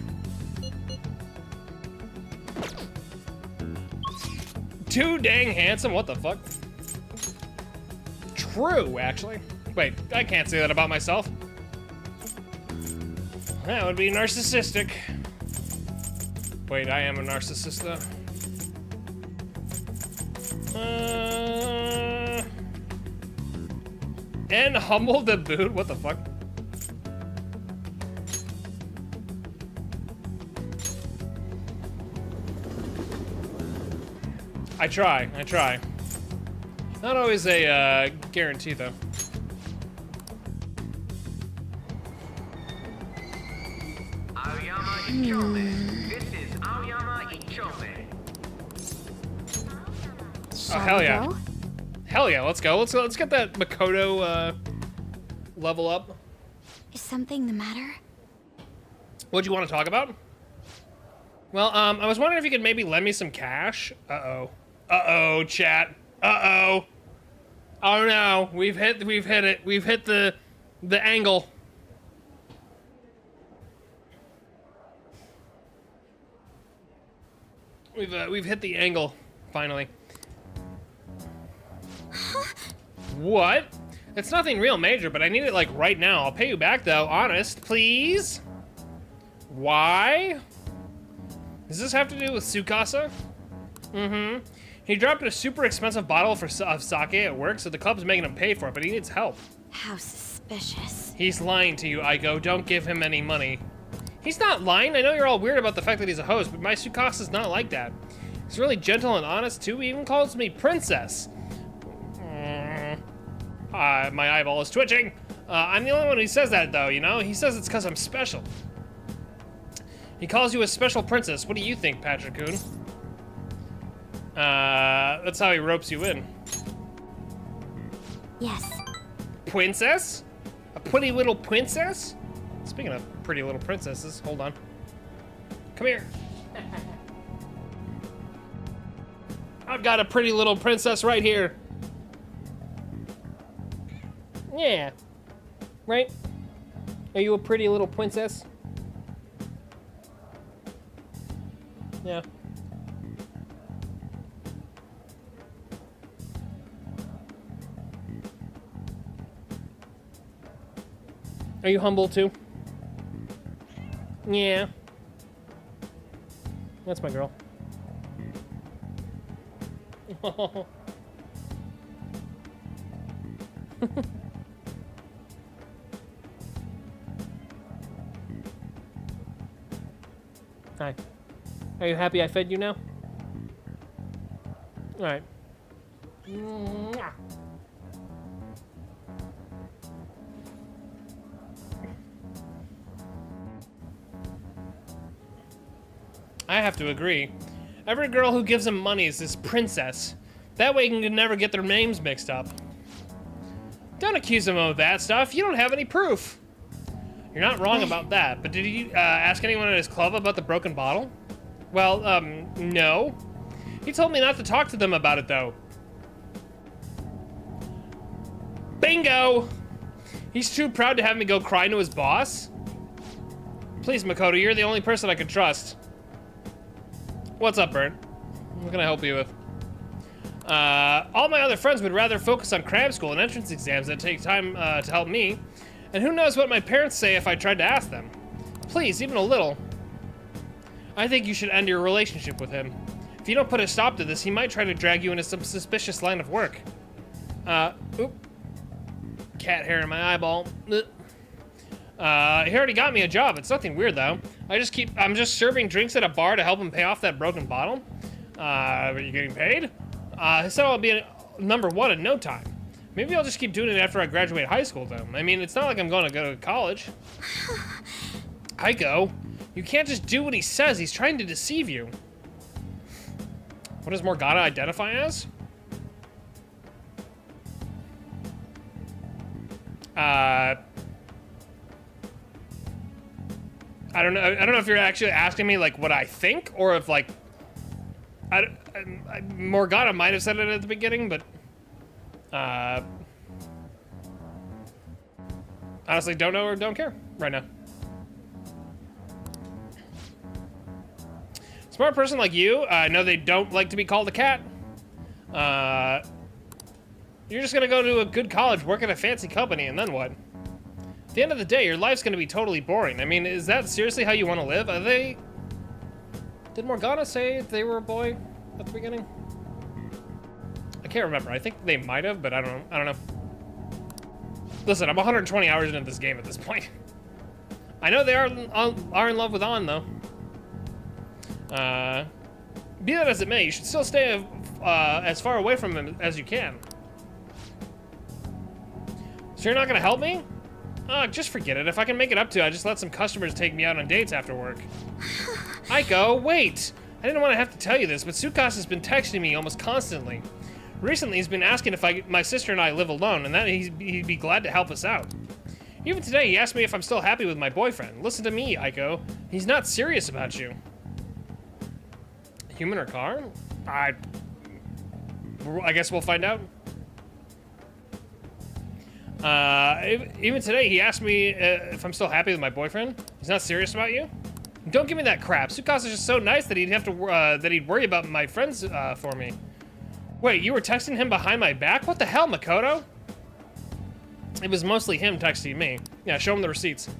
Too dang handsome, what the fuck? True, actually. Wait, I can't say that about myself. That would be narcissistic. Wait, I am a narcissist, though. And humble the boot? What the fuck? I try. Not always a guarantee, though. Aoyama Ichome. This is Aoyama Ichome. Oh, hell yeah. Hell yeah, let's go. Let's get that Makoto level up. Is something the matter? What'd you want to talk about? Well, I was wondering if you could maybe lend me some cash. Uh-oh. Uh-oh, chat. Uh-oh. Oh no, we've hit it. We've hit the angle. We've hit the angle, finally. What? It's nothing real major, but I need it like right now. I'll pay you back though, honest, please. Why? Does this have to do with Tsukasa? Mm-hmm. He dropped a super expensive bottle of sake at work, so the club's making him pay for it, but he needs help. How suspicious. He's lying to you, Aiko. Don't give him any money. He's not lying. I know you're all weird about the fact that he's a host, but my Tsukasa's not like that. He's really gentle and honest, too. He even calls me princess. My eyeball is twitching. I'm the only one who says that, though, you know? He says it's because I'm special. He calls you a special princess. What do you think, Patrick-kun? That's how he ropes you in. Yes. Princess? A pretty little princess? Speaking of pretty little princesses, hold on. Come here. I've got a pretty little princess right here. Yeah. Right? Are you a pretty little princess? Yeah. Are you humble too? Yeah. That's my girl. Hi. Are you happy I fed you now? Alright. I have to agree. Every girl who gives him money is this princess. That way he can never get their names mixed up. Don't accuse him of that stuff. You don't have any proof. You're not wrong about that, but did you ask anyone at his club about the broken bottle? Well, no. He told me not to talk to them about it, though. Bingo! He's too proud to have me go cry to his boss? Please, Makoto, you're the only person I can trust. What's up, Bert? What can I help you with? All my other friends would rather focus on cram school and entrance exams than take time to help me. And who knows what my parents say if I tried to ask them. Please, even a little. I think you should end your relationship with him. If you don't put a stop to this, he might try to drag you into some suspicious line of work. Oop. Cat hair in my eyeball. He already got me a job. It's nothing weird, though. I'm just serving drinks at a bar to help him pay off that broken bottle. Are you getting paid? He said I'll be number one in no time. Maybe I'll just keep doing it after I graduate high school, though. I mean, it's not like I'm going to go to college. Aiko, you can't just do what he says. He's trying to deceive you. What does Morgana identify as? I don't know. I don't know if you're actually asking me like what I think, or if like Morgana might have said it at the beginning, but honestly, don't know or don't care right now. Smart person like you, know they don't like to be called a cat. You're just gonna go to a good college, work at a fancy company, and then what? At the end of the day, your life's gonna be totally boring. I mean, is that seriously how you want to live? Are they... Did Morgana say they were a boy at the beginning? I can't remember. I think they might have, but I don't know. Listen, I'm 120 hours into this game at this point. I know they are in love with An, though. Be that as it may, you should still stay as far away from him as you can. So you're not gonna help me? Just forget it. If I can make it up to, I just let some customers take me out on dates after work. Aiko, wait! I didn't want to have to tell you this, but Tsukasa has been texting me almost constantly. Recently, he's been asking if my sister and I live alone, and that he'd be glad to help us out. Even today, he asked me if I'm still happy with my boyfriend. Listen to me, Aiko. He's not serious about you. Human or car? I guess we'll find out. Even today, he asked me if I'm still happy with my boyfriend. He's not serious about you? Don't give me that crap. Tsukasa's just so nice that he'd worry about my friends for me. Wait, you were texting him behind my back? What the hell, Makoto? It was mostly him texting me. Yeah, show him the receipts.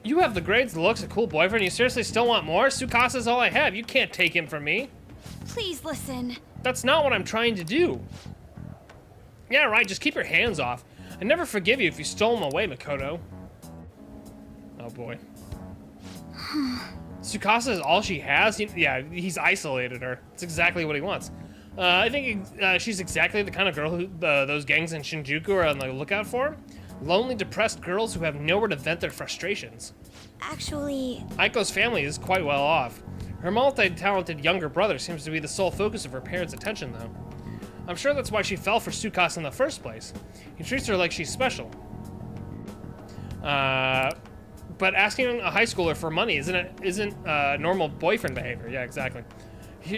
You have the grades, the looks, a cool boyfriend. You seriously still want more? Tsukasa's all I have. You can't take him from me. Please listen. That's not what I'm trying to do. Yeah, right, just keep your hands off. I'd never forgive you if you stole him away, Makoto. Oh boy. Tsukasa is all she has? Yeah, he's isolated her. That's exactly what he wants. I think she's exactly the kind of girl who those gangs in Shinjuku are on the lookout for. Lonely, depressed girls who have nowhere to vent their frustrations. Actually... Aiko's family is quite well off. Her multi-talented younger brother seems to be the sole focus of her parents' attention, though. I'm sure that's why she fell for Tsukasa in the first place. He treats her like she's special. But asking a high schooler for money isn't normal boyfriend behavior. Yeah, exactly.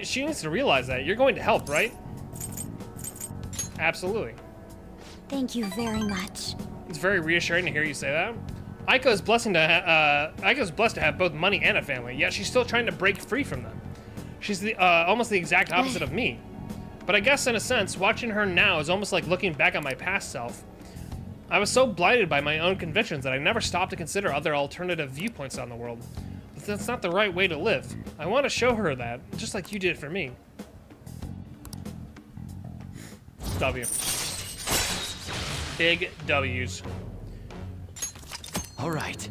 She needs to realize that. You're going to help, right? Absolutely. Thank you very much. It's very reassuring to hear you say that. Aiko's blessed to have both money and a family, yet she's still trying to break free from them. She's almost the exact opposite of me. But I guess in a sense, watching her now is almost like looking back at my past self. I was so blinded by my own convictions that I never stopped to consider other alternative viewpoints on the world. But that's not the right way to live. I want to show her that, just like you did for me. W. Big W's. All right.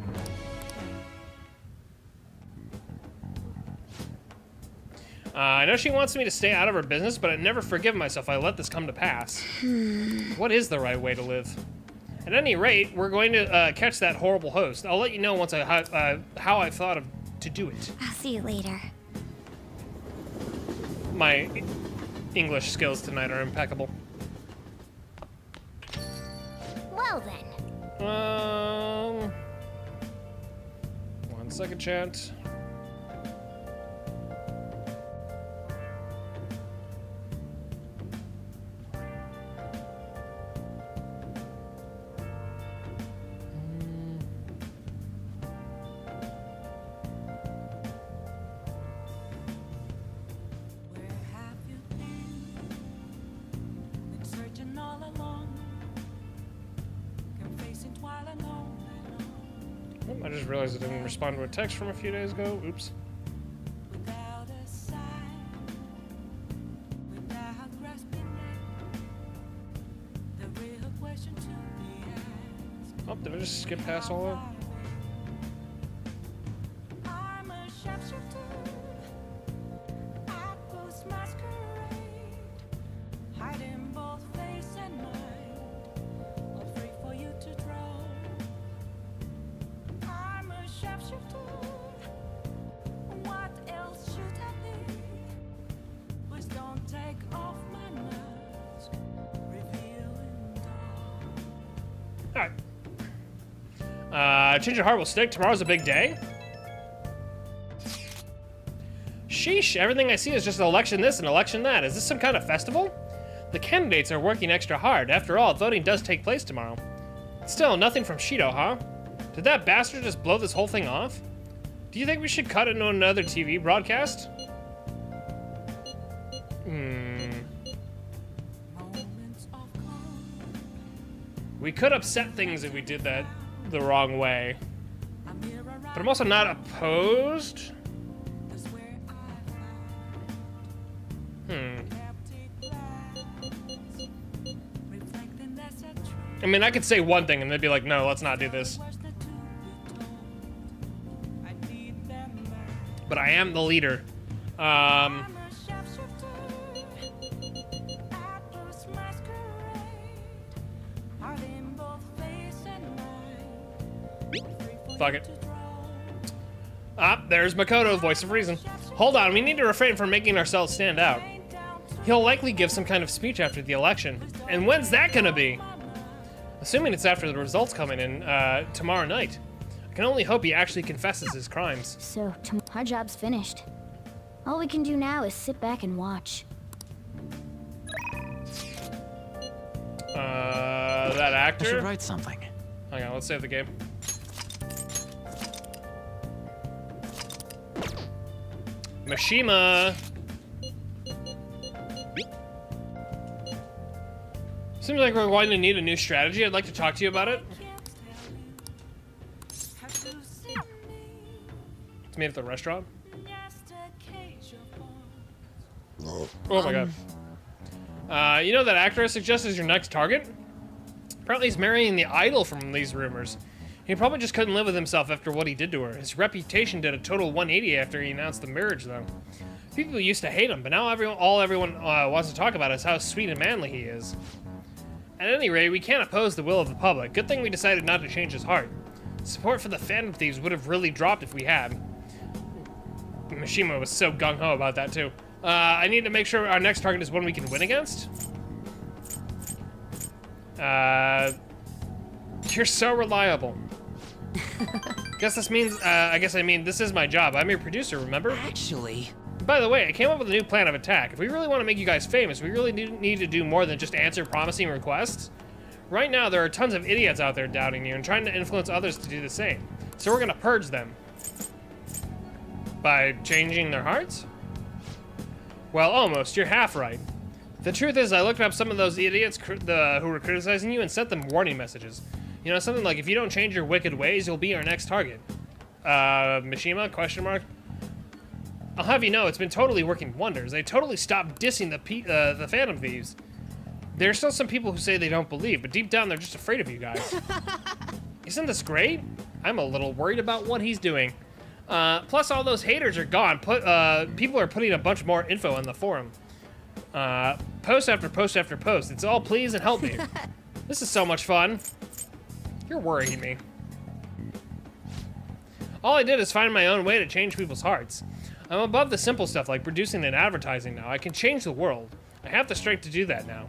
I know she wants me to stay out of her business, but I'd never forgive myself if I let this come to pass. What is the right way to live? At any rate, we're going to catch that horrible host. I'll let you know once how I've thought of to do it. I'll see you later. My English skills tonight are impeccable. Well then. 1 second, chat. I just realized I didn't respond to a text from a few days ago. Oops. Oh, did I just skip past all that? Change your heart will stick. Tomorrow's a big day. Sheesh, everything I see is just an election this and election that. Is this some kind of festival? The candidates are working extra hard. After all, voting does take place tomorrow. Still, nothing from Shido, huh? Did that bastard just blow this whole thing off? Do you think we should cut into another TV broadcast? We could upset things if we did that the wrong way. But I'm also not opposed. I mean, I could say one thing and they'd be like, no, let's not do this. But I am the leader. Fuck it. Ah, there's Makoto, voice of reason. Hold on, we need to refrain from making ourselves stand out. He'll likely give some kind of speech after the election. And when's that gonna be? Assuming it's after the results coming in tomorrow night. I can only hope he actually confesses his crimes. So, our job's finished. All we can do now is sit back and watch. That actor? I should write something. Hang on, let's save the game. Mishima! Seems like we're going to need a new strategy. I'd like to talk to you about it. Let's meet at the restaurant. Oh my god. You know that actor I suggest is your next target? Apparently he's marrying the idol from these rumors. He probably just couldn't live with himself after what he did to her. His reputation did a total 180 after he announced the marriage, though. People used to hate him, but now everyone wants to talk about is how sweet and manly he is. At any rate, we can't oppose the will of the public. Good thing we decided not to change his heart. Support for the Phantom Thieves would have really dropped if we had. Mishima was so gung-ho about that, too. I need to make sure our next target is one we can win against. You're so reliable. I guess I mean this is my job. I'm your producer, remember? Actually... By the way, I came up with a new plan of attack. If we really want to make you guys famous, we really need to do more than just answer promising requests. Right now, there are tons of idiots out there doubting you and trying to influence others to do the same. So we're gonna purge them. By changing their hearts? Well, almost. You're half right. The truth is, I looked up some of those idiots who were criticizing you and sent them warning messages. You know, something like, if you don't change your wicked ways, you'll be our next target. Mishima, question mark? I'll have you know, it's been totally working wonders. They totally stopped dissing the Phantom Thieves. There are still some people who say they don't believe, but deep down they're just afraid of you guys. Isn't this great? I'm a little worried about what he's doing. Plus, all those haters are gone. People are putting a bunch more info on the forum. Post after post after post. It's all please and help me. This is so much fun. You're worrying me. All I did is find my own way to change people's hearts. I'm above the simple stuff like producing and advertising now. I can change the world. I have the strength to do that now.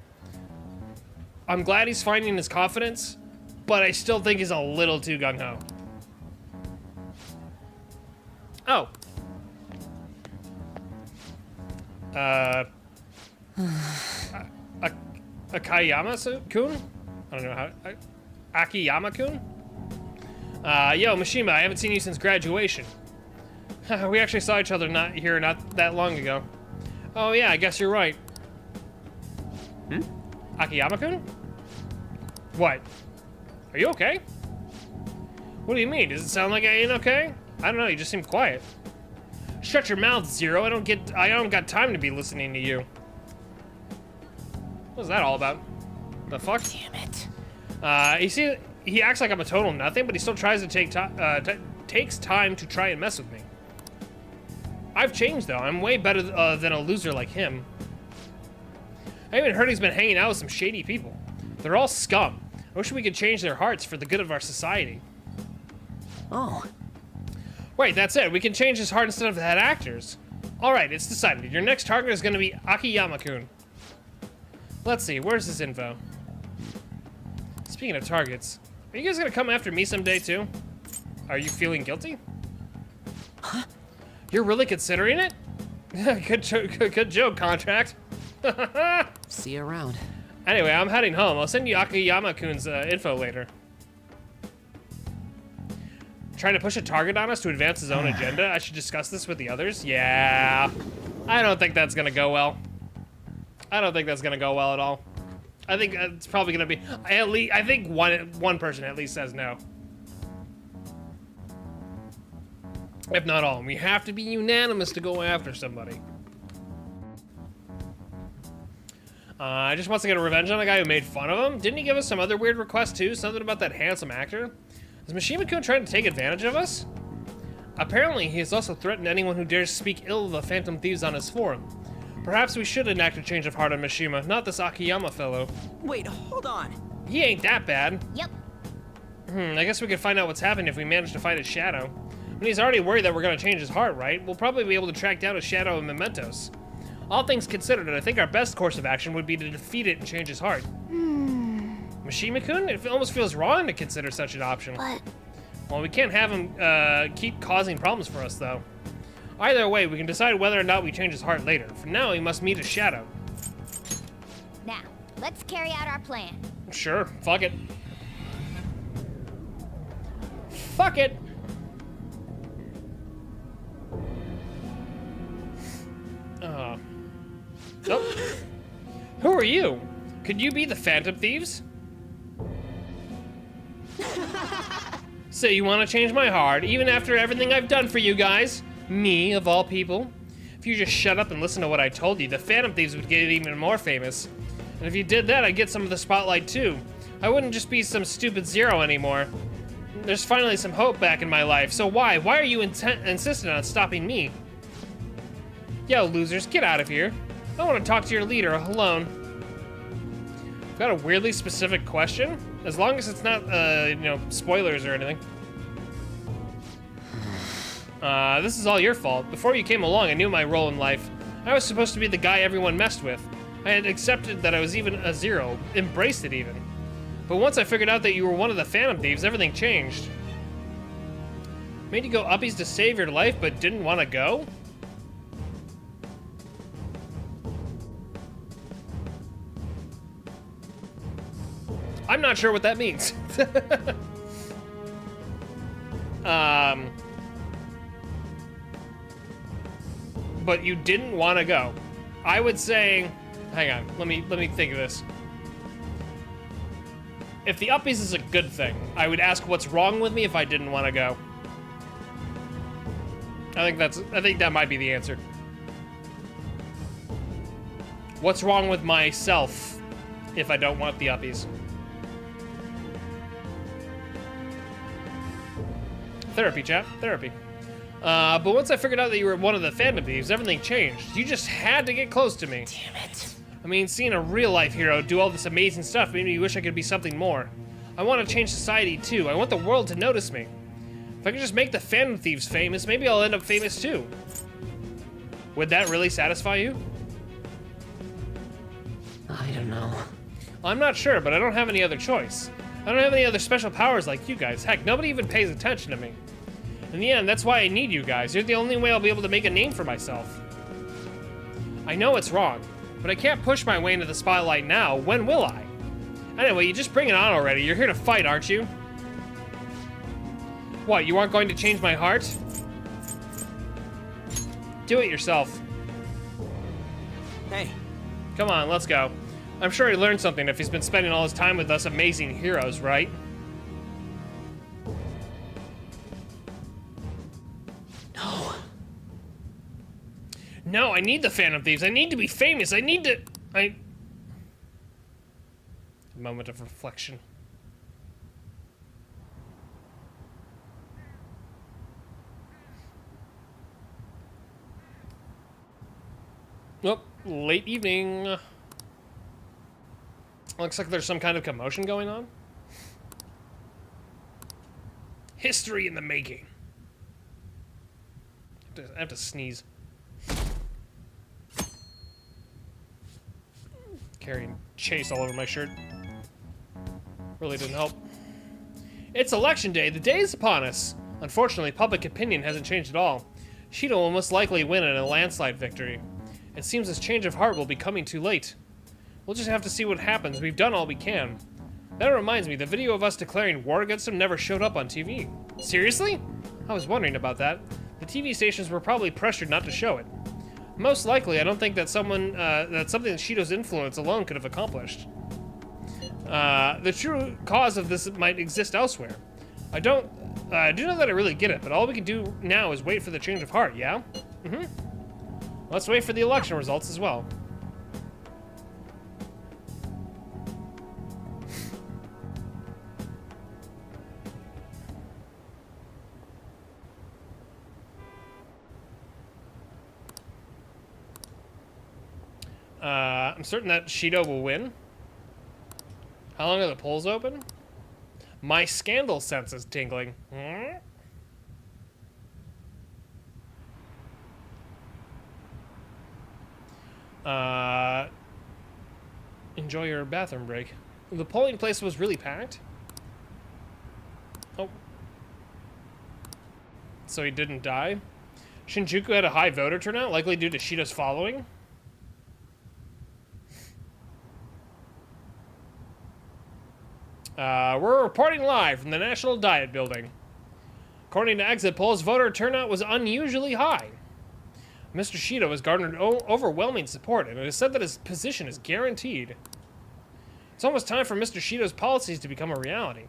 I'm glad he's finding his confidence, but I still think he's a little too gung-ho. Oh. Akiyama-kun? I don't know how... Akiyama-kun? Yo, Mishima, I haven't seen you since graduation. We actually saw each other not that long ago. Oh yeah, I guess you're right. Akiyama-kun? What? Are you okay? What do you mean? Does it sound like I ain't okay? I don't know, you just seem quiet. Shut your mouth, Zero. I don't got time to be listening to you. What's that all about? The fuck? Damn it. You see, he acts like I'm a total nothing, but he still tries to takes time to try and mess with me. I've changed, though. I'm way better than a loser like him. I even heard he's been hanging out with some shady people. They're all scum. I wish we could change their hearts for the good of our society. Oh. Wait, that's it. We can change his heart instead of that actor's. Alright, it's decided. Your next target is going to be Akiyama-kun. Let's see, where's his info? Speaking of targets, Are you guys gonna come after me someday too? Are you feeling guilty? Huh? You're really considering it? Good joke, contract. See you around. Anyway, I'm heading home. I'll send you Akiyama-kun's info later. Trying to push a target on us to advance his own agenda? I should discuss this with the others? Yeah. I don't think that's gonna go well. I don't think that's gonna go well at all. I think it's probably gonna be I think one person at least says no. If not all. We have to be unanimous to go after somebody. Just wants to get a revenge on the guy who made fun of him. Didn't he give us some other weird request too? Something about that handsome actor? Is Mishima-kun trying to take advantage of us? Apparently, he has also threatened anyone who dares speak ill of the Phantom Thieves on his forum. Perhaps we should enact a change of heart on Mishima, not this Akiyama fellow. Wait, hold on. He ain't that bad. Yep. I guess we could find out what's happening if we manage to fight his shadow. I mean, he's already worried that we're gonna change his heart, right? We'll probably be able to track down his shadow and mementos. All things considered, I think our best course of action would be to defeat it and change his heart. Mishima-kun? It almost feels wrong to consider such an option. But Well, we can't have him keep causing problems for us, though. Either way, we can decide whether or not we change his heart later. For now, he must meet his shadow. Now, let's carry out our plan. Sure, fuck it. Fuck it! Oh. Who are you? Could you be the Phantom Thieves? So you want to change my heart, even after everything I've done for you guys? Me, of all people? If you just shut up and listen to what I told you, the Phantom Thieves would get even more famous. And if you did that, I'd get some of the spotlight too. I wouldn't just be some stupid zero anymore. There's finally some hope back in my life, so why? Why are you insistent on stopping me? Yo, losers, get out of here. I want to talk to your leader alone. I've got a weirdly specific question, as long as it's not, you know, spoilers or anything. This is all your fault. Before you came along, I knew my role in life. I was supposed to be the guy everyone messed with. I had accepted that I was even a zero, embraced it even. But once I figured out that you were one of the Phantom Thieves, everything changed. Made you go uppies to save your life, but didn't want to go? I'm not sure what that means. But you didn't want to go. I would say, hang on, let me think of this. If the uppies is a good thing, I would ask what's wrong with me if I didn't want to go. I think that might be the answer. What's wrong with myself if I don't want the uppies? Therapy, chat. Therapy. But once I figured out that you were one of the Phantom Thieves, everything changed. You just had to get close to me. Damn it. I mean, seeing a real-life hero do all this amazing stuff made me wish I could be something more. I want to change society, too. I want the world to notice me. If I could just make the Phantom Thieves famous, maybe I'll end up famous, too. Would that really satisfy you? I don't know. I'm not sure, but I don't have any other choice. I don't have any other special powers like you guys. Heck, nobody even pays attention to me. In the end, that's why I need you guys. You're the only way I'll be able to make a name for myself. I know it's wrong, but I can't push my way into the spotlight now. When will I? Anyway, you just bring it on already. You're here to fight, aren't you? What, you aren't going to change my heart? Do it yourself. Hey. Come on, let's go. I'm sure he learned something if he's been spending all his time with us amazing heroes, right? No. No, I need the Phantom Thieves. I need to be famous. I need to... A moment of reflection. Oh, late evening. Looks like there's some kind of commotion going on. History in the making. I have to sneeze. Carrying Chase all over my shirt. Really didn't help. It's election day. The day is upon us. Unfortunately, public opinion hasn't changed at all. Shido will most likely win in a landslide victory. It seems his change of heart will be coming too late. We'll just have to see what happens. We've done all we can. That reminds me, the video of us declaring war against him never showed up on TV. Seriously? I was wondering about that. The TV stations were probably pressured not to show it. Most likely, I don't think that's something that Shido's influence alone could have accomplished. The true cause of this might exist elsewhere. I do know that I really get it, but all we can do now is wait for the change of heart, yeah? Let's wait for the election results as well. I'm certain that Shido will win. How long are the polls open? My scandal sense is tingling. Enjoy your bathroom break. The polling place was really packed. Oh. So he didn't die? Shinjuku had a high voter turnout, likely due to Shido's following. We're reporting live from the National Diet Building. According to exit polls, voter turnout was unusually high. Mr. Shido has garnered overwhelming support, and it is said that his position is guaranteed. It's almost time for Mr. Shido's policies to become a reality.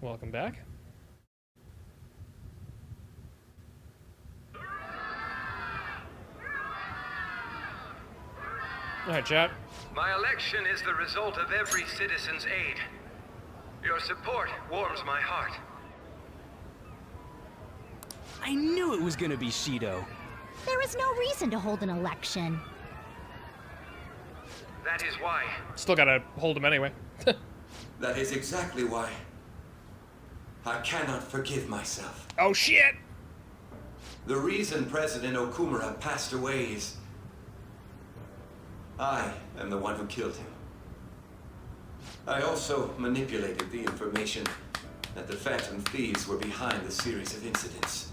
Welcome back. Alright, chat. My election is the result of every citizen's aid. Your support warms my heart. I knew it was gonna be Shido. There is no reason to hold an election. That is why. Still gotta hold him anyway. That is exactly why. I cannot forgive myself. Oh shit! The reason President Okumura passed away is I am the one who killed him. I also manipulated the information that the Phantom Thieves were behind the series of incidents.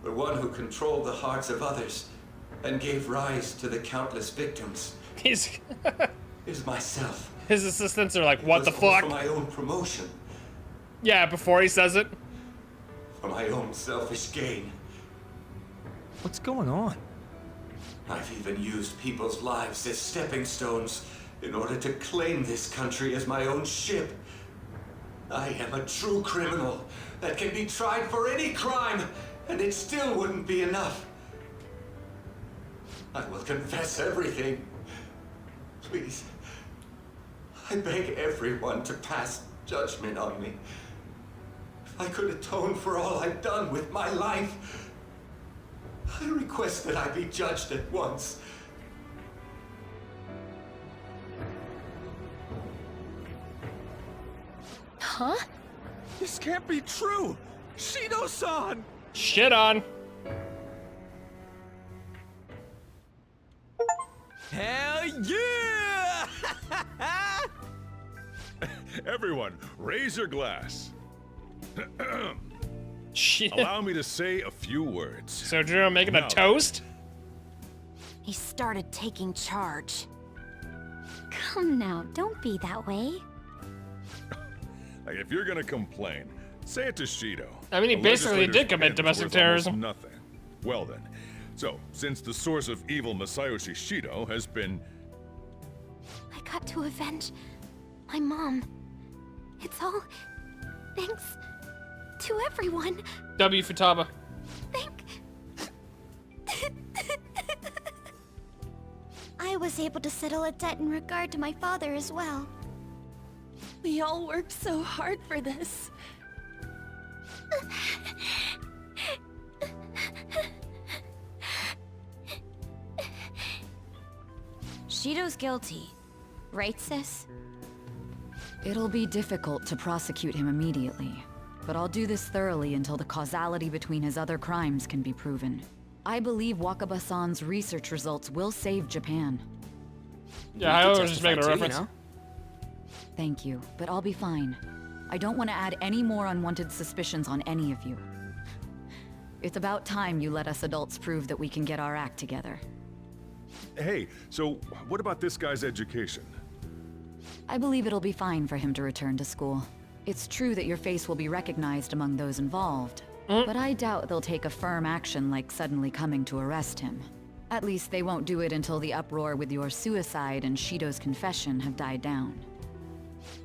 The one who controlled the hearts of others and gave rise to the countless victims He's is myself. His assistants are like, what the fuck? For my own promotion. Yeah, before he says it. For my own selfish gain. What's going on? I've even used people's lives as stepping stones in order to claim this country as my own ship. I am a true criminal that can be tried for any crime, and it still wouldn't be enough. I will confess everything. Please, I beg everyone to pass judgment on me. If I could atone for all I've done with my life, I request that I be judged at once. Huh? This can't be true! Shido-san! Shit on. Hell yeah! Everyone, raise your glass. Shit. Allow me to say a few words. So Drew making Now a toast? He started taking charge. Come now, don't be that way. Like, if you're gonna complain, say it to Shido. I mean, he The basically legislator's did commit pen is domestic worth terrorism. almost nothing. Well then, so since the source of evil Masayoshi Shido has been I got to avenge my mom. It's all thanks to everyone. W Futaba. I was able to settle a debt in regard to my father as well. We all worked so hard for this. Shido's guilty, right, sis? It'll be difficult to prosecute him immediately, but I'll do this thoroughly until the causality between his other crimes can be proven. I believe Wakaba-san's research results will save Japan. Yeah, I was just making a reference. Thank you, but I'll be fine. I don't want to add any more unwanted suspicions on any of you. It's about time you let us adults prove that we can get our act together. Hey, so what about this guy's education? I believe it'll be fine for him to return to school. It's true that your face will be recognized among those involved, but I doubt they'll take a firm action like suddenly coming to arrest him. At least they won't do it until the uproar with your suicide and Shido's confession have died down.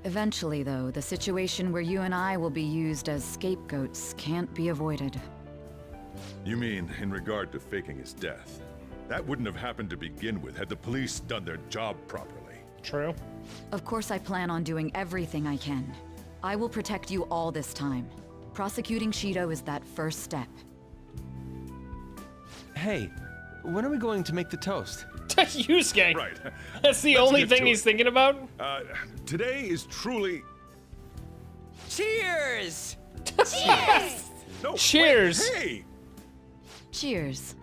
Eventually, though, the situation where you and I will be used as scapegoats can't be avoided. You mean in regard to faking his death? That wouldn't have happened to begin with had the police done their job properly. True. Of course I plan on doing everything I can. I will protect you all this time. Prosecuting Shido is that first step. Hey, when are we going to make the toast? Yusuke. Right. That's the Let's only get thing to he's it. thinking about. Today is truly... Cheers! Cheers! No, Cheers. wait, hey! Cheers.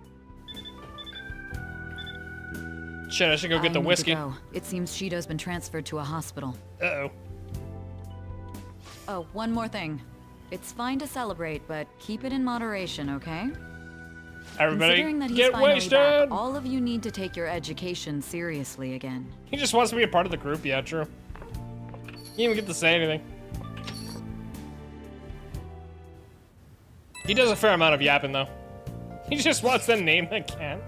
Shit, I should go get the I need to whiskey. go. It seems Shido's been transferred to a hospital. Uh-oh. Oh, one more thing. It's fine to celebrate, but keep it in moderation, okay? Everybody, Considering that he's get finally wasted. back, all of you need to take your education seriously again. He just wants to be a part of the group. Yeah, true. He didn't even get to say anything. He does a fair amount of yapping, though. He just wants to name the cat.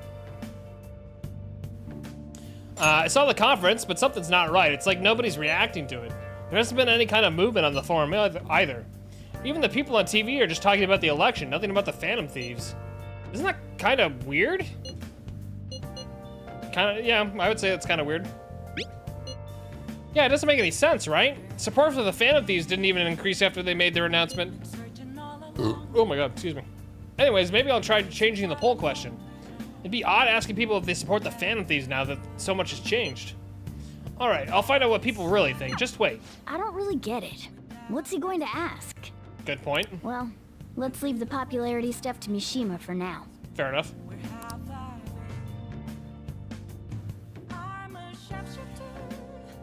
I saw the conference, but something's not right. It's like nobody's reacting to it. There hasn't been any kind of movement on the forum either. Even the people on TV are just talking about the election, nothing about the Phantom Thieves. Isn't that kind of weird? Yeah, I would say that's kind of weird. Yeah, it doesn't make any sense, right? Support for the Phantom Thieves didn't even increase after they made their announcement. Oh my god, excuse me. Anyways, maybe I'll try changing the poll question. It'd be odd asking people if they support the Phantom Thieves now that so much has changed. Alright, I'll find out what people really think. Just wait. I don't really get it. What's he going to ask? Good point. Well, let's leave the popularity stuff to Mishima for now. Fair enough.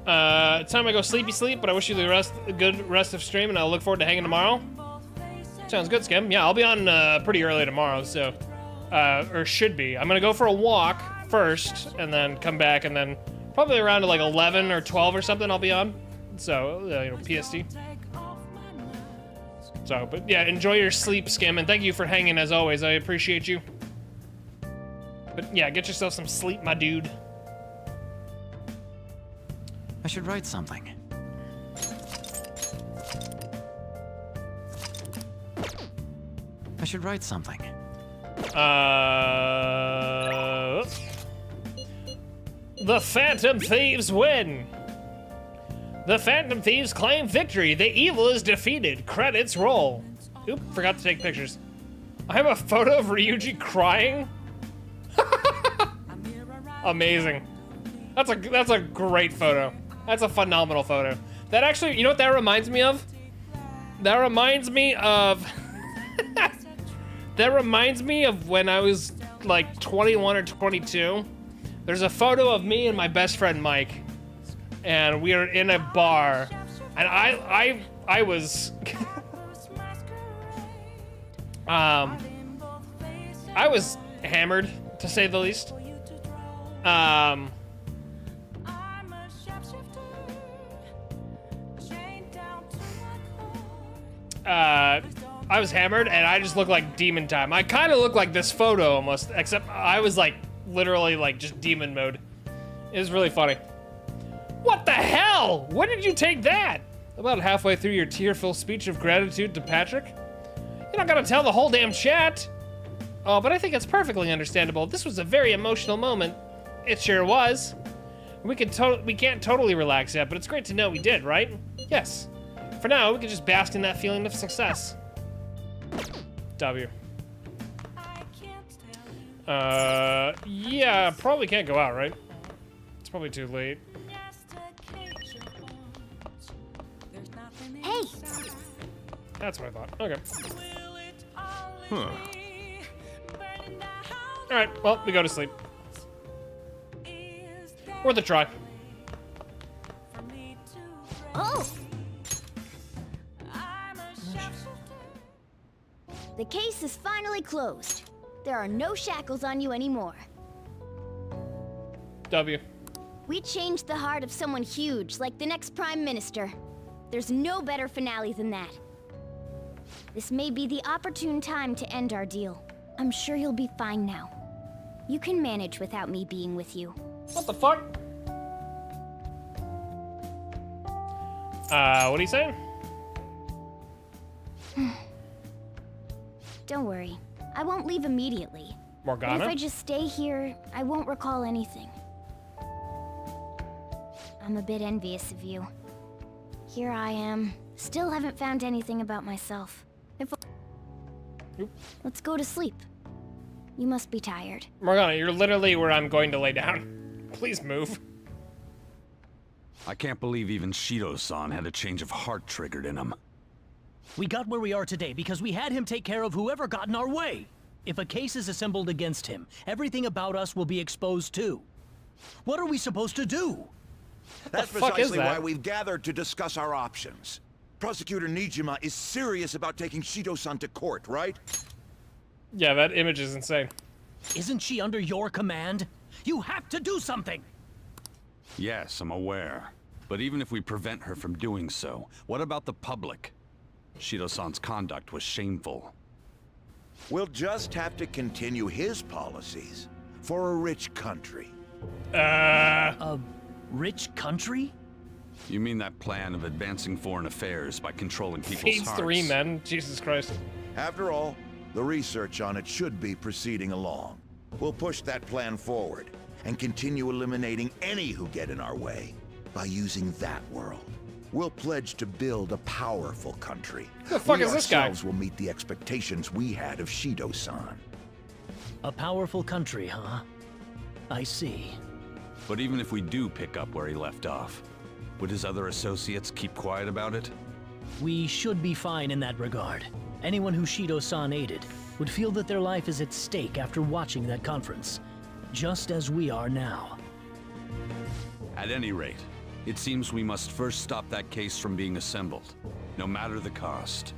It's time I go sleep, but I wish you a good rest of stream, and I'll look forward to hanging tomorrow. Sounds good, Skim. Yeah, I'll be on pretty early tomorrow, so... or should be. I'm gonna go for a walk first, and then come back, and then probably around like 11 or 12 or something I'll be on. So, you know, PST. So, but yeah, enjoy your sleep, Skim, and thank you for hanging as always. I appreciate you. But yeah, get yourself some sleep, my dude. I should write something. I should write something. The Phantom Thieves win! The Phantom Thieves claim victory. The evil is defeated. Credits roll. Oop, forgot to take pictures. I have a photo of Ryuji crying. Amazing. That's a great photo. That's a phenomenal photo. That actually, you know what that reminds me of? That reminds me of that reminds me of when I was like 21 or 22. There's a photo of me and my best friend Mike, and we were in a bar, and I was I was hammered, to say the least. I was hammered, and I just looked like demon time. I kind of look like this photo almost, except I was like literally like just demon mode. It was really funny. What the hell? When did you take that? About halfway through your tearful speech of gratitude to Patrick? You're not gonna tell the whole damn chat. Oh, but I think it's perfectly understandable. This was a very emotional moment. It sure was. We can't totally relax yet, but it's great to know we did, right? Yes. For now, we can just bask in that feeling of success. W. Yeah, probably can't go out, right? It's probably too late. Hey! That's what I thought. Okay. Huh. Alright, well, we go to sleep. Worth a try. Oh! The case is finally closed. There are no shackles on you anymore. W. We changed the heart of someone huge, like the next Prime Minister. There's no better finale than that. This may be the opportune time to end our deal. I'm sure you'll be fine now. You can manage without me being with you. What the fuck? What are you saying? Don't worry. I won't leave immediately. But Morgana? if I just stay here, I won't recall anything. I'm a bit envious of you. Here I am. Still haven't found anything about myself. Let's go to sleep. You must be tired. Morgana, you're literally where I'm going to lay down. Please move. I can't believe even Shido-san had a change of heart triggered in him. We got where we are today because we had him take care of whoever got in our way. If a case is assembled against him, everything about us will be exposed too. What are we supposed to do? That's precisely why we've gathered to discuss our options. Prosecutor Nijima is serious about taking Shido-san to court, right? Yeah, that image is insane. Isn't she under your command? You have to do something! Yes, I'm aware. But even if we prevent her from doing so, what about the public? Shido-san's conduct was shameful. We'll just have to continue his policies for a rich country. A rich country? You mean that plan of advancing foreign affairs by controlling people's Feeds hearts? 3 men? Jesus Christ. After all, the research on it should be proceeding along. We'll push that plan forward and continue eliminating any who get in our way by using that world. We'll pledge to build a powerful country. Who the fuck is this guy? We ourselves will meet the expectations we had of Shido-san. A powerful country, huh? I see. But even if we do pick up where he left off, would his other associates keep quiet about it? We should be fine in that regard. Anyone who Shido-san aided would feel that their life is at stake after watching that conference, just as we are now. At any rate, it seems we must first stop that case from being assembled, no matter the cost.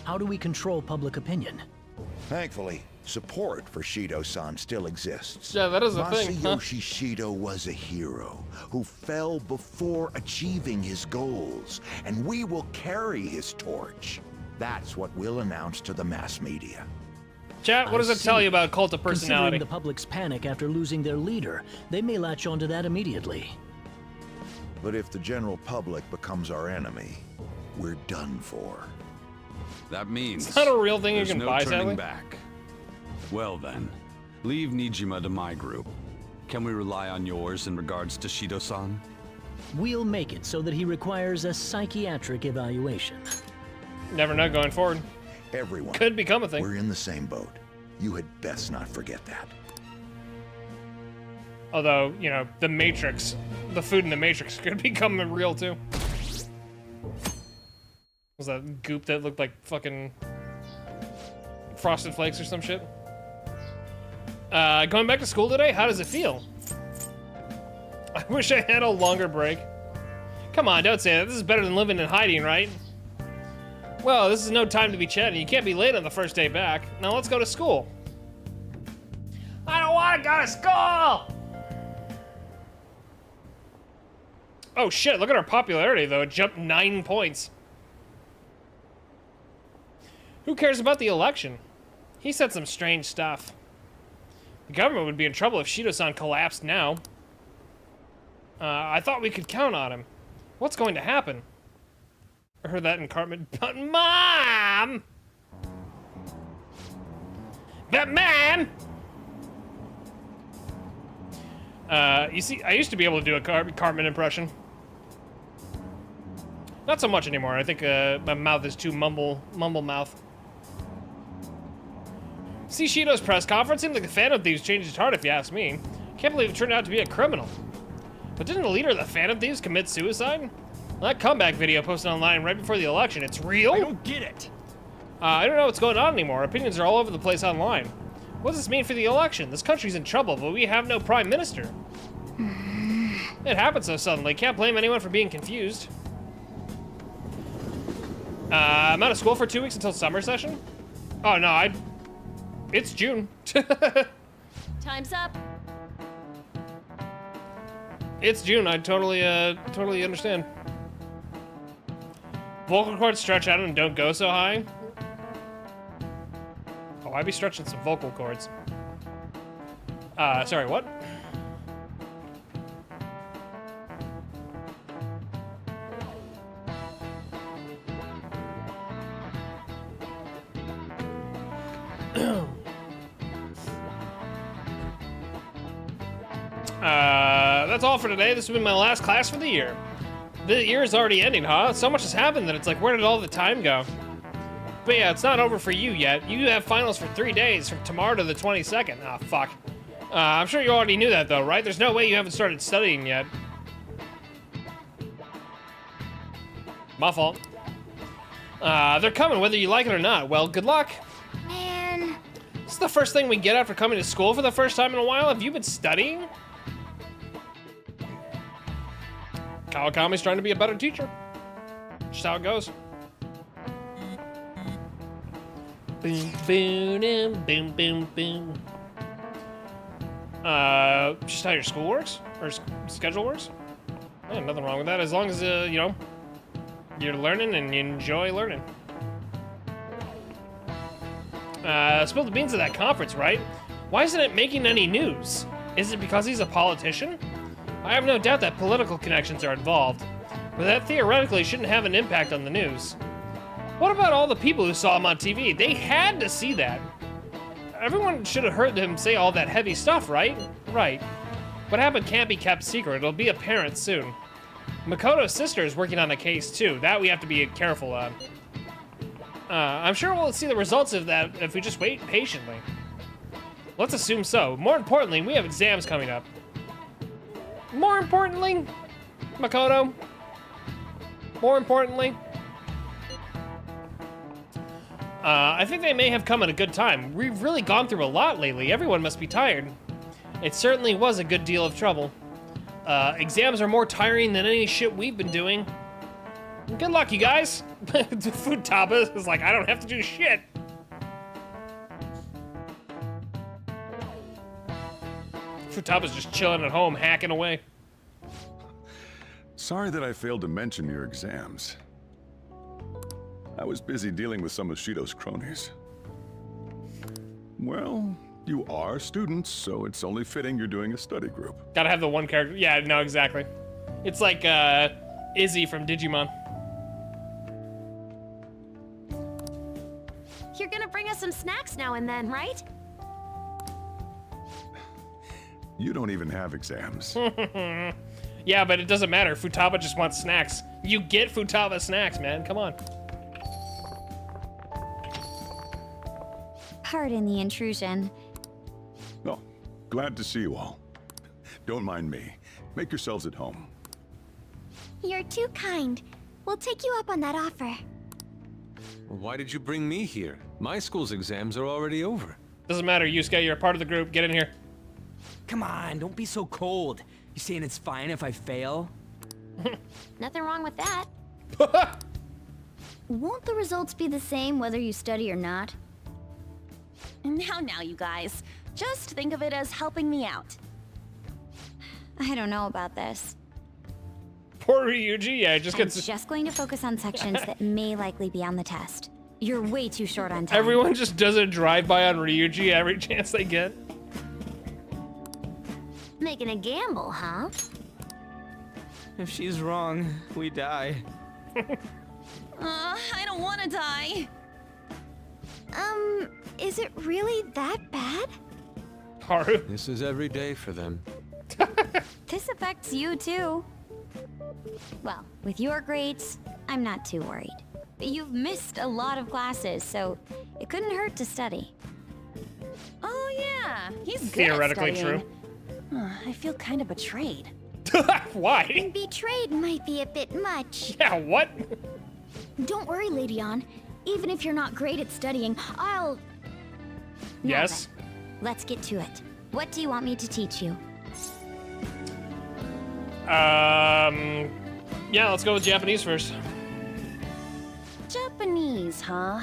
How do we control public opinion? Thankfully, support for Shido-san still exists. Yeah, that is a thing, huh? Masayoshi Shido was a hero who fell before achieving his goals, and we will carry his torch. That's what we'll announce to the mass media. Chat, what does it tell you about cult of personality? Considering the public's panic after losing their leader, they may latch onto that immediately. But if the general public becomes our enemy, we're done for. That means it's not a real thing you there's can no buy, turning sadly. back. Well then, leave Nijima to my group. Can we rely on yours in regards to Shido-san? We'll make it so that he requires a psychiatric evaluation. Never know going forward. Everyone could become a thing. We're in the same boat. You had best not forget that. Although, you know, the Matrix, the food in the Matrix could become real too. Was that goop that looked like fucking Frosted Flakes or some shit? Going back to school today, how does it feel? I wish I had a longer break. Come on, don't say that. This is better than living in hiding, right? Well, this is no time to be chatting. You can't be late on the first day back. Now let's go to school. I don't want to go to school! Oh shit, look at our popularity though. It jumped 9 points. Who cares about the election? He said some strange stuff. The government would be in trouble if Shido-san collapsed now. I thought we could count on him. What's going to happen? I heard that in Cartman. But Mom! But Mom! You see, I used to be able to do a Cartman impression. Not so much anymore. I think my mouth is too mumble mouth. See Shido's press conference? Seemed like the Phantom Thieves changed his heart, if you ask me. Can't believe it turned out to be a criminal. But didn't the leader of the Phantom Thieves commit suicide? Well, that comeback video posted online right before the election, it's real? I don't get it. I don't know what's going on anymore. Opinions are all over the place online. What does this mean for the election? This country's in trouble, but we have no prime minister. It happened so suddenly. Can't blame anyone for being confused. I'm out of school for 2 weeks until summer session. Oh no, it's June. Time's up. It's June. I totally understand. Vocal cords stretch out and don't go so high. Oh, I'd be stretching some vocal cords. Sorry, what? That's all for today. This will be my last class for the year. The year is already ending, huh? So much has happened that it's like, where did all the time go? But yeah, it's not over for you yet. You have finals for 3 days, from tomorrow to the 22nd. Ah, fuck. I'm sure you already knew that though, right? There's no way you haven't started studying yet. My fault. They're coming whether you like it or not. Well, good luck. Man. This is the first thing we get after coming to school for the first time in a while. Have you been studying? Kawakami's trying to be a better teacher. Just how it goes. Boom, boom, boom, boom, boom. Just how your school works? Or schedule works? Yeah, nothing wrong with that, as long as, you know, you're learning and you enjoy learning. Spill the beans of that conference, right? Why isn't it making any news? Is it because he's a politician? I have no doubt that political connections are involved, but that theoretically shouldn't have an impact on the news. What about all the people who saw him on TV? They had to see that. Everyone should have heard him say all that heavy stuff, right? Right. What happened can't be kept secret. It'll be apparent soon. Makoto's sister is working on a case too. That we have to be careful of. I'm sure we'll see the results of that if we just wait patiently. Let's assume so. More importantly, we have exams coming up. More importantly, Makoto. More importantly. I think they may have come at a good time. We've really gone through a lot lately. Everyone must be tired. It certainly was a good deal of trouble. Exams are more tiring than any shit we've been doing. Good luck, you guys. Futaba is like, I don't have to do shit. Futaba's just chilling at home, hacking away. Sorry that I failed to mention your exams. I was busy dealing with some of Shido's cronies. Well, you are students, so it's only fitting you're doing a study group. Gotta have the one character. Yeah, no, exactly. It's like Izzy from Digimon. You're gonna bring us some snacks now and then, right? You don't even have exams. Yeah, but it doesn't matter. Futaba just wants snacks. You get Futaba snacks, man. Come on. Pardon the intrusion. Oh, glad to see you all. Don't mind me. Make yourselves at home. You're too kind. We'll take you up on that offer. Why did you bring me here? My school's exams are already over. Doesn't matter, Yusuke. You're a part of the group. Get in here. Come on, don't be so cold. You saying it's fine if I fail? Nothing wrong with that. Won't the results be the same whether you study or not? Now, you guys. Just think of it as helping me out. I don't know about this. Poor Ryuji, yeah, just I'm gets... just going to focus on sections that may likely be on the test. You're way too short on time. Everyone just does a drive-by on Ryuji every chance they get. Making a gamble, huh? If she's wrong, we die. I don't want to die. Is it really that bad? Haru. This is every day for them. This affects you too. Well, with your grades, I'm not too worried. You've missed a lot of classes, so it couldn't hurt to study. Oh yeah, he's good Theoretically at studying. true. I feel kind of betrayed. Why? Betrayed might be a bit much. Yeah, what? Don't worry, Lady Ann. Even if you're not great at studying, I'll... Now Yes? then, let's get to it. What do you want me to teach you? Yeah, let's go with Japanese first. Japanese, huh?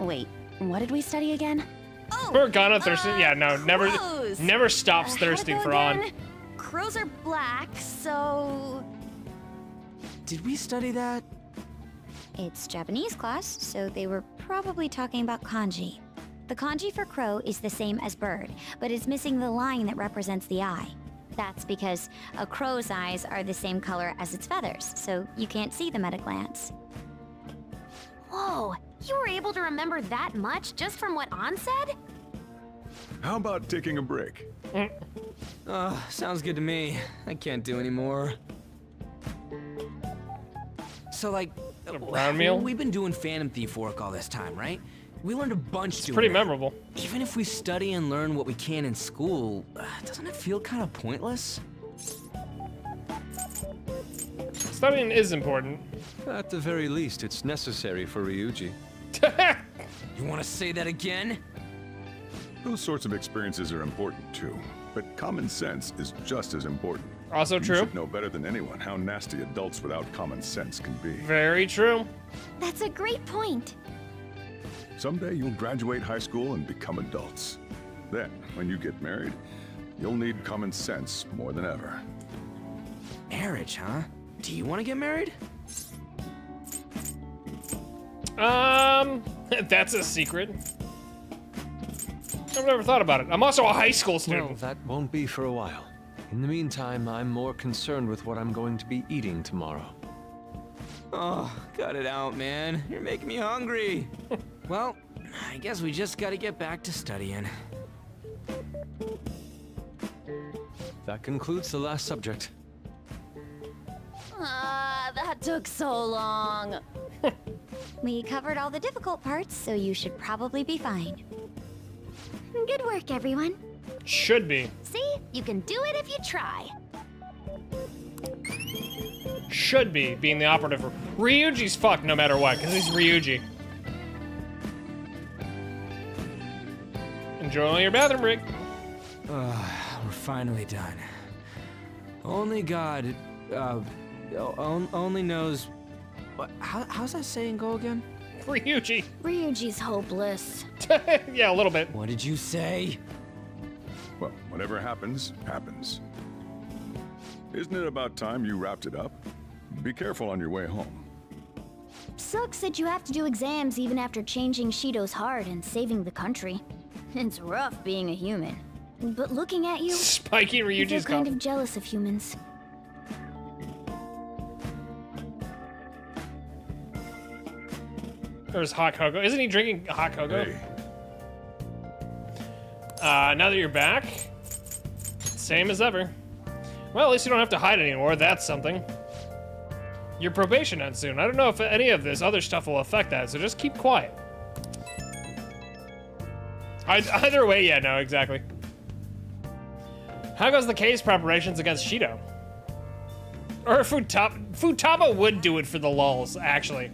Wait, What did we study again? We're gonna thirsty. Yeah, no, crows. never stops thirsting how'd it for go on. again? Crows are black, so... Did we study that? It's Japanese class, so they were probably talking about kanji. The kanji for crow is the same as bird, but is missing the line that represents the eye. That's because a crow's eyes are the same color as its feathers, so you can't see them at a glance. Whoa, you were able to remember that much just from what An said? How about taking a break? Sounds good to me. I can't do anymore. So, like, brown meal? we've been doing Phantom Thief work all this time, right? We learned a bunch doing Pretty it. memorable. Even if we study and learn what we can in school, doesn't it feel kind of pointless? Studying is important. At the very least, it's necessary for Ryuji. You want to say that again? Those sorts of experiences are important too, but common sense is just as important. Also You true. should know better than anyone how nasty adults without common sense can be. Very true. That's a great point. Someday you'll graduate high school and become adults. Then, when you get married, you'll need common sense more than ever. Marriage, huh? Do you want to get married? That's a secret. I've never thought about it. I'm also a high school student. Well, that won't be for a while. In the meantime, I'm more concerned with what I'm going to be eating tomorrow. Oh, cut it out, man. You're making me hungry. Well, I guess we just gotta get back to studying. That concludes the last subject. That took so long. We covered all the difficult parts, so you should probably be fine. Good work, everyone. Should be. See? You can do it if you try. Should be being the operative. Ryuji's fucked no matter what, because he's Ryuji. Enjoy your bathroom break. We're finally done. Only God, only knows... How's that saying go again? Ryuji. Ryuji's hopeless. Yeah, a little bit. What did you say? Well, whatever happens, happens. Isn't it about time you wrapped it up? Be careful on your way home. Sucks that you have to do exams even after changing Shido's heart and saving the country. It's rough being a human. But looking at you, Spiky I feel Ryuji's kind gone. of jealous of humans. There's hot cocoa. Isn't he drinking hot cocoa? Hey, Now that you're back, same as ever. Well, at least you don't have to hide anymore. That's something. Your probation ends soon. I don't know if any of this other stuff will affect that, so just keep quiet. Either way, yeah, no, exactly. How goes the case preparations against Shido? Or Futaba would do it for the lulz, actually.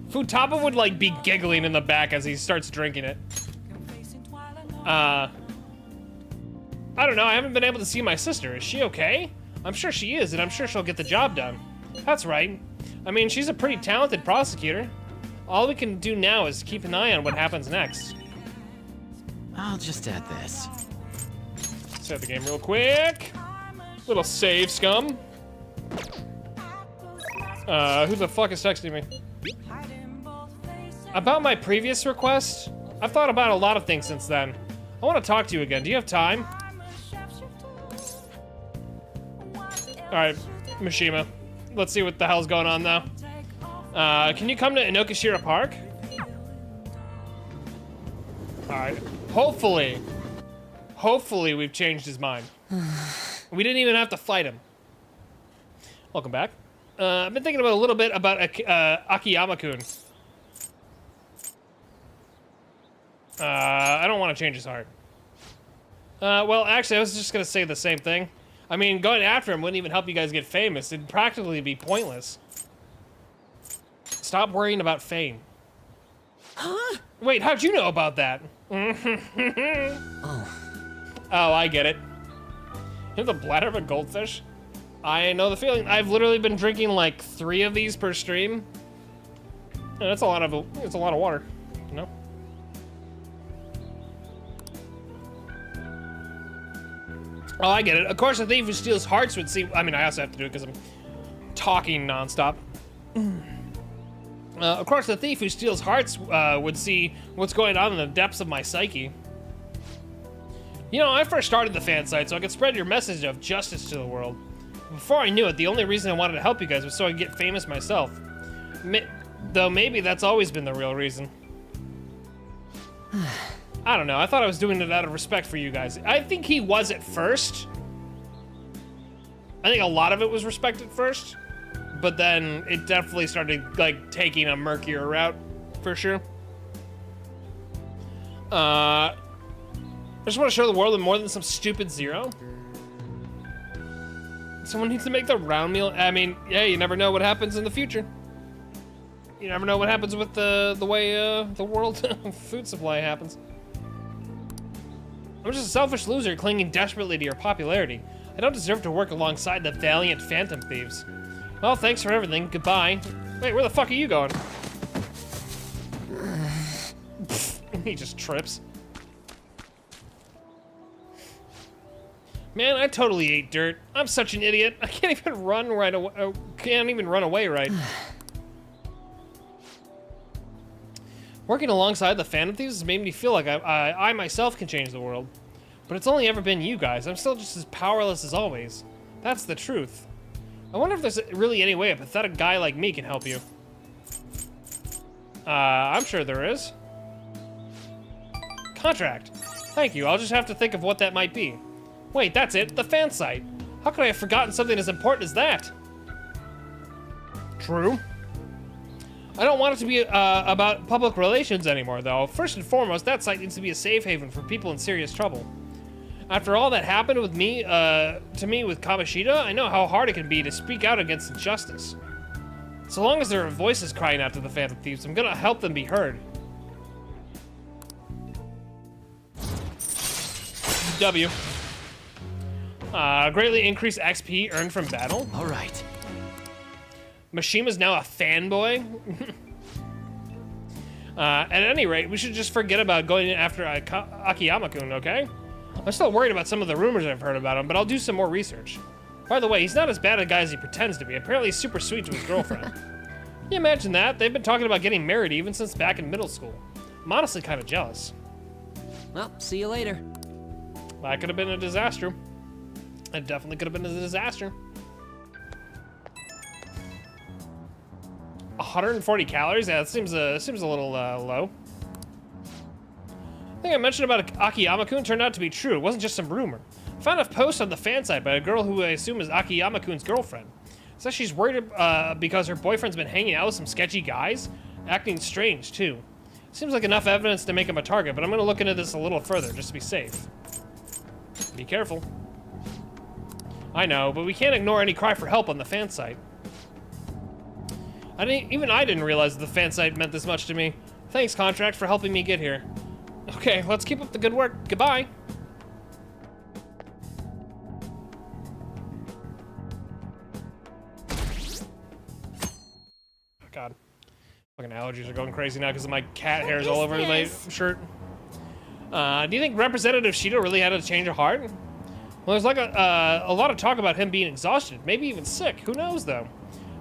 Futaba would, like, be giggling in the back as he starts drinking it. I don't know, I haven't been able to see my sister. Is she okay? I'm sure she is, and I'm sure she'll get the job done. That's right. I mean, she's a pretty talented prosecutor. All we can do now is keep an eye on what happens next. I'll just add this. Save the game real quick. Little save scum. Who the fuck is texting me? About my previous request? I've thought about a lot of things since then. I want to talk to you again. Do you have time? Alright, Mishima. Let's see what the hell's going on now. Can you come to Inokashira Park? Alright. Hopefully we've changed his mind. We didn't even have to fight him. Welcome back. I've been thinking about a little bit about Akiyama-kun. I don't want to change his heart. Well, actually, I was just gonna say the same thing. I mean, going after him wouldn't even help you guys get famous. It'd practically be pointless. Stop worrying about fame. Huh? Wait, how'd you know about that? Oh, I get it. You have the bladder of a goldfish? I know the feeling. I've literally been drinking like 3 of these per stream. And that's a lot of water, you know? Oh, I get it. Of course, the thief who steals hearts would see. I mean, I also have to do it because I'm talking nonstop. Of course, the thief who steals hearts would see what's going on in the depths of my psyche. You know, I first started the fan site so I could spread your message of justice to the world. Before I knew it, the only reason I wanted to help you guys was so I could get famous myself. Though maybe that's always been the real reason. I don't know, I thought I was doing it out of respect for you guys. I think he was at first. I think a lot of it was respect at first. But then it definitely started, like, taking a murkier route, for sure. I just want to show the world in more than some stupid zero. Someone needs to make the round meal. I mean, yeah, you never know what happens in the future. You never know what happens with the way the world food supply happens. I'm just a selfish loser clinging desperately to your popularity. I don't deserve to work alongside the valiant phantom thieves. Well, thanks for everything. Goodbye. Wait, where the fuck are you going? He just trips. Man, I totally ate dirt. I'm such an idiot. I can't even run right away. Can't even run away right. Working alongside the Phantom Thieves has made me feel like I myself can change the world. But it's only ever been you guys. I'm still just as powerless as always. That's the truth. I wonder if there's really any way a pathetic guy like me can help you. I'm sure there is. Contract. Thank you. I'll just have to think of what that might be. Wait, that's it. The fan site. How could I have forgotten something as important as that? True. I don't want it to be about public relations anymore, though. First and foremost, that site needs to be a safe haven for people in serious trouble. After all that happened with me, to me with Kamoshida, I know how hard it can be to speak out against injustice. So long as there are voices crying out to the Phantom Thieves, I'm gonna help them be heard. W. Greatly increased XP earned from battle. All right. Mishima's now a fanboy. At any rate, we should just forget about going after Akiyama-kun, okay? I'm still worried about some of the rumors I've heard about him, but I'll do some more research. By the way, he's not as bad a guy as he pretends to be. Apparently he's super sweet to his girlfriend. Can you imagine that? They've been talking about getting married even since back in middle school. I'm honestly kind of jealous. Well, see you later. That could have been a disaster. It definitely could have been a disaster. 140 calories? Yeah, that seems a little low. I think I mentioned about Akiyama-kun turned out to be true. It wasn't just some rumor. I found a post on the fan site by a girl who I assume is Akiyama-kun's girlfriend. It says she's worried because her boyfriend's been hanging out with some sketchy guys, acting strange too. Seems like enough evidence to make him a target, but I'm gonna look into this a little further just to be safe. Be careful. I know, but we can't ignore any cry for help on the fan site. Even I didn't realize the fan site meant this much to me. Thanks, Contract, for helping me get here. Okay, let's keep up the good work. Goodbye. God. Fucking allergies are going crazy now because my cat hairs all over my shirt. Do you think Representative Shido really had a change of heart? Well, there's like a lot of talk about him being exhausted, maybe even sick. Who knows, though?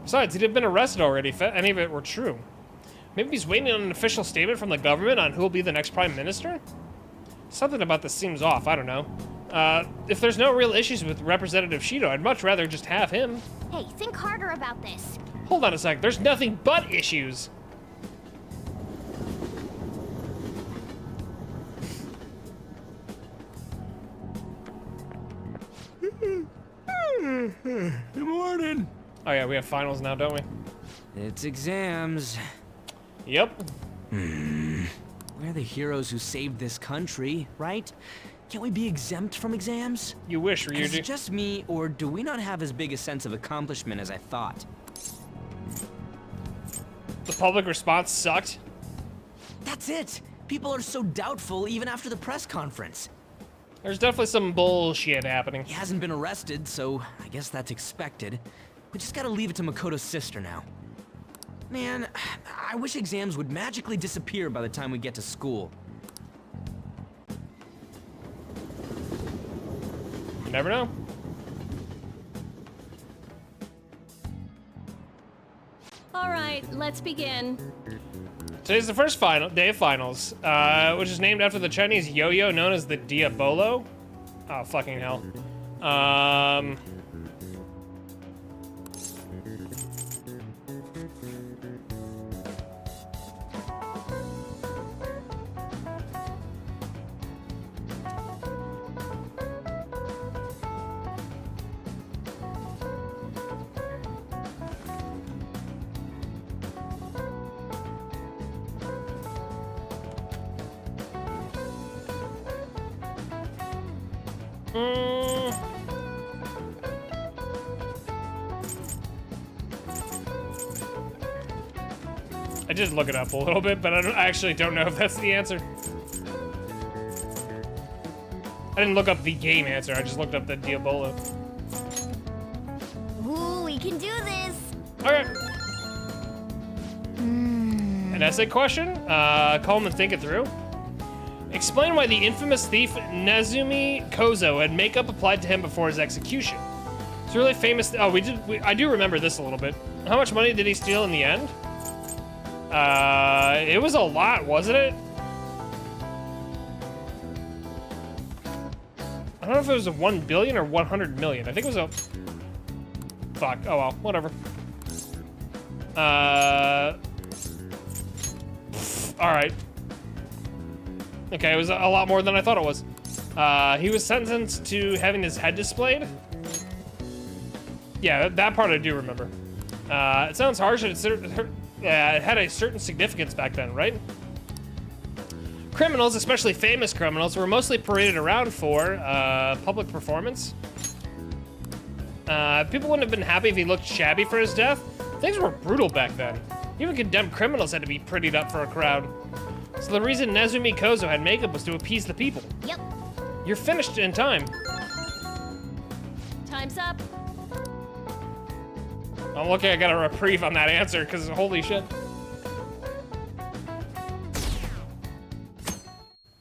Besides, he'd have been arrested already if any of it were true. Maybe he's waiting on an official statement from the government on who will be the next prime minister? Something about this seems off, I don't know. If there's no real issues with Representative Shido, I'd much rather just have him. Hey, think harder about this. Hold on a sec, there's nothing but issues. Good morning. Oh yeah, we have finals now, don't we? It's exams. Yep. We're the heroes who saved this country, right? Can't we be exempt from exams? You wish, Ryuji. Is it just me, or do we not have as big a sense of accomplishment as I thought? The public response sucked. That's it! People are so doubtful even after the press conference. There's definitely some bullshit happening. He hasn't been arrested, so I guess that's expected. We just gotta leave it to Makoto's sister now. Man, I wish exams would magically disappear by the time we get to school. You never know. All right, let's begin. Today's the first day of finals, which is named after the Chinese yo-yo known as the Diabolo. Oh, fucking hell. I did look it up a little bit, but I actually don't know if that's the answer. I didn't look up the game answer, I just looked up the Diabolo. Ooh, we can do this. Okay. An essay question? Calm and think it through. Explain why the infamous thief Nezumi Kozo had makeup applied to him before his execution. It's a really famous. Oh, I do remember this a little bit. How much money did he steal in the end? It was a lot, wasn't it? I don't know if it was a 1 billion or 100 million. I think it was a. Fuck. Oh well, whatever. All right. Okay, it was a lot more than I thought it was. He was sentenced to having his head displayed. Yeah, that part I do remember. It sounds harsh, and it had a certain significance back then, right? Criminals, especially famous criminals, were mostly paraded around for public performance. People wouldn't have been happy if he looked shabby for his death. Things were brutal back then. Even condemned criminals had to be prettied up for a crowd. So the reason Nezumi Kozo had makeup was to appease the people. Yep. You're finished in time. Time's up. I'm lucky I got a reprieve on that answer, because holy shit.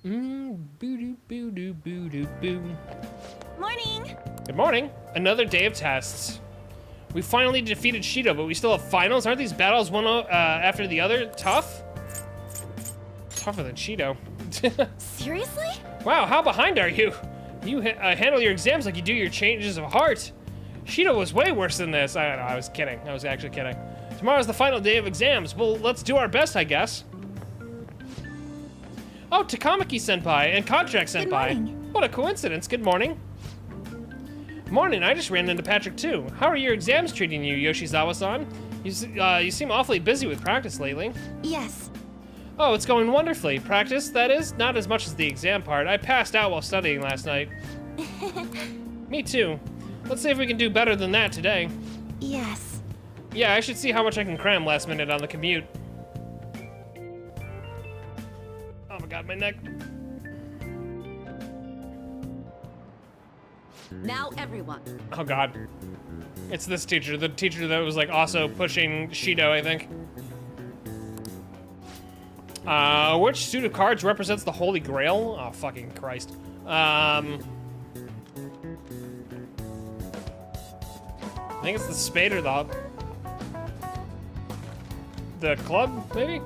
Boo-doo-boo-doo-boo-doo-boo. Morning. Good morning. Another day of tests. We finally defeated Shido, but we still have finals. Aren't these battles one after the other tough? Tougher than Shido. Seriously? Wow, how behind are you? You handle your exams like you do your changes of heart. Shido was way worse than this. I don't know, I was kidding. I was actually kidding. Tomorrow's the final day of exams. Well, let's do our best, I guess. Oh, Takamaki-senpai and Contract senpai. Good morning. What a coincidence. Good morning. Morning, I just ran into Patrick too. How are your exams treating you, Yoshizawa-san? You seem awfully busy with practice lately. Yes. Oh, it's going wonderfully. Practice, that is? Not as much as the exam part. I passed out while studying last night. Me too. Let's see if we can do better than that today. Yes. Yeah, I should see how much I can cram last minute on the commute. Oh my god, my neck. Now everyone. Oh god. It's this teacher, the teacher that was like also pushing Shido, I think. Which suit of cards represents the Holy Grail? Oh, fucking Christ. I think it's the spade or the club, maybe?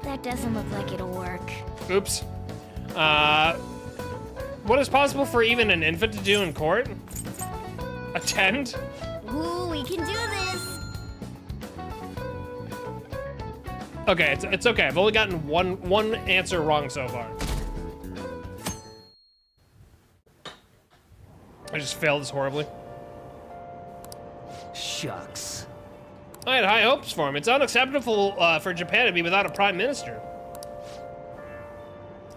That doesn't look like it'll work. Oops. What is possible for even an infant to do in court? Attend? Ooh, we can do this. Okay, it's okay. I've only gotten one answer wrong so far. I just failed this horribly. Shucks. I had high hopes for him. It's unacceptable for Japan to be without a prime minister.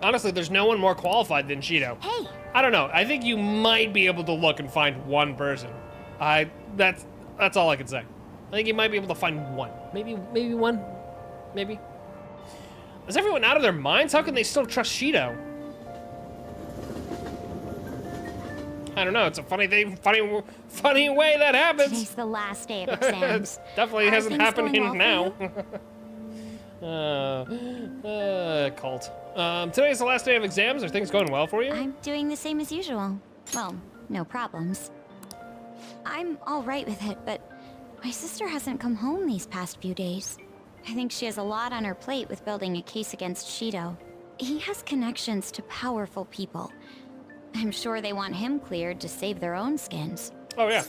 Honestly, there's no one more qualified than Shido. Hey. I don't know. I think you might be able to look and find one person. That's all I can say. I think you might be able to find one. Maybe one. Maybe. Is everyone out of their minds? How can they still trust Shido? I don't know. It's a funny thing, funny way that happens. Today's the last day of exams. Definitely Are hasn't things happened going well for now. you? Cult. Today's the last day of exams. Are things going well for you? I'm doing the same as usual. Well, no problems. I'm all right with it, but my sister hasn't come home these past few days. I think she has a lot on her plate with building a case against Shido. He has connections to powerful people. I'm sure they want him cleared to save their own skins. Oh, yeah.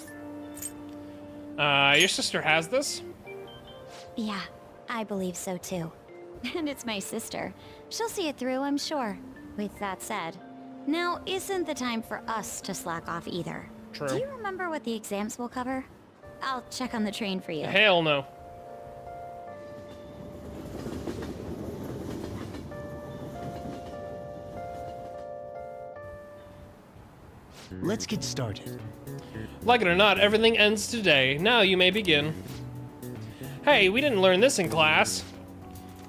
Your sister has this? Yeah, I believe so too. And it's my sister. She'll see it through, I'm sure. With that said, now isn't the time for us to slack off either. True. Do you remember what the exams will cover? I'll check on the train for you. Hell no. Let's get started. Like it or not, everything ends today. Now you may begin. Hey, we didn't learn this in class.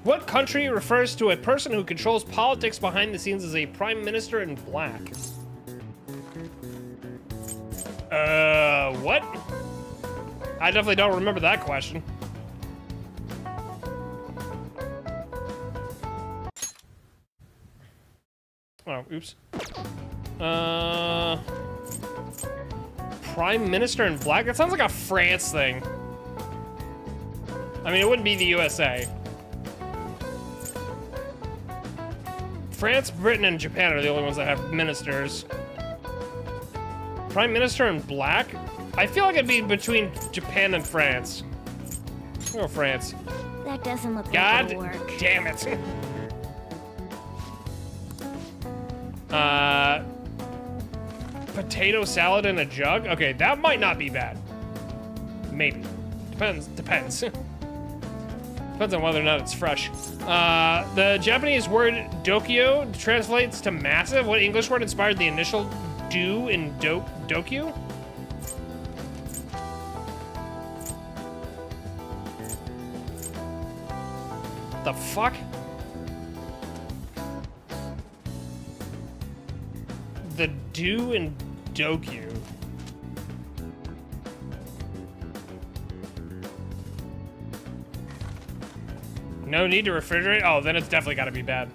What country refers to a person who controls politics behind the scenes as a prime minister in black? What? I definitely don't remember that question. Oh, oops. Prime Minister in black? That sounds like a France thing. I mean, it wouldn't be the USA. France, Britain, and Japan are the only ones that have ministers. Prime Minister in black? I feel like it'd be between Japan and France. I'll go France. That doesn't look God like it'll work. Damn it. Potato salad in a jug? Okay, that might not be bad. Maybe. Depends. Depends on whether or not it's fresh. The Japanese word dokyo translates to massive. What English word inspired the initial do in dokyo? The fuck? The do in dokyo. No need to refrigerate? Oh, then it's definitely gotta be bad.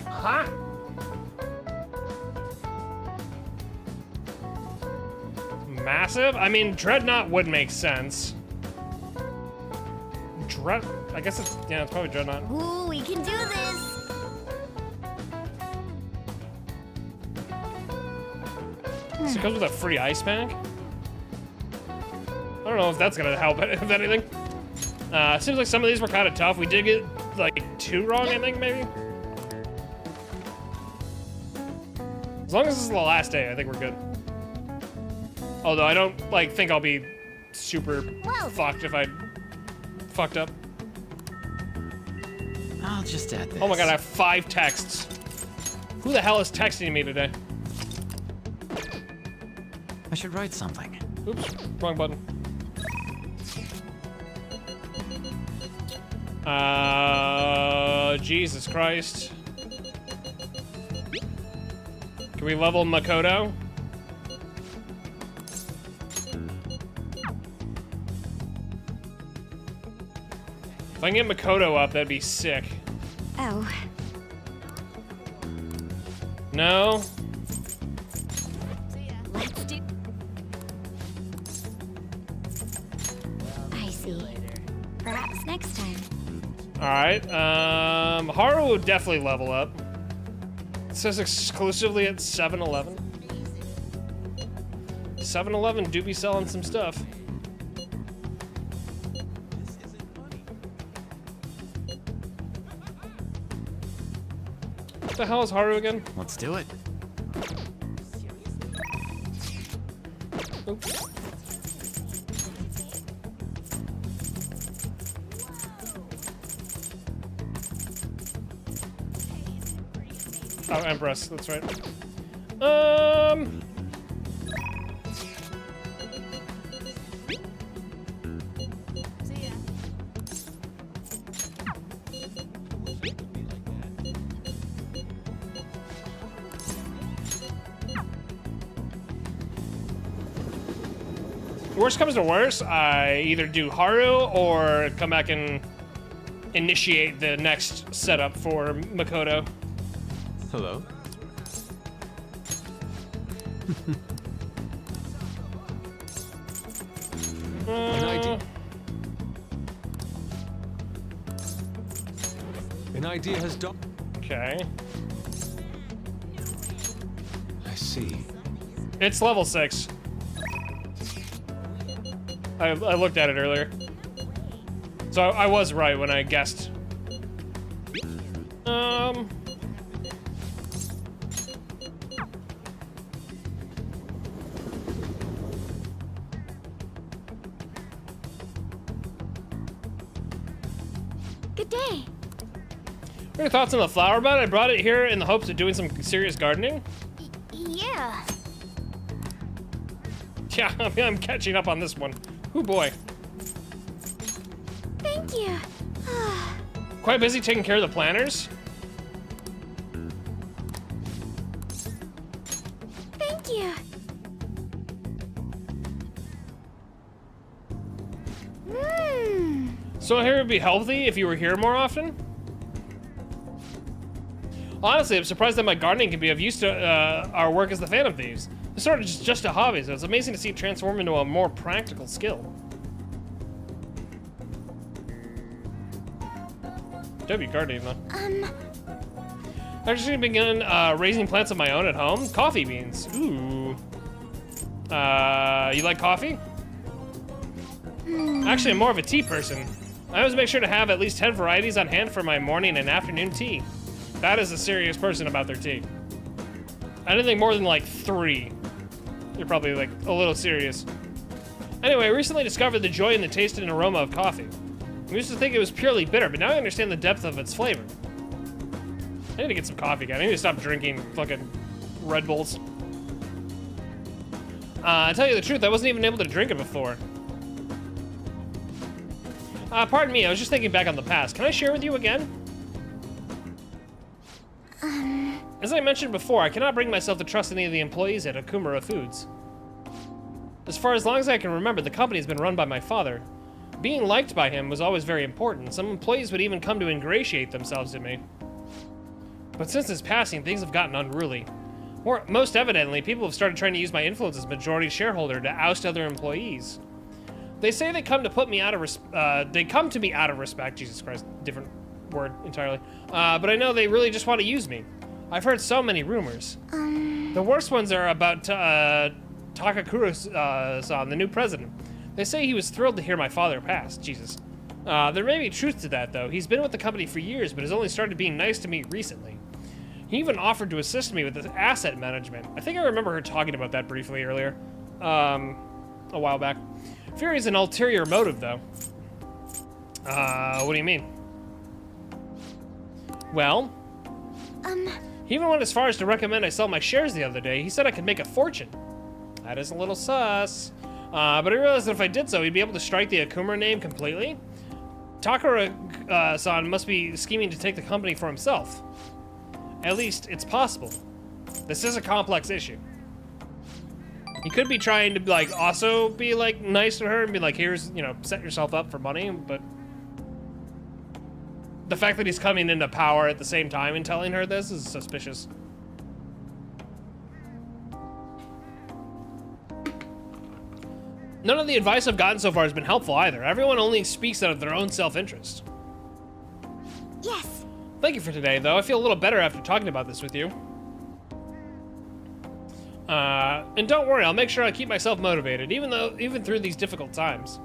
Huh? Massive? I mean, Dreadnought would make sense. I guess it's, yeah, it's probably Dreadnought. Ooh, we can do this! So it comes with a free ice pack? I don't know if that's gonna help, if anything. Seems like some of these were kind of tough. We did get, like, 2 wrong, I think, maybe? As long as this is the last day, I think we're good. Although I don't, like, think I'll be super fucked if I fucked up. I'll just add this. Oh my god, I have 5 texts. Who the hell is texting me today? I should write something. Oops, wrong button. Jesus Christ. Can we level Makoto? If I can get Makoto up, that'd be sick. Oh. No? Let's do... I see. Perhaps next time. Alright, Haru would definitely level up. It says exclusively at 7-Eleven. 7-Eleven do be selling some stuff. What the hell is Haru again? Let's do it. Oops. Oh, Empress, that's right. Worst comes to worst, I either do Haru or come back and initiate the next setup for Makoto. Hello? An idea has dawned. Okay. I see. It's level 6. I looked at it earlier. So I was right when I guessed. Good day. What are your thoughts on the flower bed? I brought it here in the hopes of doing some serious gardening. Yeah. Yeah, I'm catching up on this one. Oh boy. Thank you. Quite busy taking care of the planters? Thank you. So here would be healthy if you were here more often? Honestly, I'm surprised that my gardening can be of use to our work as the Phantom Thieves. It's sort of just a hobby, so it's amazing to see it transform into a more practical skill. W gardening, though. I've actually begun raising plants of my own at home. Coffee beans. Ooh. You like coffee? Actually, I'm more of a tea person. I always make sure to have at least 10 varieties on hand for my morning and afternoon tea. That is a serious person about their tea. Anything more than like 3, you're probably like a little serious. Anyway, I recently discovered the joy in the taste and aroma of coffee. I used to think it was purely bitter, but now I understand the depth of its flavor. I need to get some coffee again. I need to stop drinking fucking Red Bulls. To tell you the truth, I wasn't even able to drink it before. Pardon me, I was just thinking back on the past. Can I share with you again? As I mentioned before, I cannot bring myself to trust any of the employees at Okumura Foods. As long as I can remember, the company has been run by my father. Being liked by him was always very important. Some employees would even come to ingratiate themselves to me. But since his passing, things have gotten unruly. Most evidently, people have started trying to use my influence as majority shareholder to oust other employees. They say they come to put me out of they come to me out of respect. Jesus Christ, different word entirely. But I know they really just want to use me. I've heard so many rumors. The worst ones are about Takakura-san, the new president. They say he was thrilled to hear my father pass. Jesus. There may be truth to that, though. He's been with the company for years, but has only started being nice to me recently. He even offered to assist me with the asset management. I think I remember her talking about that briefly earlier. A while back. Fear is an ulterior motive, though. What do you mean? Well, he even went as far as to recommend I sell my shares the other day. He said I could make a fortune. That is a little sus. But I realized that if I did so, he'd be able to strike the Okumura name completely. Takara-san must be scheming to take the company for himself. At least, it's possible. This is a complex issue. He could be trying to, like, also be, like, nice to her and be like, here's, you know, set yourself up for money, but the fact that he's coming into power at the same time and telling her this is suspicious. None of the advice I've gotten so far has been helpful either. Everyone only speaks out of their own self-interest. Yes. Thank you for today, though. I feel a little better after talking about this with you. And don't worry, I'll make sure I keep myself motivated, even through these difficult times.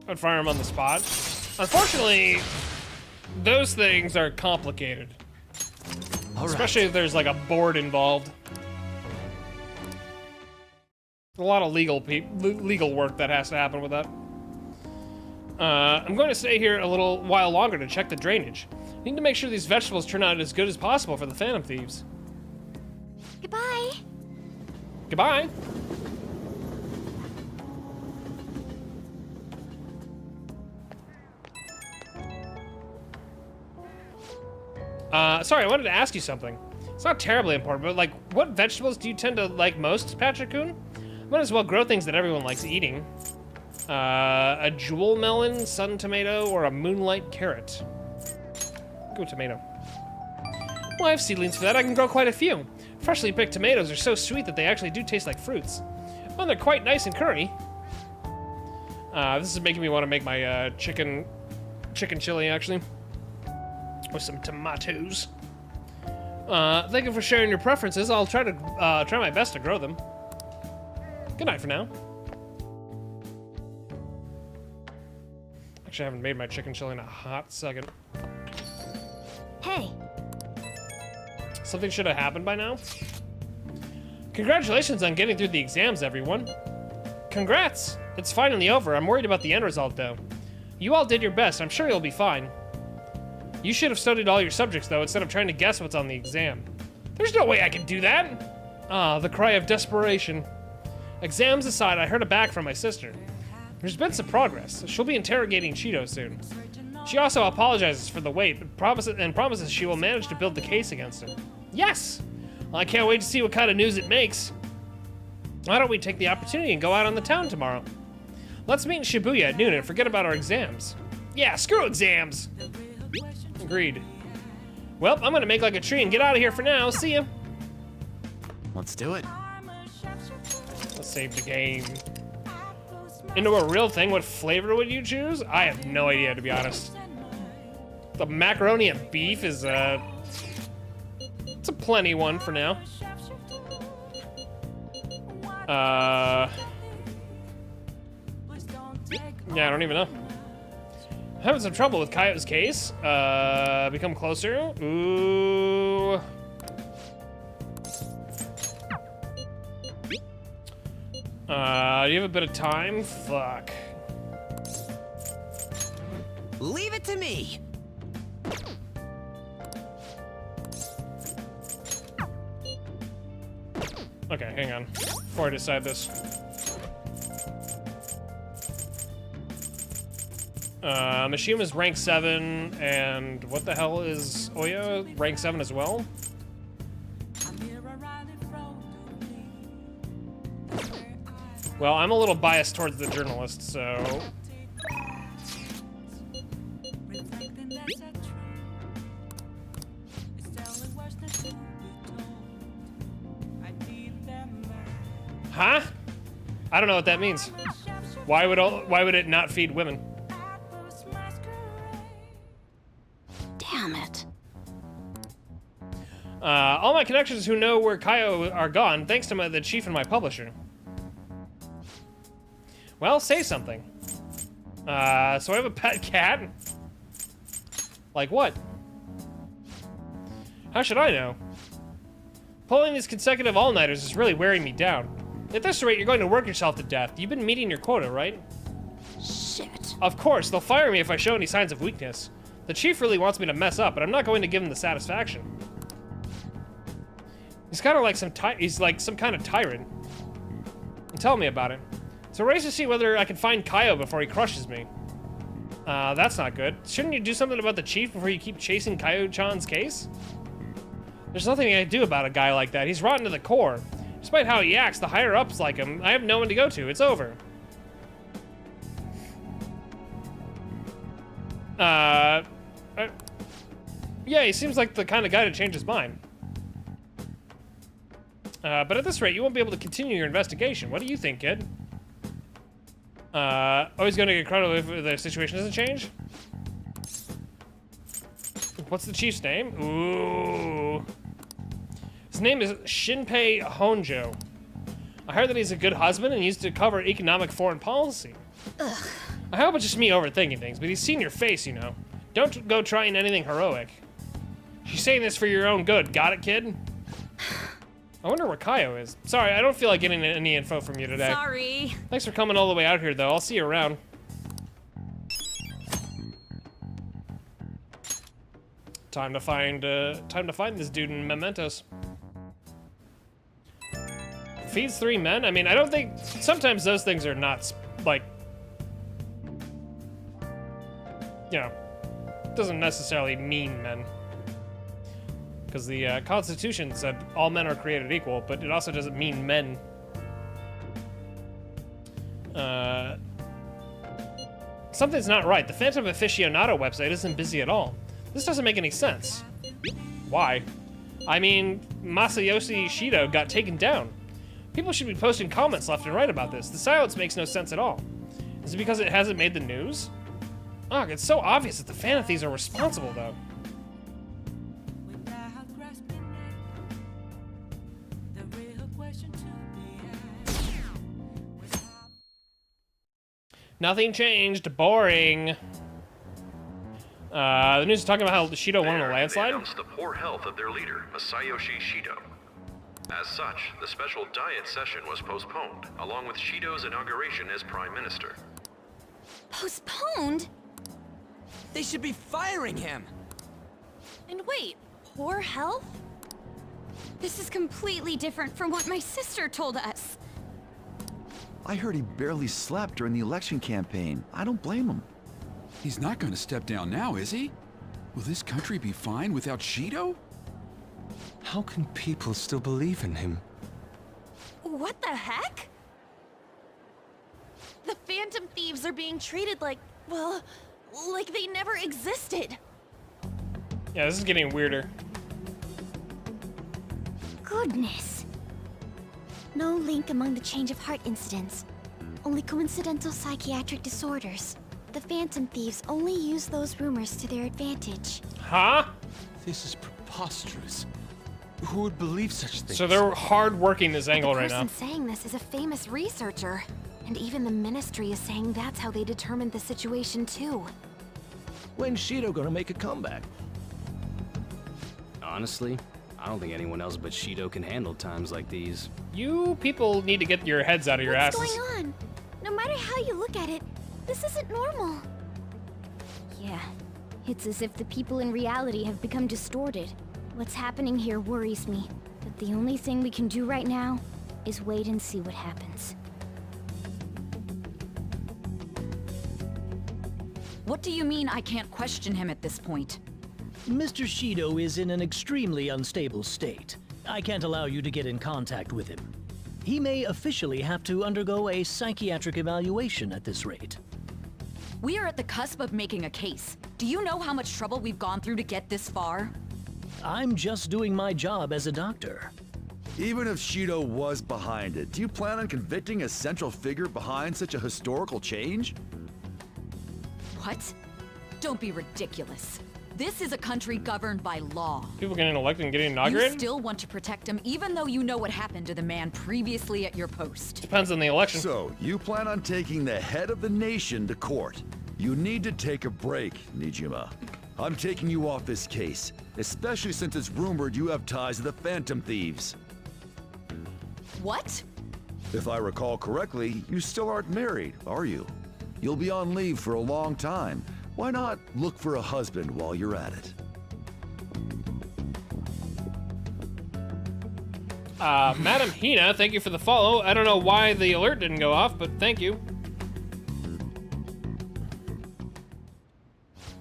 I'd fire him on the spot. Unfortunately, those things are complicated. Especially if there's like a board involved. A lot of legal work that has to happen with that. I'm going to stay here a little while longer to check the drainage. I need to make sure these vegetables turn out as good as possible for the Phantom Thieves. Goodbye. Goodbye. Sorry, I wanted to ask you something. It's not terribly important, but like, what vegetables do you tend to like most, Patrick-kun? Might as well grow things that everyone likes eating. A jewel melon, sun tomato, or a moonlight carrot. Go tomato. Well, I have seedlings for that. I can grow quite a few. Freshly picked tomatoes are so sweet that they actually do taste like fruits. Well, they're quite nice and curry. This is making me want to make my chicken chili, actually. With some tomatoes. Thank you for sharing your preferences. I'll try my best to grow them. Good night for now. Actually, I haven't made my chicken chili in a hot second. Hey. Something should have happened by now. Congratulations on getting through the exams, everyone. Congrats! It's finally over. I'm worried about the end result, though. You all did your best. I'm sure you'll be fine. You should have studied all your subjects, though, instead of trying to guess what's on the exam. There's no way I can do that! Ah, the cry of desperation. Exams aside, I heard back from my sister. There's been some progress. She'll be interrogating Shido soon. She also apologizes for the wait, but promises she will manage to build the case against him. Yes! Well, I can't wait to see what kind of news it makes. Why don't we take the opportunity and go out on the town tomorrow? Let's meet in Shibuya at noon and forget about our exams. Yeah, screw exams! Agreed. Well, I'm gonna make like a tree and get out of here for now. See ya. Let's do it. Let's save the game. Into a real thing, what flavor would you choose? I have no idea, to be honest. The macaroni and beef is it's a plenty one for now. Yeah, I don't even know. Having some trouble with Kaio's case. Become closer. Ooh. Do you have a bit of time? Fuck. Leave it to me. Okay, hang on. Before I decide this. Mishima's rank 7, and what the hell is Oya? Rank 7 as well? Well, I'm a little biased towards the journalist, so... Huh? I don't know what that means. Why would it not feed women? Damn it. All my connections who know where Kaio are gone, thanks to the chief and my publisher. Well, say something. So I have a pet cat? Like what? How should I know? Pulling these consecutive all-nighters is really wearing me down. At this rate, you're going to work yourself to death. You've been meeting your quota, right? Shit. Of course, they'll fire me if I show any signs of weakness. The chief really wants me to mess up, but I'm not going to give him the satisfaction. He's kind of like some kind of tyrant. Tell me about it. It's a race to see whether I can find Kaio before he crushes me. That's not good. Shouldn't you do something about the chief before you keep chasing Kaio-chan's case? There's nothing I can do about a guy like that. He's rotten to the core. Despite how he acts, the higher-ups like him. I have no one to go to. It's over. Yeah, he seems like the kind of guy to change his mind. But at this rate, you won't be able to continue your investigation. What do you think, kid? He's gonna get credit if the situation doesn't change? What's the chief's name? Ooh. His name is Shinpei Honjo. I heard that he's a good husband and used to cover economic foreign policy. Ugh. I hope it's just me overthinking things, but he's seen your face, you know. Don't go trying anything heroic. She's saying this for your own good. Got it, kid? I wonder where Kaio is. Sorry, I don't feel like getting any info from you today. Sorry. Thanks for coming all the way out here, though. I'll see you around. Time to find this dude in Mementos. Feeds 3 men? I mean, I don't think... Sometimes those things are not, like... You know, doesn't necessarily mean men. Because the Constitution said all men are created equal, but it also doesn't mean men. Something's not right. The Phantom Aficionado website isn't busy at all. This doesn't make any sense. Why? I mean, Masayoshi Shido got taken down. People should be posting comments left and right about this. The silence makes no sense at all. Is it because it hasn't made the news? Ugh, it's so obvious that the Phantom Thieves are responsible, though. Nothing changed. Boring. The news is talking about how Shido won in a landslide. They announced the poor health of their leader, Masayoshi Shido. As such, the special diet session was postponed, along with Shido's inauguration as Prime Minister. Postponed? They should be firing him! And wait, poor health? This is completely different from what my sister told us. I heard he barely slept during the election campaign. I don't blame him. He's not going to step down now, is he? Will this country be fine without Shido? How can people still believe in him? What the heck? The Phantom Thieves are being treated like, well, like they never existed. Yeah, this is getting weirder. Goodness. No link among the change of heart incidents. Only coincidental psychiatric disorders. The Phantom Thieves only use those rumors to their advantage. Huh? This is preposterous. Who would believe such things? So they're hard working this angle right now. The person saying this is a famous researcher. And even the Ministry is saying that's how they determined the situation too. When's Shido gonna make a comeback? Honestly, I don't think anyone else but Shido can handle times like these. You people need to get your heads out of your asses. What's going on? No matter how you look at it, this isn't normal. Yeah, it's as if the people in reality have become distorted. What's happening here worries me, but the only thing we can do right now is wait and see what happens. What do you mean I can't question him at this point? Mr. Shido is in an extremely unstable state. I can't allow you to get in contact with him. He may officially have to undergo a psychiatric evaluation at this rate. We are at the cusp of making a case. Do you know how much trouble we've gone through to get this far? I'm just doing my job as a doctor. Even if Shido was behind it, do you plan on convicting a central figure behind such a historical change? What? Don't be ridiculous. This is a country governed by law. People getting elected and getting inaugurated? You still want to protect him even though you know what happened to the man previously at your post. Depends on the election. So, you plan on taking the head of the nation to court. You need to take a break, Nijima. I'm taking you off this case, especially since it's rumored you have ties to the Phantom Thieves. What? If I recall correctly, you still aren't married, are you? You'll be on leave for a long time. Why not look for a husband while you're at it? Madam Hina, thank you for the follow. I don't know why the alert didn't go off, but thank you.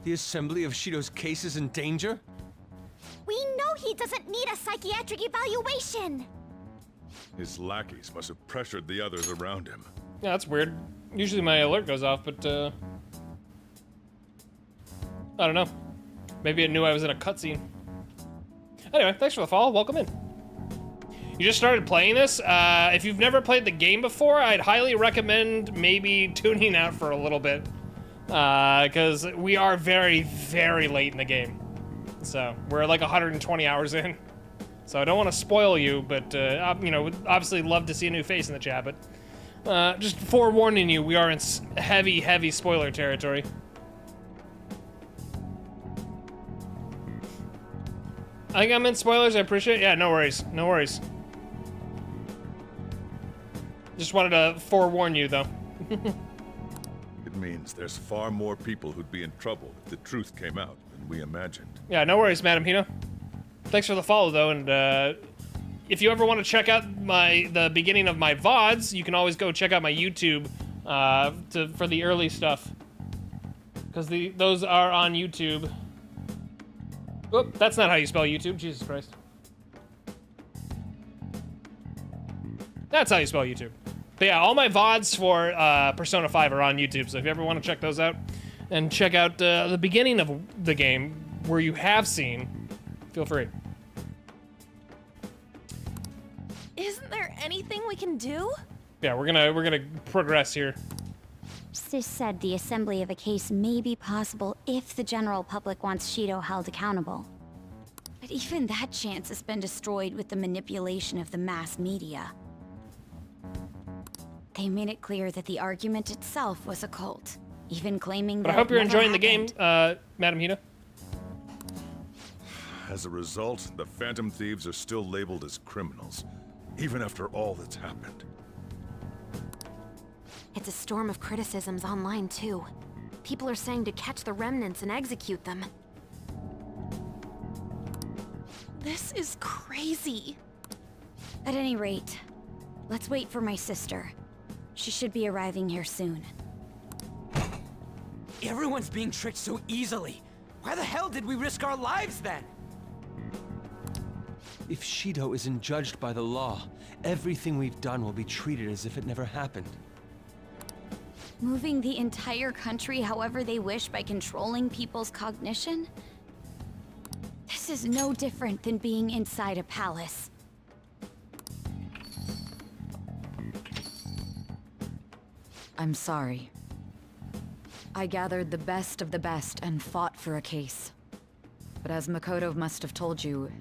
The assembly of Shido's case is in danger? We know he doesn't need a psychiatric evaluation. His lackeys must have pressured the others around him. Yeah, that's weird. Usually my alert goes off, but I don't know. Maybe it knew I was in a cutscene. Anyway, thanks for the follow. Welcome in. You just started playing this? If you've never played the game before, I'd highly recommend maybe tuning out for a little bit. Because we are very, very late in the game. So, we're like 120 hours in. So I don't want to spoil you, but, you know, would obviously love to see a new face in the chat, but just forewarning you, we are in heavy, heavy spoiler territory. I think I'm in spoilers, I appreciate it. Yeah, no worries, no worries. Just wanted to forewarn you, though. It means there's far more people who'd be in trouble if the truth came out than we imagined. Yeah, no worries, Madam Hina. Thanks for the follow, though, and if you ever want to check out the beginning of my VODs, you can always go check out my YouTube for the early stuff. Because those are on YouTube. Oop, that's not how you spell YouTube, Jesus Christ. That's how you spell YouTube. But yeah, all my VODs for Persona 5 are on YouTube, so if you ever want to check those out, and check out the beginning of the game, where you have seen, feel free. Isn't there anything we can do? Yeah, we're gonna progress here. Sis said the assembly of a case may be possible if the general public wants Shido held accountable. But even that chance has been destroyed with the manipulation of the mass media. They made it clear that the argument itself was a cult, even claiming But that I hope you're it never enjoying the game, Madam Hida. As a result, the Phantom Thieves are still labeled as criminals, even after all that's happened. It's a storm of criticisms online, too. People are saying to catch the remnants and execute them. This is crazy. At any rate, let's wait for my sister. She should be arriving here soon. Everyone's being tricked so easily. Why the hell did we risk our lives then? If Shido isn't judged by the law, everything we've done will be treated as if it never happened. Moving the entire country however they wish by controlling people's cognition? This is no different than being inside a palace. I'm sorry. I gathered the best of the best and fought for a case. But as Makoto must have told you,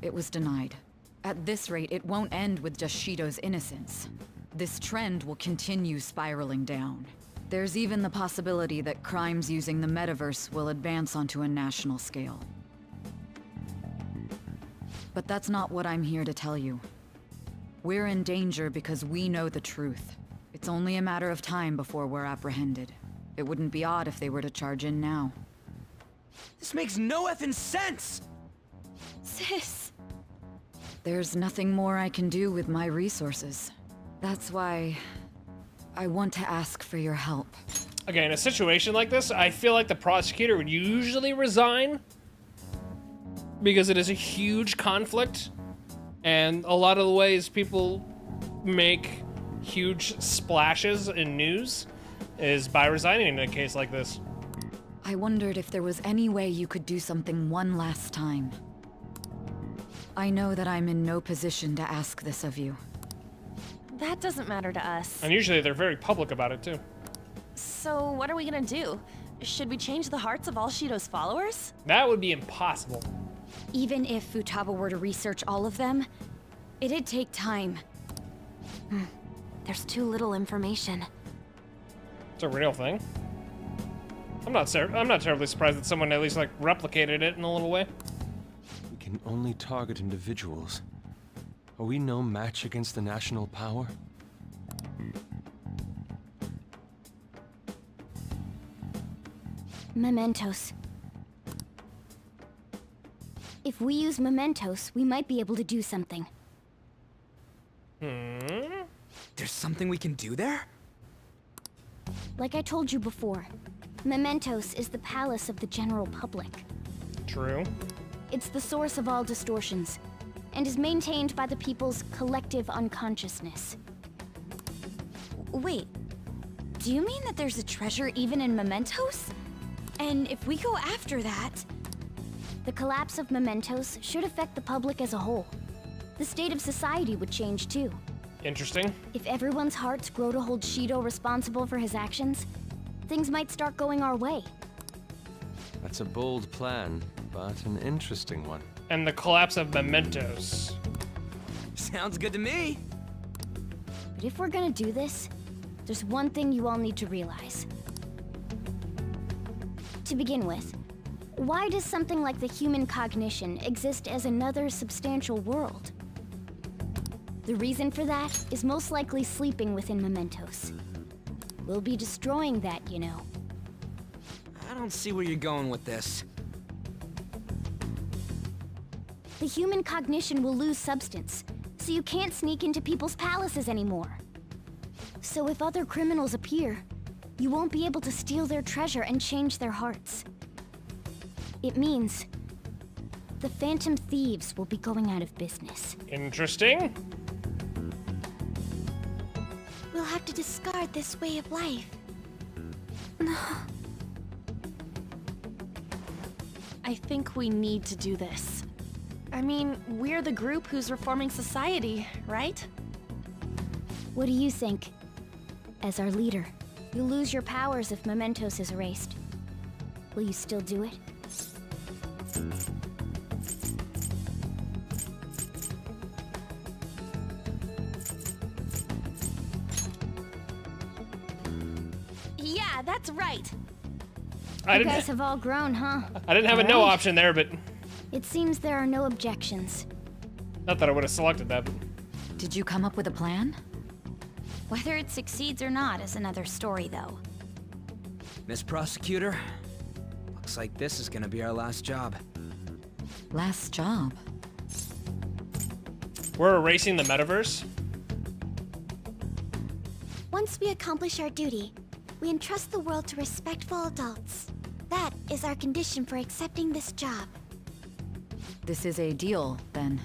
it was denied. At this rate, it won't end with just Shido's innocence. This trend will continue spiraling down. There's even the possibility that crimes using the metaverse will advance onto a national scale. But that's not what I'm here to tell you. We're in danger because we know the truth. It's only a matter of time before we're apprehended. It wouldn't be odd if they were to charge in now. This makes no effing sense! Sis! There's nothing more I can do with my resources. That's why I want to ask for your help. Okay, in a situation like this, I feel like the prosecutor would usually resign because it is a huge conflict, and a lot of the ways people make huge splashes in news is by resigning in a case like this. I wondered if there was any way you could do something one last time. I know that I'm in no position to ask this of you. That doesn't matter to us. And usually they're very public about it too. So what are we gonna do? Should we change the hearts of all Shido's followers? That would be impossible. Even if Futaba were to research all of them, it'd take time. There's too little information. It's a real thing. I'm not terribly surprised that someone at least like replicated it in a little way. We can only target individuals. Are we no match against the national power? Mementos. If we use mementos, we might be able to do something. There's something we can do there? Like I told you before, mementos is the palace of the general public. True. It's the source of all distortions, and is maintained by the people's collective unconsciousness. Wait, do you mean that there's a treasure even in mementos? And if we go after that... The collapse of mementos should affect the public as a whole. The state of society would change too. Interesting. If everyone's hearts grow to hold Shido responsible for his actions, things might start going our way. That's a bold plan, but an interesting one. And the collapse of mementos. Sounds good to me. But if we're gonna do this, there's one thing you all need to realize. To begin with, why does something like the human cognition exist as another substantial world? The reason for that is most likely sleeping within mementos. We'll be destroying that, you know. I don't see where you're going with this. the human cognition will lose substance, so you can't sneak into people's palaces anymore. So if other criminals appear, you won't be able to steal their treasure and change their hearts. It means the Phantom Thieves will be going out of business. Interesting. We'll have to discard this way of life. I think we need to do this. I mean, we're the group who's reforming society, right? What do you think? As our leader, you'll lose your powers if Mementos is erased. Will you still do it? Yeah, that's right. You guys have all grown, huh? I didn't have a no option there, but It seems there are no objections. not that I would have selected that. But Did you come up with a plan? Whether it succeeds or not is another story, though. Miss Prosecutor, looks like this is gonna be our last job. Last job? We're erasing the metaverse. Once we accomplish our duty, we entrust the world to respectful adults. That is our condition for accepting this job. This is a deal, then.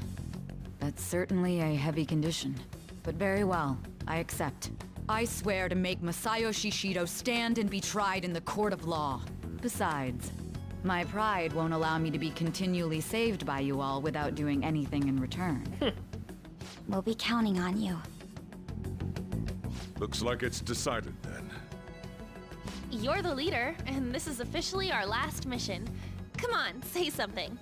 That's certainly a heavy condition. But very well, I accept. I swear to make Masayoshi Shido stand and be tried in the court of law. Besides, my pride won't allow me to be continually saved by you all without doing anything in return. We'll be counting on you. Looks like it's decided then. You're the leader, and this is officially our last mission. Come on, say something.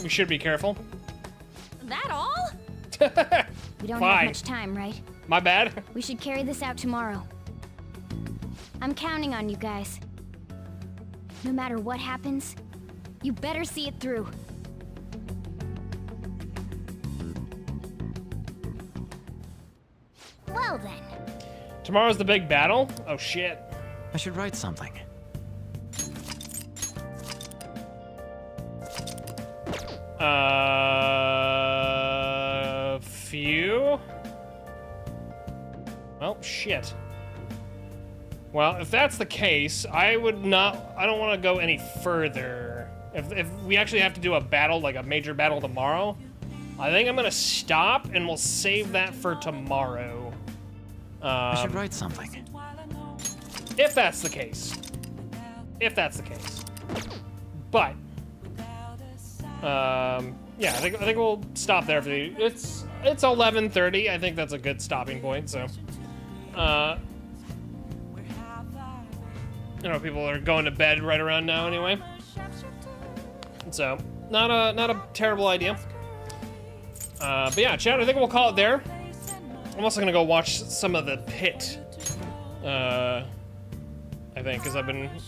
We should be careful. That all? We don't Fine. have much time, right? My bad. We should carry this out tomorrow. I'm counting on you guys. No matter what happens, you better see it through. Well then. Tomorrow's the big battle. Oh shit. I should write something. Few. Well, shit. Well, if that's the case, I don't want to go any further. If we actually have to do a battle, like a major battle tomorrow, I think I'm gonna stop and we'll save that for tomorrow. I should write something. If that's the case. If that's the case. But yeah, I think we'll stop there for the. It's 11:30. I think that's a good stopping point. So, you know, people are going to bed right around now anyway. So, not a terrible idea. But yeah, chat. I think we'll call it there. I'm also gonna go watch some of The Pit. I think because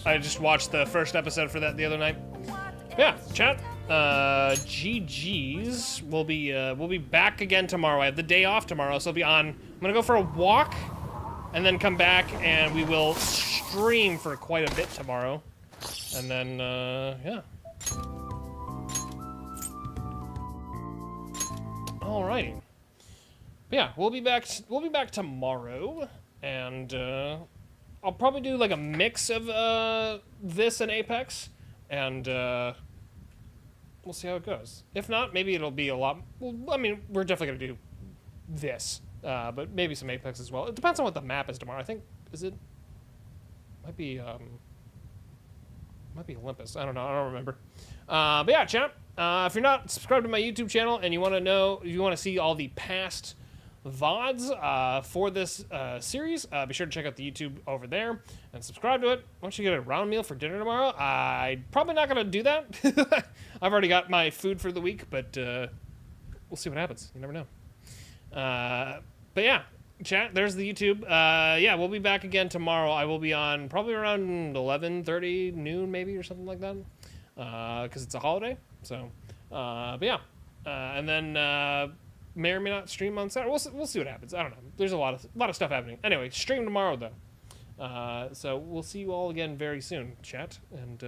I just watched the first episode for that the other night. But yeah, chat. GG's. We'll be back again tomorrow. I have the day off tomorrow, so I'll be on. I'm gonna go for a walk, and then come back, and we will stream for quite a bit tomorrow. And then yeah. Alrighty. But yeah, we'll be back tomorrow, and I'll probably do like a mix of this and Apex, and we'll see how it goes. If not, maybe it'll be a lot. Well, I mean, we're definitely gonna do this, but maybe some Apex as well. It depends on what the map is tomorrow. I think might be Olympus. I don't know. I don't remember. But yeah, chat. If you're not subscribed to my YouTube channel and you want to see all the past VODs for this series, be sure to check out the YouTube over there and subscribe to it. Why don't you get a round meal for dinner tomorrow? I'm probably not going to do that. I've already got my food for the week, but we'll see what happens. You never know. But yeah, chat, there's the YouTube. Yeah, we'll be back again tomorrow. I will be on probably around 11:30, noon maybe, or something like that, because it's a holiday. So, but yeah, and then may or may not stream on Saturday. We'll see what happens. I don't know. There's a lot of stuff happening. Anyway, stream tomorrow though. So we'll see you all again very soon, chat. And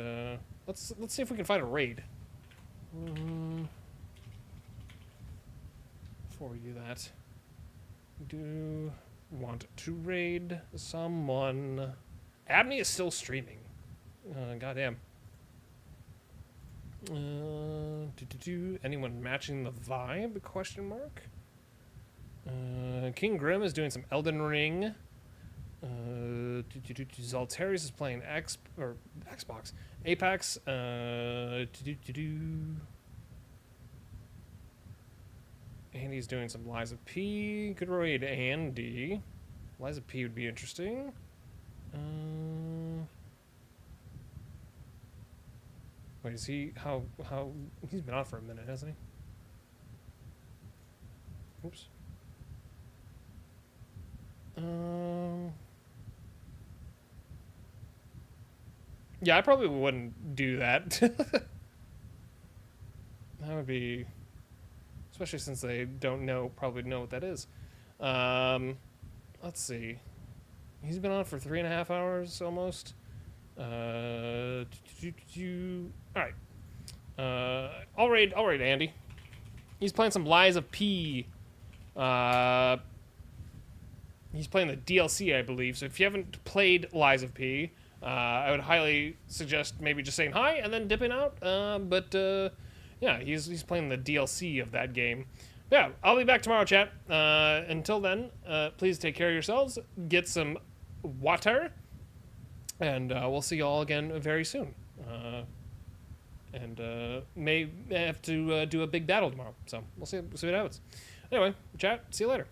let's see if we can find a raid. Before we do that, we do want to raid someone. Abney is still streaming. Goddamn. Anyone matching the vibe? Question mark. King Grim is doing some Elden Ring. Zalteris is playing Xbox. Apex. Andy's doing some Liza P. Could raid Andy. Liza P would be interesting. Wait, is he how he's been on for a minute, hasn't he? Oops. Yeah, I probably wouldn't do that. That would be, especially since they probably know what that is. Let's see. He's been on for 3.5 hours almost. All right. I'll raid Andy. He's playing some Lies of P. He's playing the DLC, I believe. So if you haven't played Lies of P, I would highly suggest maybe just saying hi and then dipping out. Yeah, he's playing the DLC of that game. Yeah, I'll be back tomorrow, chat. Until then, please take care of yourselves. Get some water. And we'll see you all again very soon. May have to do a big battle tomorrow. So we'll see what happens. Anyway, chat. See you later.